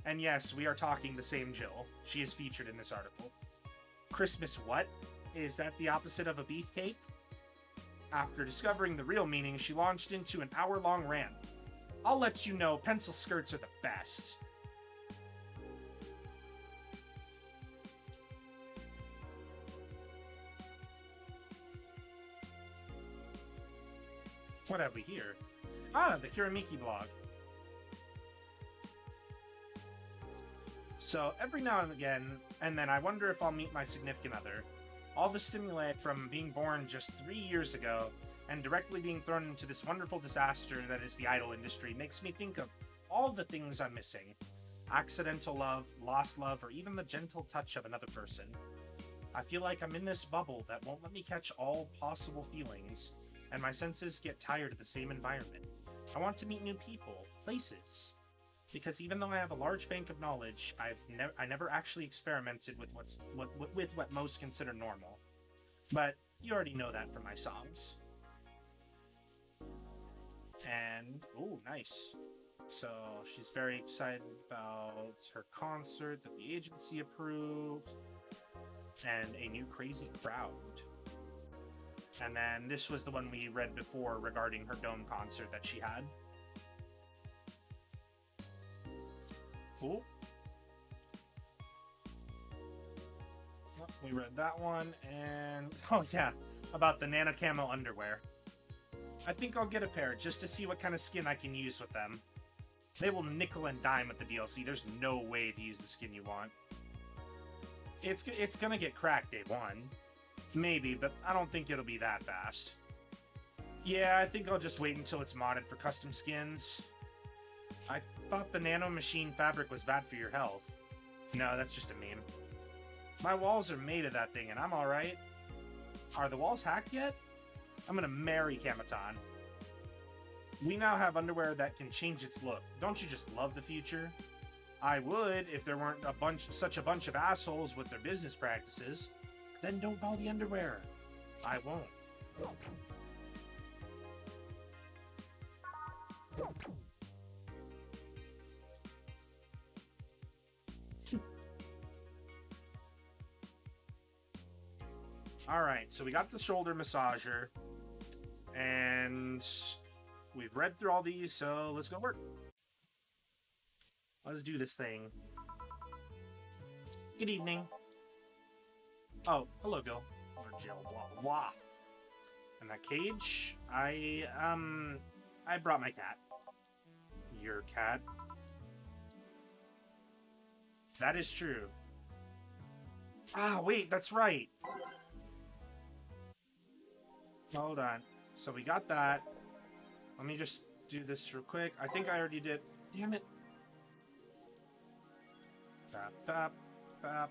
And yes, we are talking the same Jill. She is featured in this article. Christmas what? Is that the opposite of a beefcake? After discovering the real meaning, she launched into an hour-long rant. I'll let you know, pencil skirts are the best. What have we here? Ah, the Kiramiki blog. So, every now and again, and then I wonder if I'll meet my significant other. All the stimuli from being born just 3 years ago and directly being thrown into this wonderful disaster that is the idol industry makes me think of all the things I'm missing. Accidental love, lost love, or even the gentle touch of another person. I feel like I'm in this bubble that won't let me catch all possible feelings, and my senses get tired of the same environment. I want to meet new people, places. Because even though I have a large bank of knowledge, I never actually experimented with what most consider normal. But you already know that from my songs. And ooh, nice. So she's very excited about her concert that the agency approved, and a new crazy crowd. And then this was the one we read before regarding her dome concert that she had. Cool. Well, we read that one, and oh yeah, about the nano camo underwear. I think I'll get a pair just to see what kind of skin I can use with them. They will nickel and dime with the DLC. There's no way to use the skin you want. It's gonna get cracked day one. Maybe, but I don't think it'll be that fast. Yeah, I think I'll just wait until it's modded for custom skins. I thought the nano machine fabric was bad for your health. No, that's just a meme. My walls are made of that thing, and I'm alright. Are the walls hacked yet? I'm gonna marry Kamaton. We now have underwear that can change its look. Don't you just love the future? I would if there weren't such a bunch of assholes with their business practices. Then don't buy the underwear. I won't. Alright, so we got the shoulder massager. And we've read through all these, so let's go work. Let's do this thing. Good evening. Oh, hello, Gil. Or Jill, blah, blah, blah. And that cage, I brought my cat. Your cat. That is true. Ah, wait, that's right. Hold on. So we got that. Let me just do this real quick. I think I already did. Damn it. Bap, bap, bap.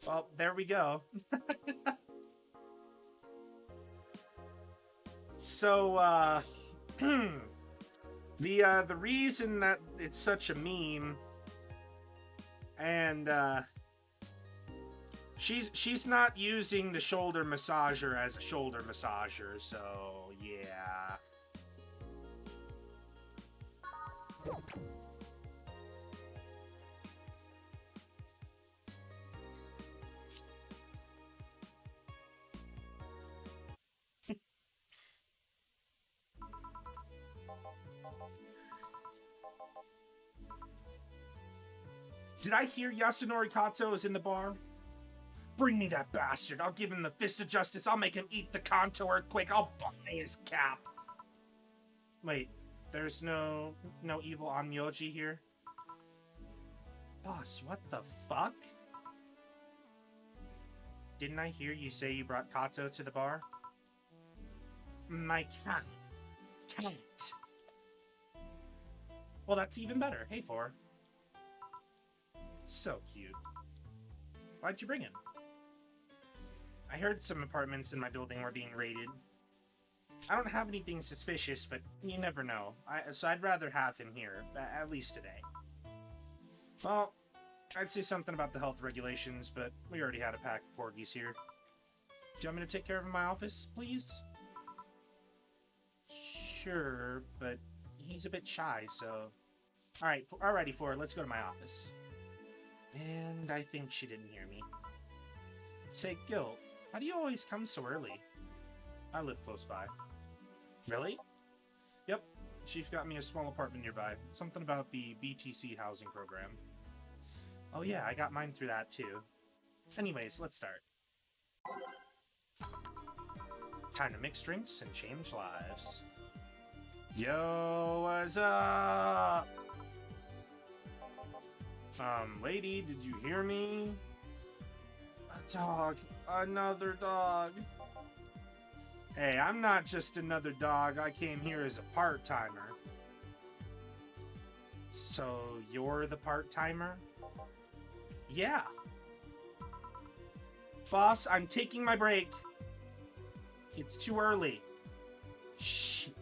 Well, there we go. So, the reason that it's such a meme, and she's not using the shoulder massager as a shoulder massager, so yeah. Did I hear Yasunori Kato is in the bar? Bring me that bastard. I'll give him the fist of justice. I'll make him eat the Kanto earthquake. I'll buy his cap. Wait, there's no evil Onmyoji here? Boss, what the fuck? Didn't I hear you say you brought Kato to the bar? My cat. Cat. Well, that's even better. Hey, Four. So cute. Why'd you bring him? I heard some apartments in my building were being raided. I don't have anything suspicious, but you never know. So I'd rather have him here, at least today. Well, I'd say something about the health regulations, but we already had a pack of corgis here. Do you want me to take care of him in my office, please? Sure, but he's a bit shy, so... Alrighty, Ford, let's go to my office. And I think she didn't hear me. Say, Gil, how do you always come so early? I live close by. Really? Yep. Chief got me a small apartment nearby. Something about the BTC housing program. Oh yeah, I got mine through that too. Anyways, let's start. Time to mix drinks and change lives. Yo, what's up? Lady, did you hear me? A dog. Another dog. Hey, I'm not just another dog. I came here as a part-timer. So, you're the part-timer? Yeah. Boss, I'm taking my break. It's too early. Shit.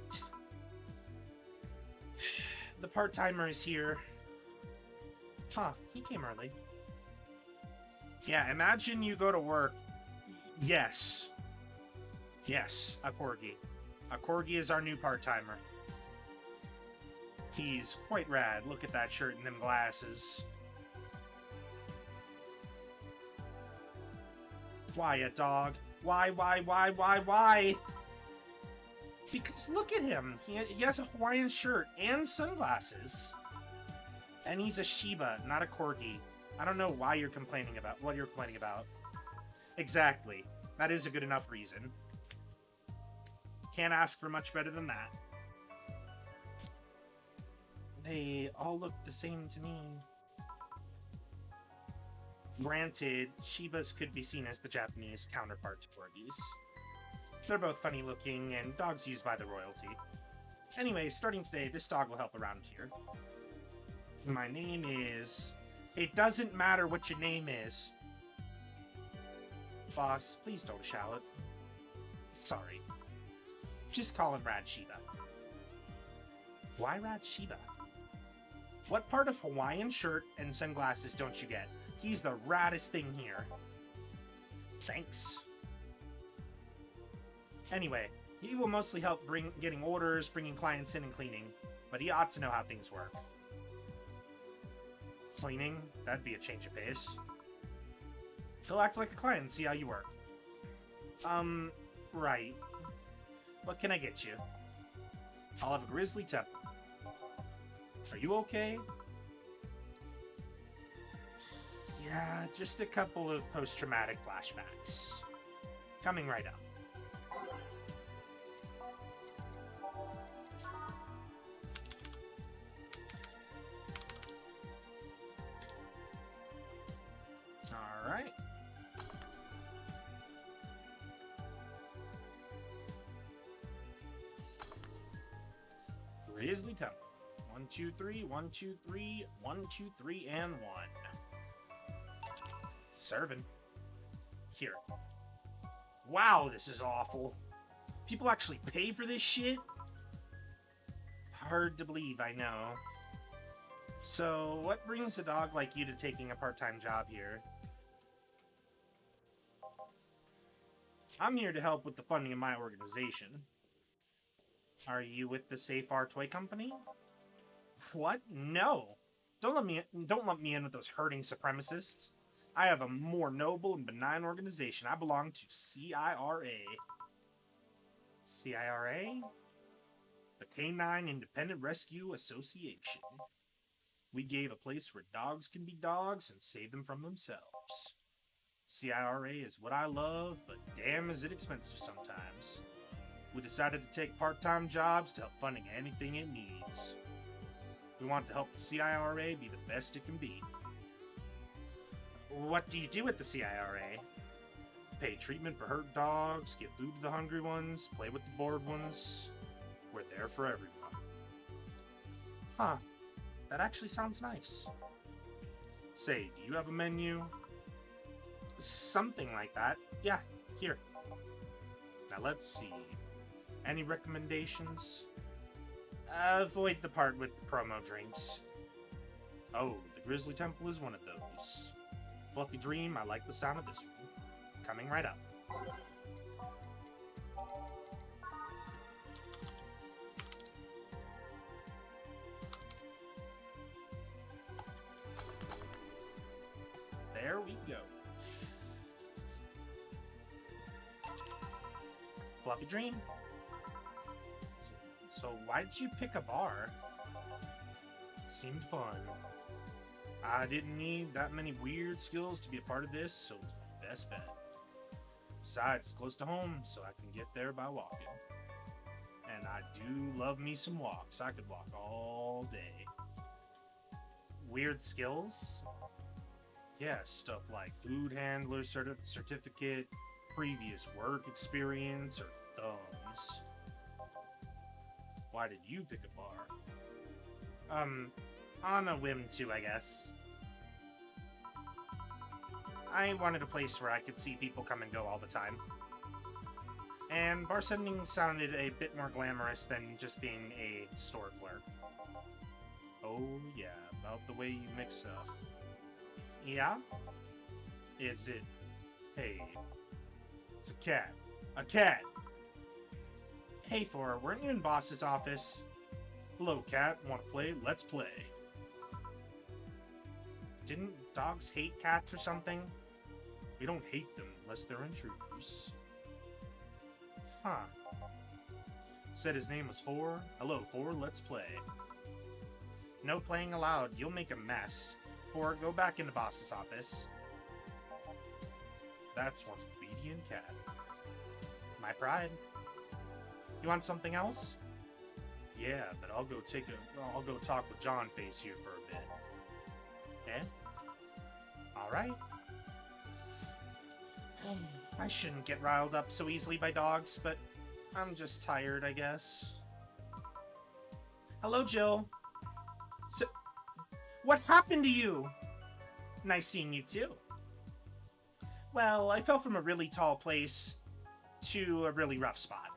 The part-timer is here. Huh, he came early. Yeah, imagine you go to work. Yes. Yes, a corgi. A corgi is our new part-timer. He's quite rad. Look at that shirt and them glasses. Why a dog? Why? Because look at him. He has a Hawaiian shirt and sunglasses. And he's a Shiba, not a corgi. I don't know why you're complaining about what you're complaining about. Exactly. That is a good enough reason. Can't ask for much better than that. They all look the same to me. Granted, Shibas could be seen as the Japanese counterpart to Corgis. They're both funny looking and dogs used by the royalty. Anyway, starting today, this dog will help around here. My name is... It doesn't matter what your name is. Boss, please don't shout it. Sorry. Just call him Rad Shiba. Why Rad Shiba? What part of Hawaiian shirt and sunglasses don't you get? He's the raddest thing here. Thanks. Anyway, he will mostly help getting orders, bringing clients in, and cleaning, but he ought to know how things work. Cleaning? That'd be a change of pace. He'll act like a client and see how you work. Right. What can I get you? I'll have a grizzly temple. Are you okay? Yeah, just a couple of post-traumatic flashbacks. Coming right up. Alright. Grizzly Temple. 1, 2, 3, 1, 2, 3, 1, 2, 3, and 1. Serving. Here. Wow, this is awful. People actually pay for this shit? Hard to believe, I know. So, what brings a dog like you to taking a part-time job here? I'm here to help with the funding of my organization. Are you with the Safe R Toy Company? What? No. Don't let me in with those herding supremacists. I have a more noble and benign organization. I belong to CIRA. CIRA? The Canine Independent Rescue Association. We gave a place where dogs can be dogs and save them from themselves. CIRA is what I love, but damn is it expensive sometimes. We decided to take part-time jobs to help funding anything it needs. We want to help the CIRA be the best it can be. What do you do at the CIRA? Pay treatment for hurt dogs, give food to the hungry ones, play with the bored ones. We're there for everyone. Huh. That actually sounds nice. Say, do you have a menu? Something like that. Yeah, here. Now let's see. Any recommendations? Avoid the part with the promo drinks. Oh, the Grizzly Temple is one of those. Fluffy Dream, I like the sound of this one. Coming right up. There we go. Fluffy Dream? So why did you pick a bar? Seemed fun. I didn't need that many weird skills to be a part of this, so it was my best bet. Besides, it's close to home, so I can get there by walking. And I do love me some walks. I could walk all day. Weird skills? Yeah, stuff like food handler certificate, previous work experience, or thumbs. Why did you pick a bar? On a whim too, I guess. I wanted a place where I could see people come and go all the time. And bartending sounded a bit more glamorous than just being a store clerk. Oh yeah, about the way you mix stuff. Yeah? Is it... Hey... It's a cat. A cat! Hey, Thor, weren't you in Boss's office? Hello, cat. Want to play? Let's play. Didn't dogs hate cats or something? We don't hate them unless they're intruders. Huh. Said his name was Thor. Hello, Thor. Let's play. No playing allowed. You'll make a mess. Thor, go back into Boss's office. That's one obedient cat. My pride. You want something else? Yeah, but I'll go talk with John Face here for a bit. Eh? Alright. I shouldn't get riled up so easily by dogs, but I'm just tired, I guess. Hello, Jill. So, what happened to you? Nice seeing you, too. Well, I fell from a really tall place to a really rough spot.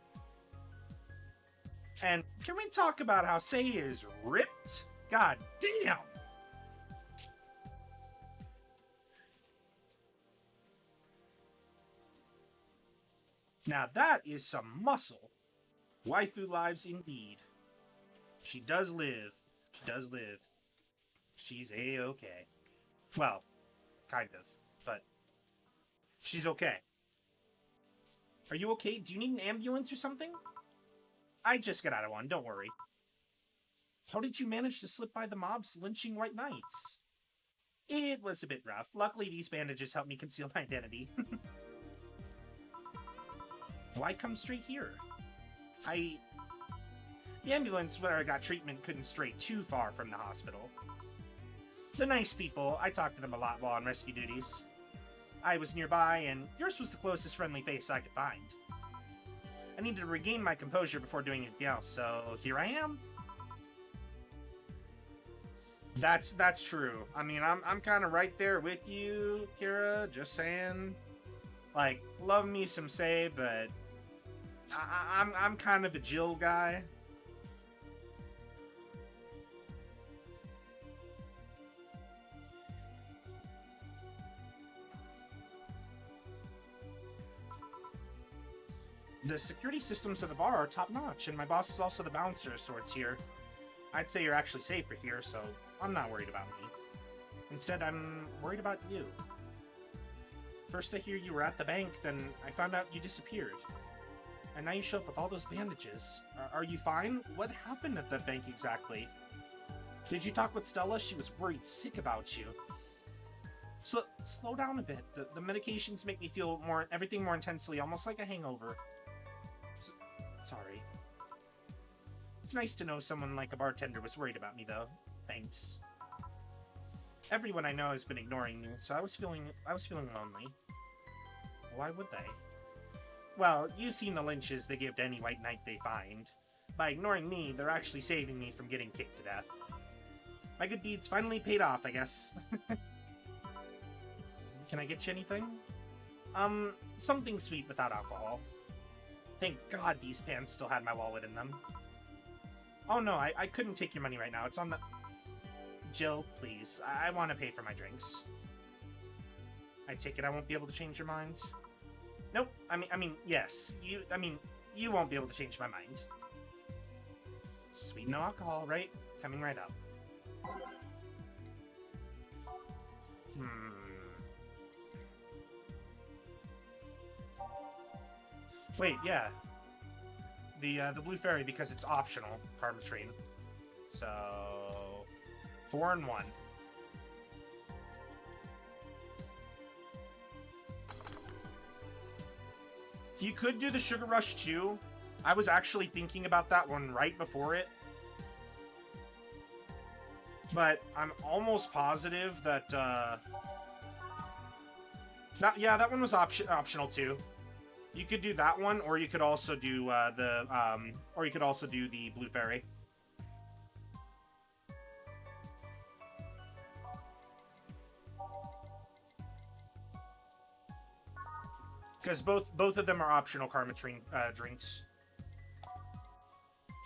And can we talk about how Say is ripped? God damn! Now that is some muscle. Waifu lives indeed. She does live. She does live. She's A-okay. Well, kind of, but she's okay. Are you okay? Do you need an ambulance or something? I just got out of one, don't worry. How did you manage to slip by the mobs lynching white knights? It was a bit rough. Luckily, these bandages helped me conceal my identity. Why come straight here? The ambulance where I got treatment couldn't stray too far from the hospital. They're nice people. I talked to them a lot while on rescue duties. I was nearby, and yours was the closest friendly face I could find. I needed to regain my composure before doing anything else, so here I am. That's true. I mean, I'm kind of right there with you, Kira. Just saying. Like, love me some Say, but I'm kind of a Jill guy. The security systems of the bar are top-notch, and my boss is also the bouncer of sorts here. I'd say you're actually safer here, so I'm not worried about me. Instead, I'm worried about you. First I hear you were at the bank, then I found out you disappeared. And now you show up with all those bandages. Are you fine? What happened at the bank exactly? Did you talk with Stella? She was worried sick about you. Slow down a bit. The medications make me feel everything more intensely, almost like a hangover. Sorry. It's nice to know someone like a bartender was worried about me, though. Thanks. Everyone I know has been ignoring me, so I was feeling lonely. Why would they? Well, you've seen the lynches they give to any white knight they find. By ignoring me, they're actually saving me from getting kicked to death. My good deeds finally paid off, I guess. Can I get you anything? Something sweet without alcohol. Thank God these pants still had my wallet in them. Oh no, I couldn't take your money right now. It's on the... Jill, please. I want to pay for my drinks. I take it I won't be able to change your mind? Nope. I mean, yes. You won't be able to change my mind. Sweet no alcohol, right? Coming right up. Wait, yeah. The Blue Fairy, because it's optional, Karmatrine. So... 4 and 1. You could do the Sugar Rush too. I was actually thinking about that one right before it. But I'm almost positive that, yeah, that one was optional too. You could do that one, or you could also do, the Blue Fairy. Because both of them are optional Karmatrine drinks.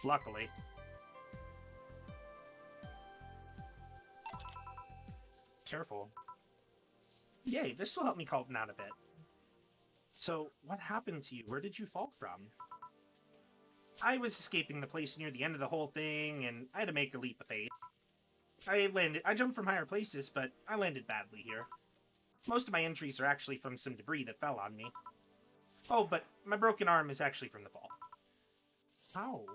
Luckily. Careful. Yay, this will help me calm down a bit. So, what happened to you? Where did you fall from? I was escaping the place near the end of the whole thing, and I had to make a leap of faith. I jumped from higher places, but I landed badly here. Most of my injuries are actually from some debris that fell on me. Oh, but my broken arm is actually from the fall. How?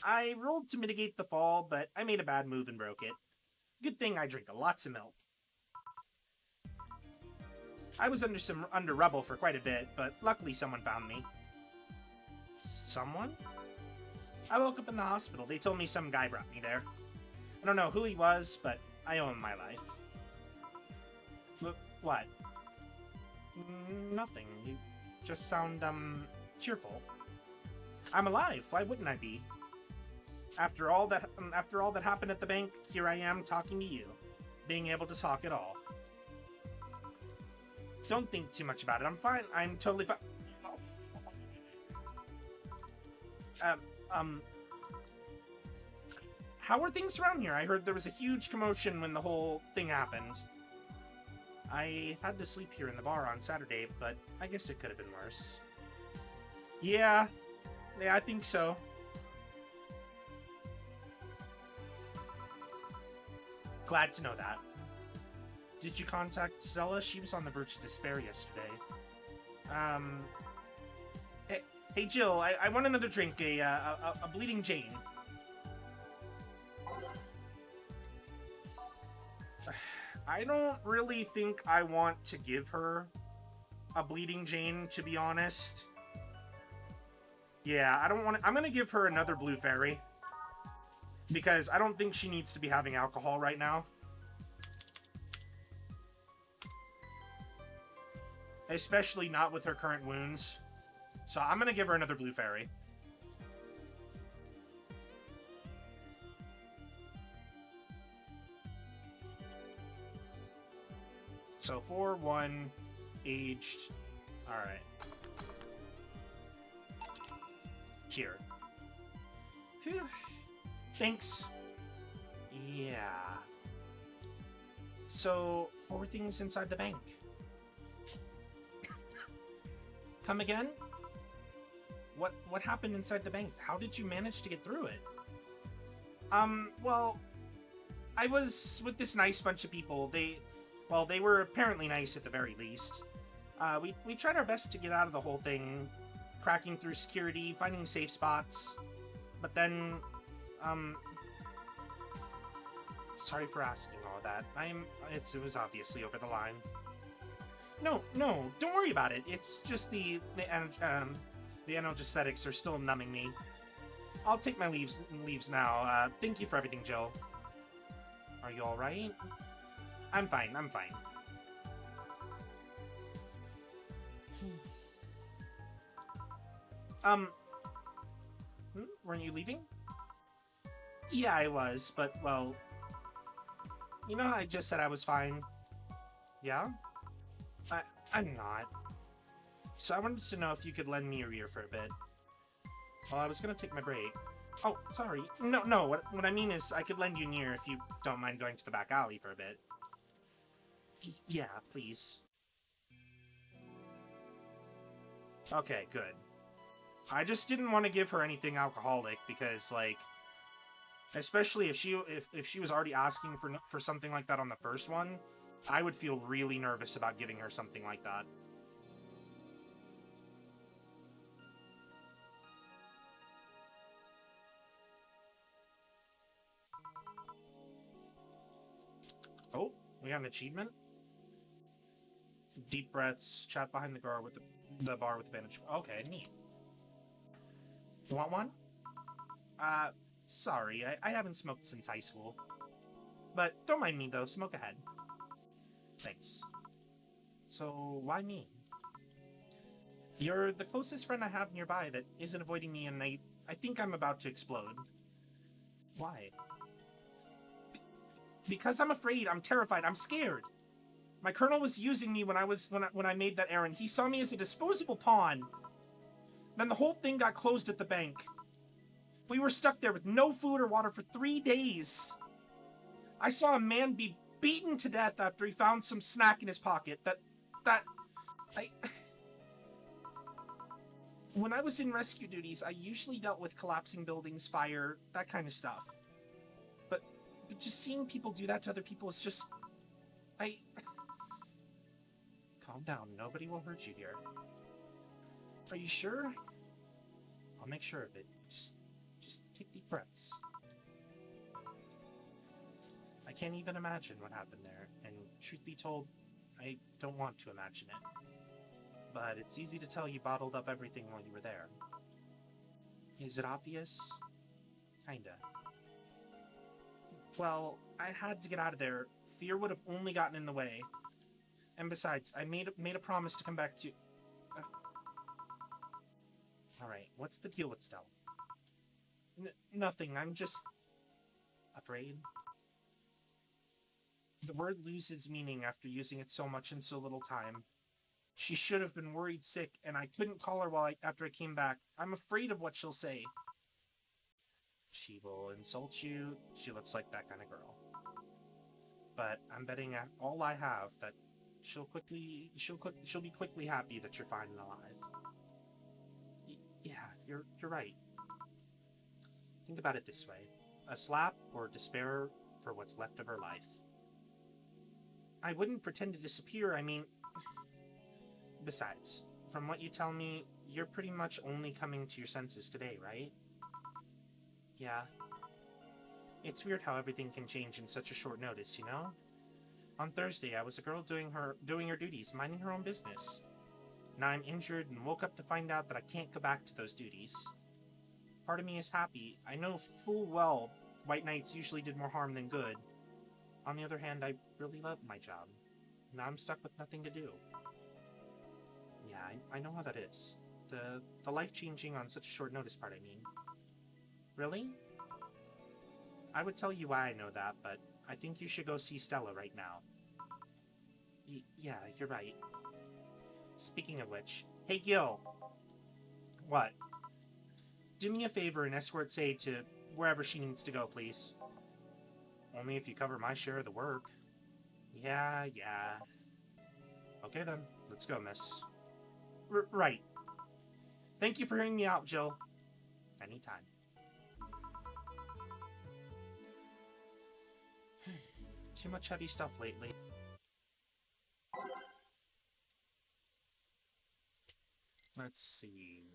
I rolled to mitigate the fall, but I made a bad move and broke it. Good thing I drink lots of milk. I was under rubble for quite a bit, but luckily someone found me. Someone? I woke up in the hospital. They told me some guy brought me there. I don't know who he was, but I owe him my life. What? Nothing. You just sound, cheerful. I'm alive. Why wouldn't I be? After all that happened at the bank, here I am talking to you. Being able to talk at all. Don't think too much about it. I'm fine. I'm totally fine. How are things around here? I heard there was a huge commotion when the whole thing happened. I had to sleep here in the bar on Saturday, but I guess it could have been worse. Yeah, I think so. Glad to know that. Did you contact Stella? She was on the verge of despair yesterday. Hey Jill, I want another drink, a Bleeding Jane. I don't really think I want to give her a Bleeding Jane, to be honest. Yeah, I don't want to... I'm gonna give her another Blue Fairy. Because I don't think she needs to be having alcohol right now. Especially not with her current wounds. So I'm gonna give her another Blue Fairy. So 4-1 aged. Alright. Here. Phew. Thanks. Yeah. So, what were things inside the bank? Come again? What happened inside the bank? How did you manage to get through it? Well, I was with this nice bunch of people. They were apparently nice at the very least. We tried our best to get out of the whole thing, cracking through security, finding safe spots, but then, sorry for asking all that. It was obviously over the line. No, don't worry about it. It's just the analgesics are still numbing me. I'll take my leaves now. Thank you for everything, Jill. Are you alright? I'm fine. Weren't you leaving? Yeah, I was, but, well... You know, I just said I was fine. Yeah? I'm not. So I wanted to know if you could lend me your ear for a bit. Well, I was gonna take my break. Oh, sorry. No, what I mean is I could lend you an ear if you don't mind going to the back alley for a bit. Yeah, please. Okay, good. I just didn't want to give her anything alcoholic because, like, especially if she was already asking for something like that on the first one, I would feel really nervous about giving her something like that. Oh, we got an achievement. Deep breaths, chat behind the bar with the bandage. Okay, neat. You want one? Sorry, I haven't smoked since high school. But don't mind me though, smoke ahead. Thanks. So, why me? You're the closest friend I have nearby that isn't avoiding me, and I think I'm about to explode. Why? Because I'm afraid, I'm terrified, I'm scared. My colonel was using me when I made that errand. He saw me as a disposable pawn. Then the whole thing got closed at the bank. We were stuck there with no food or water for 3 days. I saw a man be beaten to death after he found some snack in his pocket. When I was in rescue duties, I usually dealt with collapsing buildings, fire, that kind of stuff. But just seeing people do that to other people is just... Calm down, nobody will hurt you here. Are you sure? I'll make sure of it. Just take deep breaths. I can't even imagine what happened there, and truth be told, I don't want to imagine it. But it's easy to tell you bottled up everything while you were there. Is it obvious? Kinda. Well, I had to get out of there. Fear would have only gotten in the way. And besides, I made a promise to come back to... Alright, what's the deal with Stella? Nothing, I'm just... afraid. The word loses meaning after using it so much in so little time. She should have been worried sick, and I couldn't call her after I came back. I'm afraid of what she'll say. She will insult you. She looks like that kind of girl. But I'm betting all I have that she'll be quickly happy that you're fine and alive. Yeah, you're right. Think about it this way: a slap or despair for what's left of her life. I wouldn't pretend to disappear. I mean, besides, from what you tell me, you're pretty much only coming to your senses today, right? Yeah. It's weird how everything can change in such a short notice, you know? On Thursday, I was a girl doing her duties, minding her own business. Now I'm injured and woke up to find out that I can't go back to those duties. Part of me is happy. I know full well White Knights usually did more harm than good. On the other hand, I really love my job. Now I'm stuck with nothing to do. Yeah, I know how that is. The life-changing on such a short notice part, I mean. Really? I would tell you why I know that, but I think you should go see Stella right now. Yeah, you're right. Speaking of which, hey Gil! What? Do me a favor and escort Say to wherever she needs to go, please. Only if you cover my share of the work. Yeah. Okay then, let's go, miss. Right. Thank you for hearing me out, Jill. Anytime. Too much heavy stuff lately. Let's see.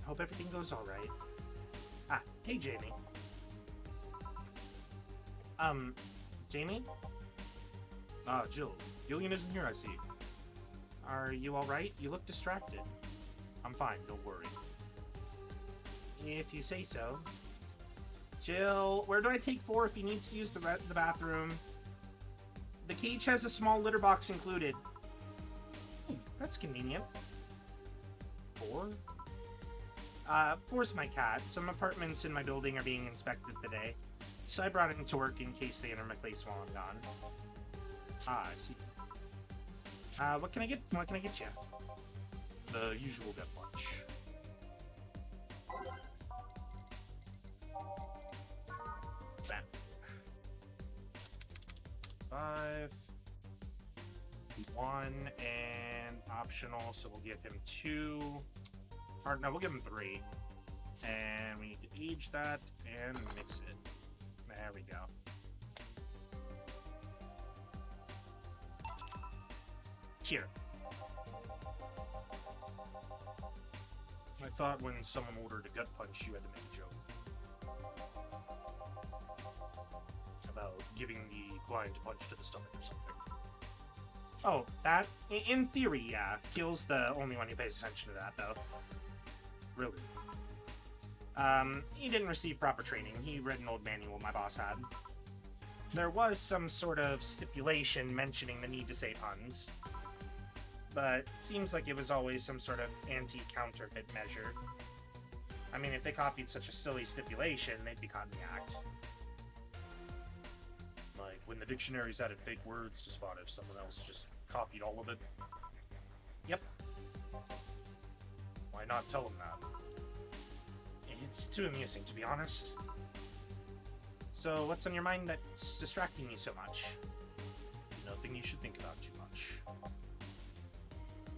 Hope everything goes alright. Ah, hey Jamie. Jamie? Ah, Jill. Gillian isn't here, I see. Are you alright? You look distracted. I'm fine, don't worry. If you say so. Jill, where do I take 4 if he needs to use the bathroom? The cage has a small litter box included. Ooh, that's convenient. 4? 4's my cat. Some apartments in my building are being inspected today, so I brought him to work in case they enter my place while I'm gone. Ah, I see. What can I get you? The usual gut punch. Bam. 5. 1 and optional, so we'll give him 2. Or no, we'll give him 3. And we need to age that and mix it. There we go. Here. I thought when someone ordered a gut punch, you had to make a joke. About giving the client a punch to the stomach or something. Oh, that? In theory, yeah. Gil's the only one who pays attention to that, though. Really. He didn't receive proper training. He read an old manual my boss had. There was some sort of stipulation mentioning the need to say puns, but seems like it was always some sort of anti-counterfeit measure. I mean, if they copied such a silly stipulation, they'd be caught in the act. when the dictionaries added fake words to spot if someone else just copied all of it. Yep. Why not tell them that? It's too amusing, to be honest. So, what's on your mind that's distracting you so much? Nothing you should think about too much.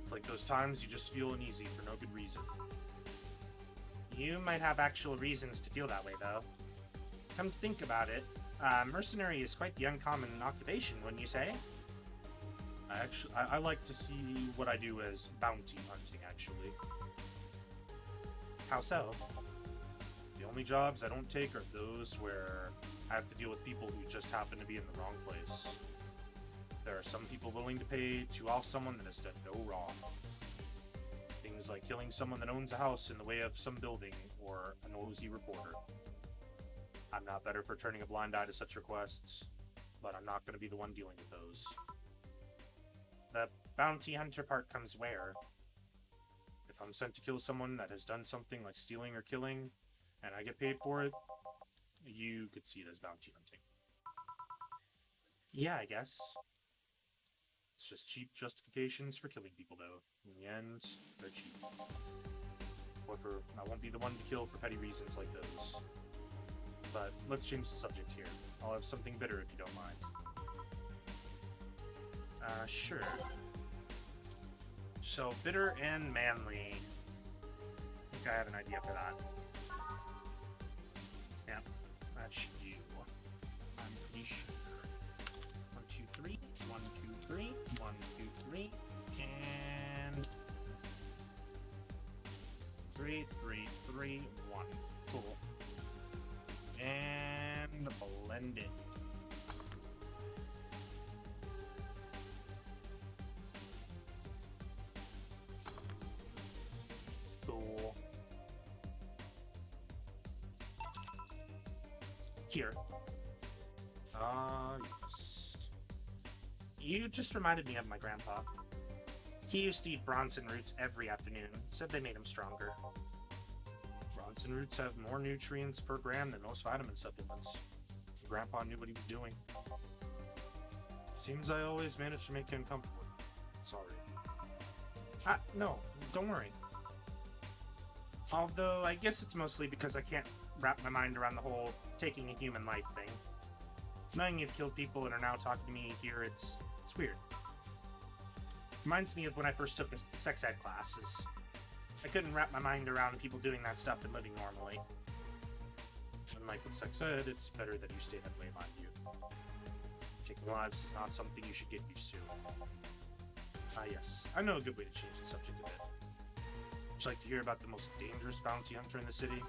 It's like those times you just feel uneasy for no good reason. You might have actual reasons to feel that way, though. Come to think about it, mercenary is quite the uncommon occupation, wouldn't you say? I like to see what I do as bounty hunting, actually. How so? The only jobs I don't take are those where I have to deal with people who just happen to be in the wrong place. There are some people willing to pay to off someone that has done no wrong. Things like killing someone that owns a house in the way of some building, or a nosy reporter. I'm not better for turning a blind eye to such requests, but I'm not going to be the one dealing with those. The bounty hunter part comes where? If I'm sent to kill someone that has done something like stealing or killing, and I get paid for it, you could see it as bounty hunting. Yeah, I guess. It's just cheap justifications for killing people, though. In the end, they're cheap. However, I won't be the one to kill for petty reasons like those. But let's change the subject here. I'll have something bitter if you don't mind. Sure. So, bitter and manly. I think I have an idea for that. Yeah, that's you. I'm pretty sure. 1, 2, 3. 1, 2, 3. 1, 2, 3. And 3, 3, 3, 1. Cool. And blend it. Cool. Here. Yes. You just reminded me of my grandpa. He used to eat Bronson roots every afternoon. Said they made him stronger. Bronson roots have more nutrients per gram than most vitamin supplements. Grandpa knew what he was doing. Seems I always manage to make him comfortable. Sorry. No, don't worry. Although, I guess it's mostly because I can't wrap my mind around the whole taking a human life thing. Knowing you've killed people and are now talking to me here, it's weird. Reminds me of when I first took a sex ed classes. I couldn't wrap my mind around people doing that stuff and living normally. Unlike with sex ed, it's better that you stay that way, mind you. Taking lives is not something you should get used to. Yes, I know a good way to change the subject a bit. Would you like to hear about the most dangerous bounty hunter in the city?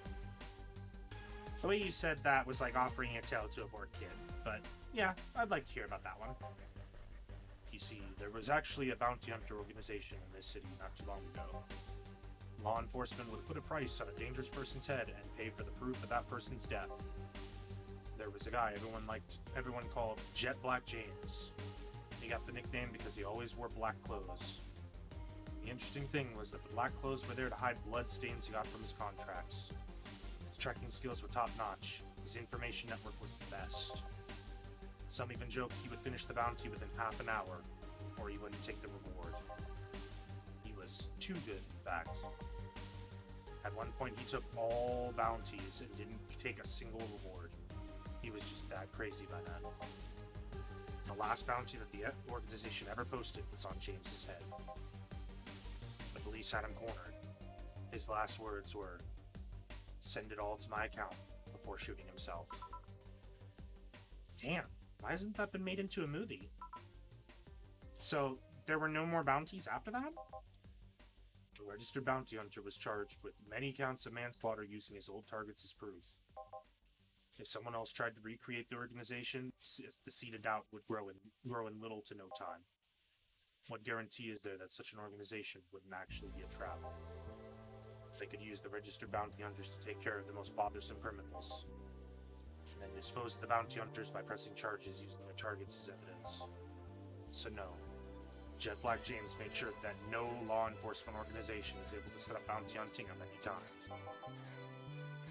The way you said that was like offering a tail to a bored kid, but yeah, I'd like to hear about that one. You see, there was actually a bounty hunter organization in this city not too long ago. Law enforcement would put a price on a dangerous person's head and pay for the proof of that person's death. There was a guy everyone called Jet Black James. He got the nickname because he always wore black clothes. The interesting thing was that the black clothes were there to hide blood stains he got from his contracts. His tracking skills were top-notch. His information network was the best. Some even joked he would finish the bounty within half an hour, or he wouldn't take the reward. He was too good, in fact. At one point, he took all bounties and didn't take a single reward. He was just that crazy by then. The last bounty that the organization ever posted was on James's head. The police had him cornered. His last words were, "Send it all to my account," before shooting himself. Damn, why hasn't that been made into a movie? So, there were no more bounties after that? The registered bounty hunter was charged with many counts of manslaughter using his old targets as proof. If someone else tried to recreate the organization, the seed of doubt would grow in little to no time. What guarantee is there that such an organization wouldn't actually be a trap? They could use the registered bounty hunters to take care of the most bothersome criminals, and then dispose of the bounty hunters by pressing charges using their targets as evidence. So no, Jet Black James made sure that no law enforcement organization is able to set up bounty hunting on any times.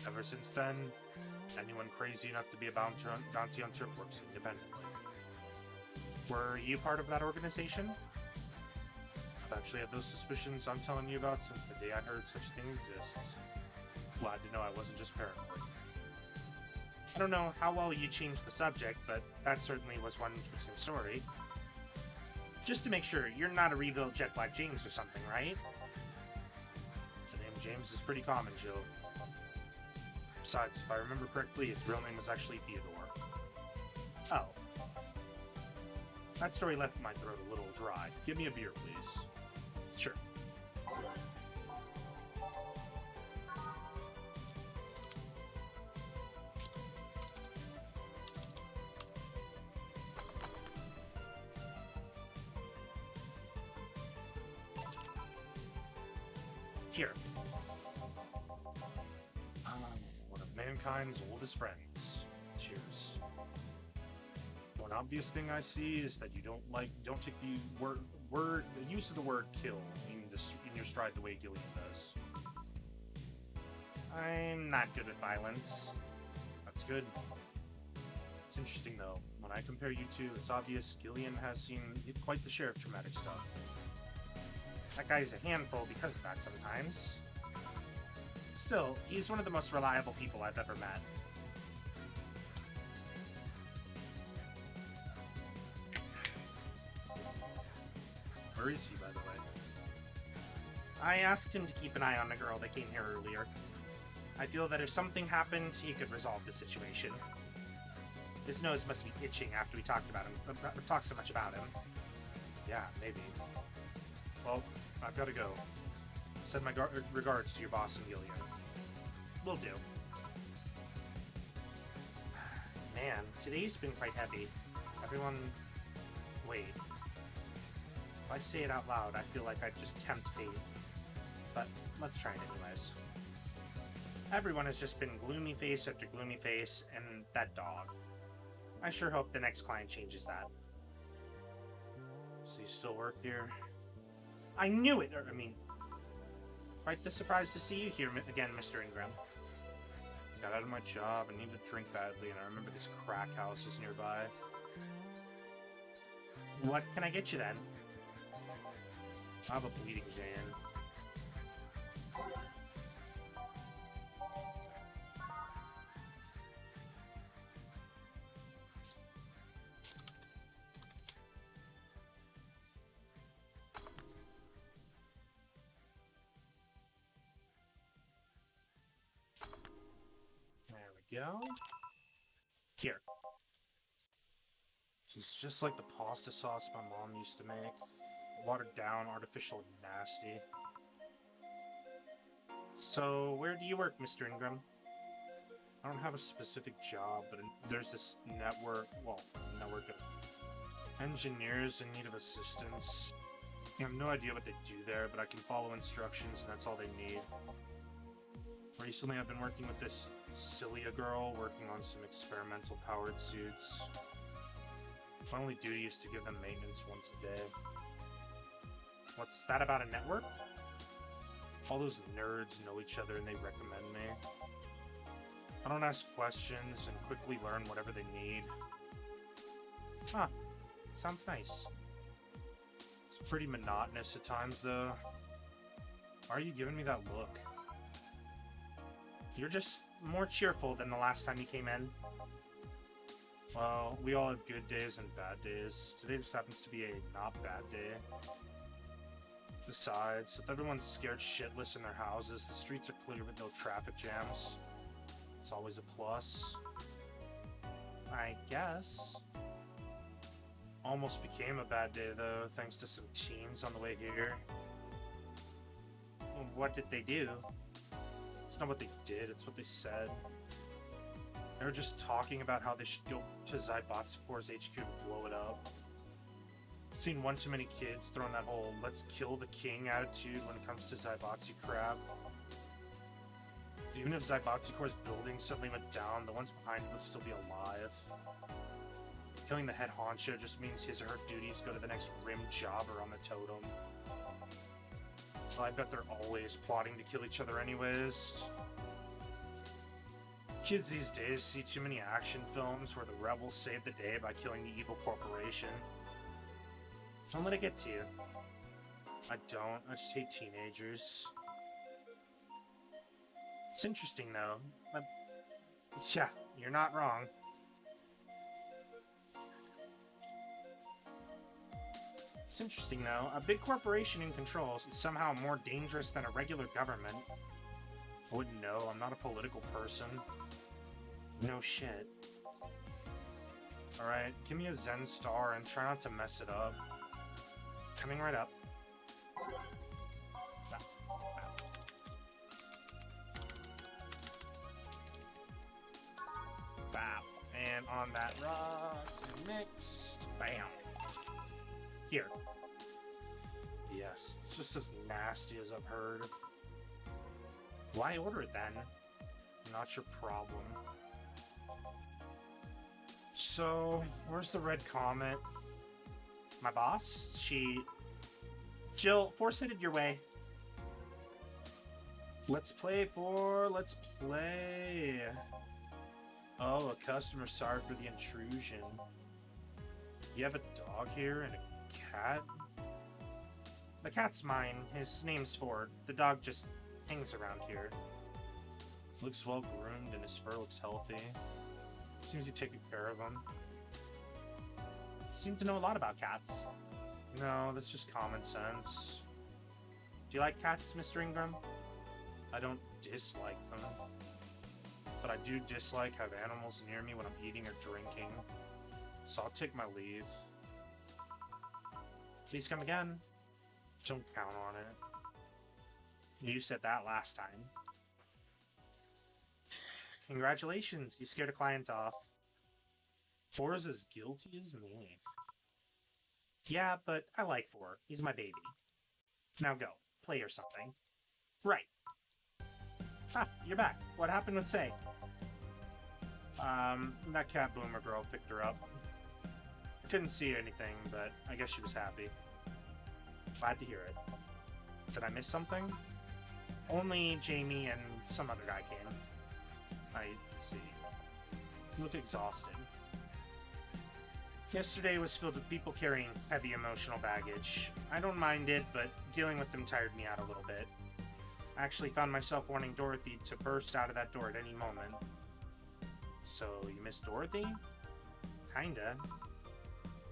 Ever since then, anyone crazy enough to be a bounty hunter works independently. Were you part of that organization? I've actually had those suspicions I'm telling you about since the day I heard such thing exists. Glad to know I wasn't just paranoid. I don't know how well you changed the subject, but that certainly was one interesting story. Just to make sure, you're not a rebuilt Jet Black James or something, right? The name James is pretty common, Jill. Besides, if I remember correctly, its real name was actually Theodore. Oh. That story left my throat a little dry. Give me a beer, please. Sure. Here. One of mankind's oldest friends. Cheers. One obvious thing I see is that you don't take the the use of the word kill in your stride the way Gillian does. I'm not good at violence. That's good. It's interesting though. When I compare you two, it's obvious Gillian has seen quite the share of traumatic stuff. That guy's a handful because of that sometimes. Still, he's one of the most reliable people I've ever met. Where is he, by the way? I asked him to keep an eye on the girl that came here earlier. I feel that if something happened, he could resolve the situation. His nose must be itching after we talked so much about him. Yeah, maybe. Well, I've got to go. Send my regards to your boss and Gillian. Will do. Man, today's been quite heavy. Everyone... Wait. If I say it out loud, I feel like I'd just tempt fate. But let's try it anyways. Everyone has just been gloomy face after gloomy face, and that dog. I sure hope the next client changes that. So you still work here? I knew it! I mean, quite the surprise to see you here again, Mr. Ingram. Got out of my job and needed a drink badly, and I remember this crack house is nearby. What can I get you then? I have a bleeding Jane. There we go. Here. It's just like the pasta sauce my mom used to make. Watered down, artificial, and nasty. So, where do you work, Mr. Ingram? I don't have a specific job, but there's this network of engineers in need of assistance. I have no idea what they do there, but I can follow instructions, and that's all they need. Recently, I've been working with this Cilia girl, working on some experimental powered suits. My only duty is to give them maintenance once a day. What's that about a network? All those nerds know each other and they recommend me. I don't ask questions and quickly learn whatever they need. Huh. Sounds nice. It's pretty monotonous at times, though. Why are you giving me that look? You're just more cheerful than the last time you came in. Well, we all have good days and bad days. Today just happens to be a not bad day. Besides, with everyone scared shitless in their houses, the streets are clear with no traffic jams. It's always a plus. I guess. Almost became a bad day, though, thanks to some teens on the way here. Well, what did they do? It's not what they did, it's what they said. They were just talking about how they should go to Zybotzicor's HQ to blow it up. Seen one too many kids throwing that whole "let's kill the king" attitude when it comes to Zybotzi crap. Even if Zybotzicor's building suddenly went down, the ones behind it would still be alive. Killing the head honcho just means his or her duties go to the next rim jobber on the totem. Well, I bet they're always plotting to kill each other anyways. Kids these days see too many action films where the rebels save the day by killing the evil corporation. Don't let it get to you. I don't. I just hate teenagers. It's interesting, though. Yeah, you're not wrong. It's interesting, though. A big corporation in control is somehow more dangerous than a regular government. I wouldn't know. I'm not a political person. No shit. Alright, give me a Zen star and try not to mess it up. Coming right up. Bap. And on that rocks and mixed. Bam. Here. Yes, it's just as nasty as I've heard. Why order it then? Not your problem. So, where's the red comet? My boss? Jill, force-headed your way. Let's play. Oh, a customer, sorry for the intrusion. You have a dog here and a cat? The cat's mine. His name's Ford. The dog just hangs around here. Looks well groomed and his fur looks healthy. Seems you've taken care of him. You seem to know a lot about cats. No, that's just common sense. Do you like cats, Mr. Ingram? I don't dislike them. But I do dislike having animals near me when I'm eating or drinking. So I'll take my leave. Please come again. Don't count on it. You said that last time. Congratulations, you scared a client off. Four's as guilty as me. Yeah, but I like Four. He's my baby. Now go. Play or something. Right. Ah, you're back. What happened with Say? That cat boomer girl picked her up. Couldn't see anything, but I guess she was happy. Glad to hear it. Did I miss something? Only Jamie and some other guy came. I see. You look exhausted. Yesterday was filled with people carrying heavy emotional baggage. I don't mind it, but dealing with them tired me out a little bit. I actually found myself wanting Dorothy to burst out of that door at any moment. So, you miss Dorothy? Kinda.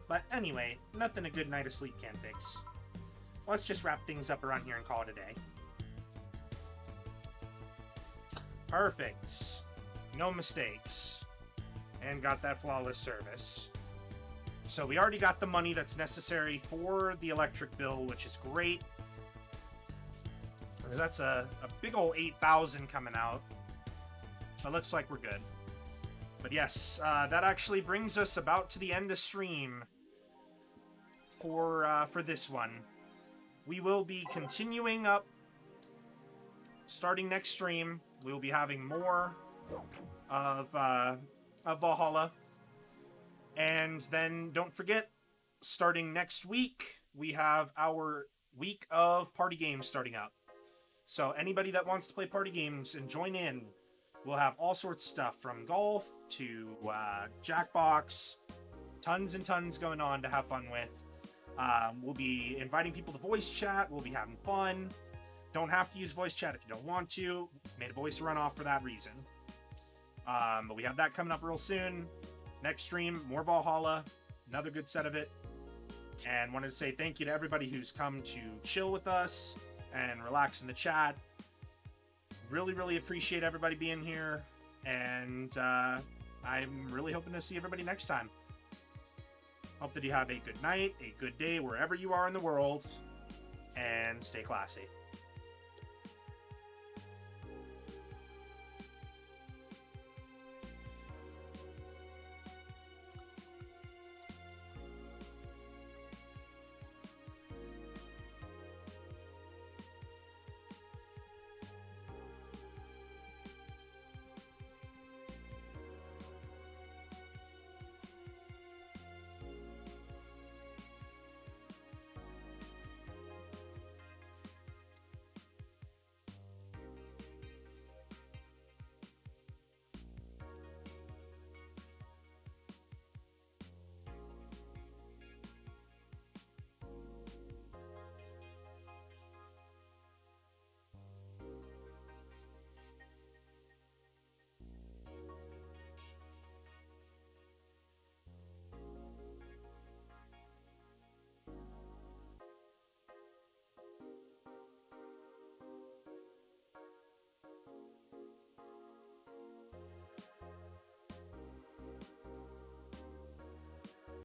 But anyway, nothing a good night of sleep can't fix. Let's just wrap things up around here and call it a day. Perfect. No mistakes. And got that flawless service. So we already got the money that's necessary for the electric bill, which is great. Because that's a big ol' 8,000 coming out. It looks like we're good. But yes, that actually brings us about to the end of stream for this one. We will be continuing up starting next stream. We will be having more of Valhalla. And then don't forget, starting next week, we have our week of party games starting up. So anybody that wants to play party games and join in, we'll have all sorts of stuff from golf to Jackbox, tons and tons going on to have fun with. We'll be inviting people to voice chat. We'll be having fun. Don't have to use voice chat if you don't want to. Made a voice runoff for that reason. But we have that coming up real soon. Next stream, more Valhalla. Another good set of it. And wanted to say thank you to everybody who's come to chill with us and relax in the chat. Really, really appreciate everybody being here. And I'm really hoping to see everybody next time. Hope that you have a good night, a good day, wherever you are in the world. And stay classy.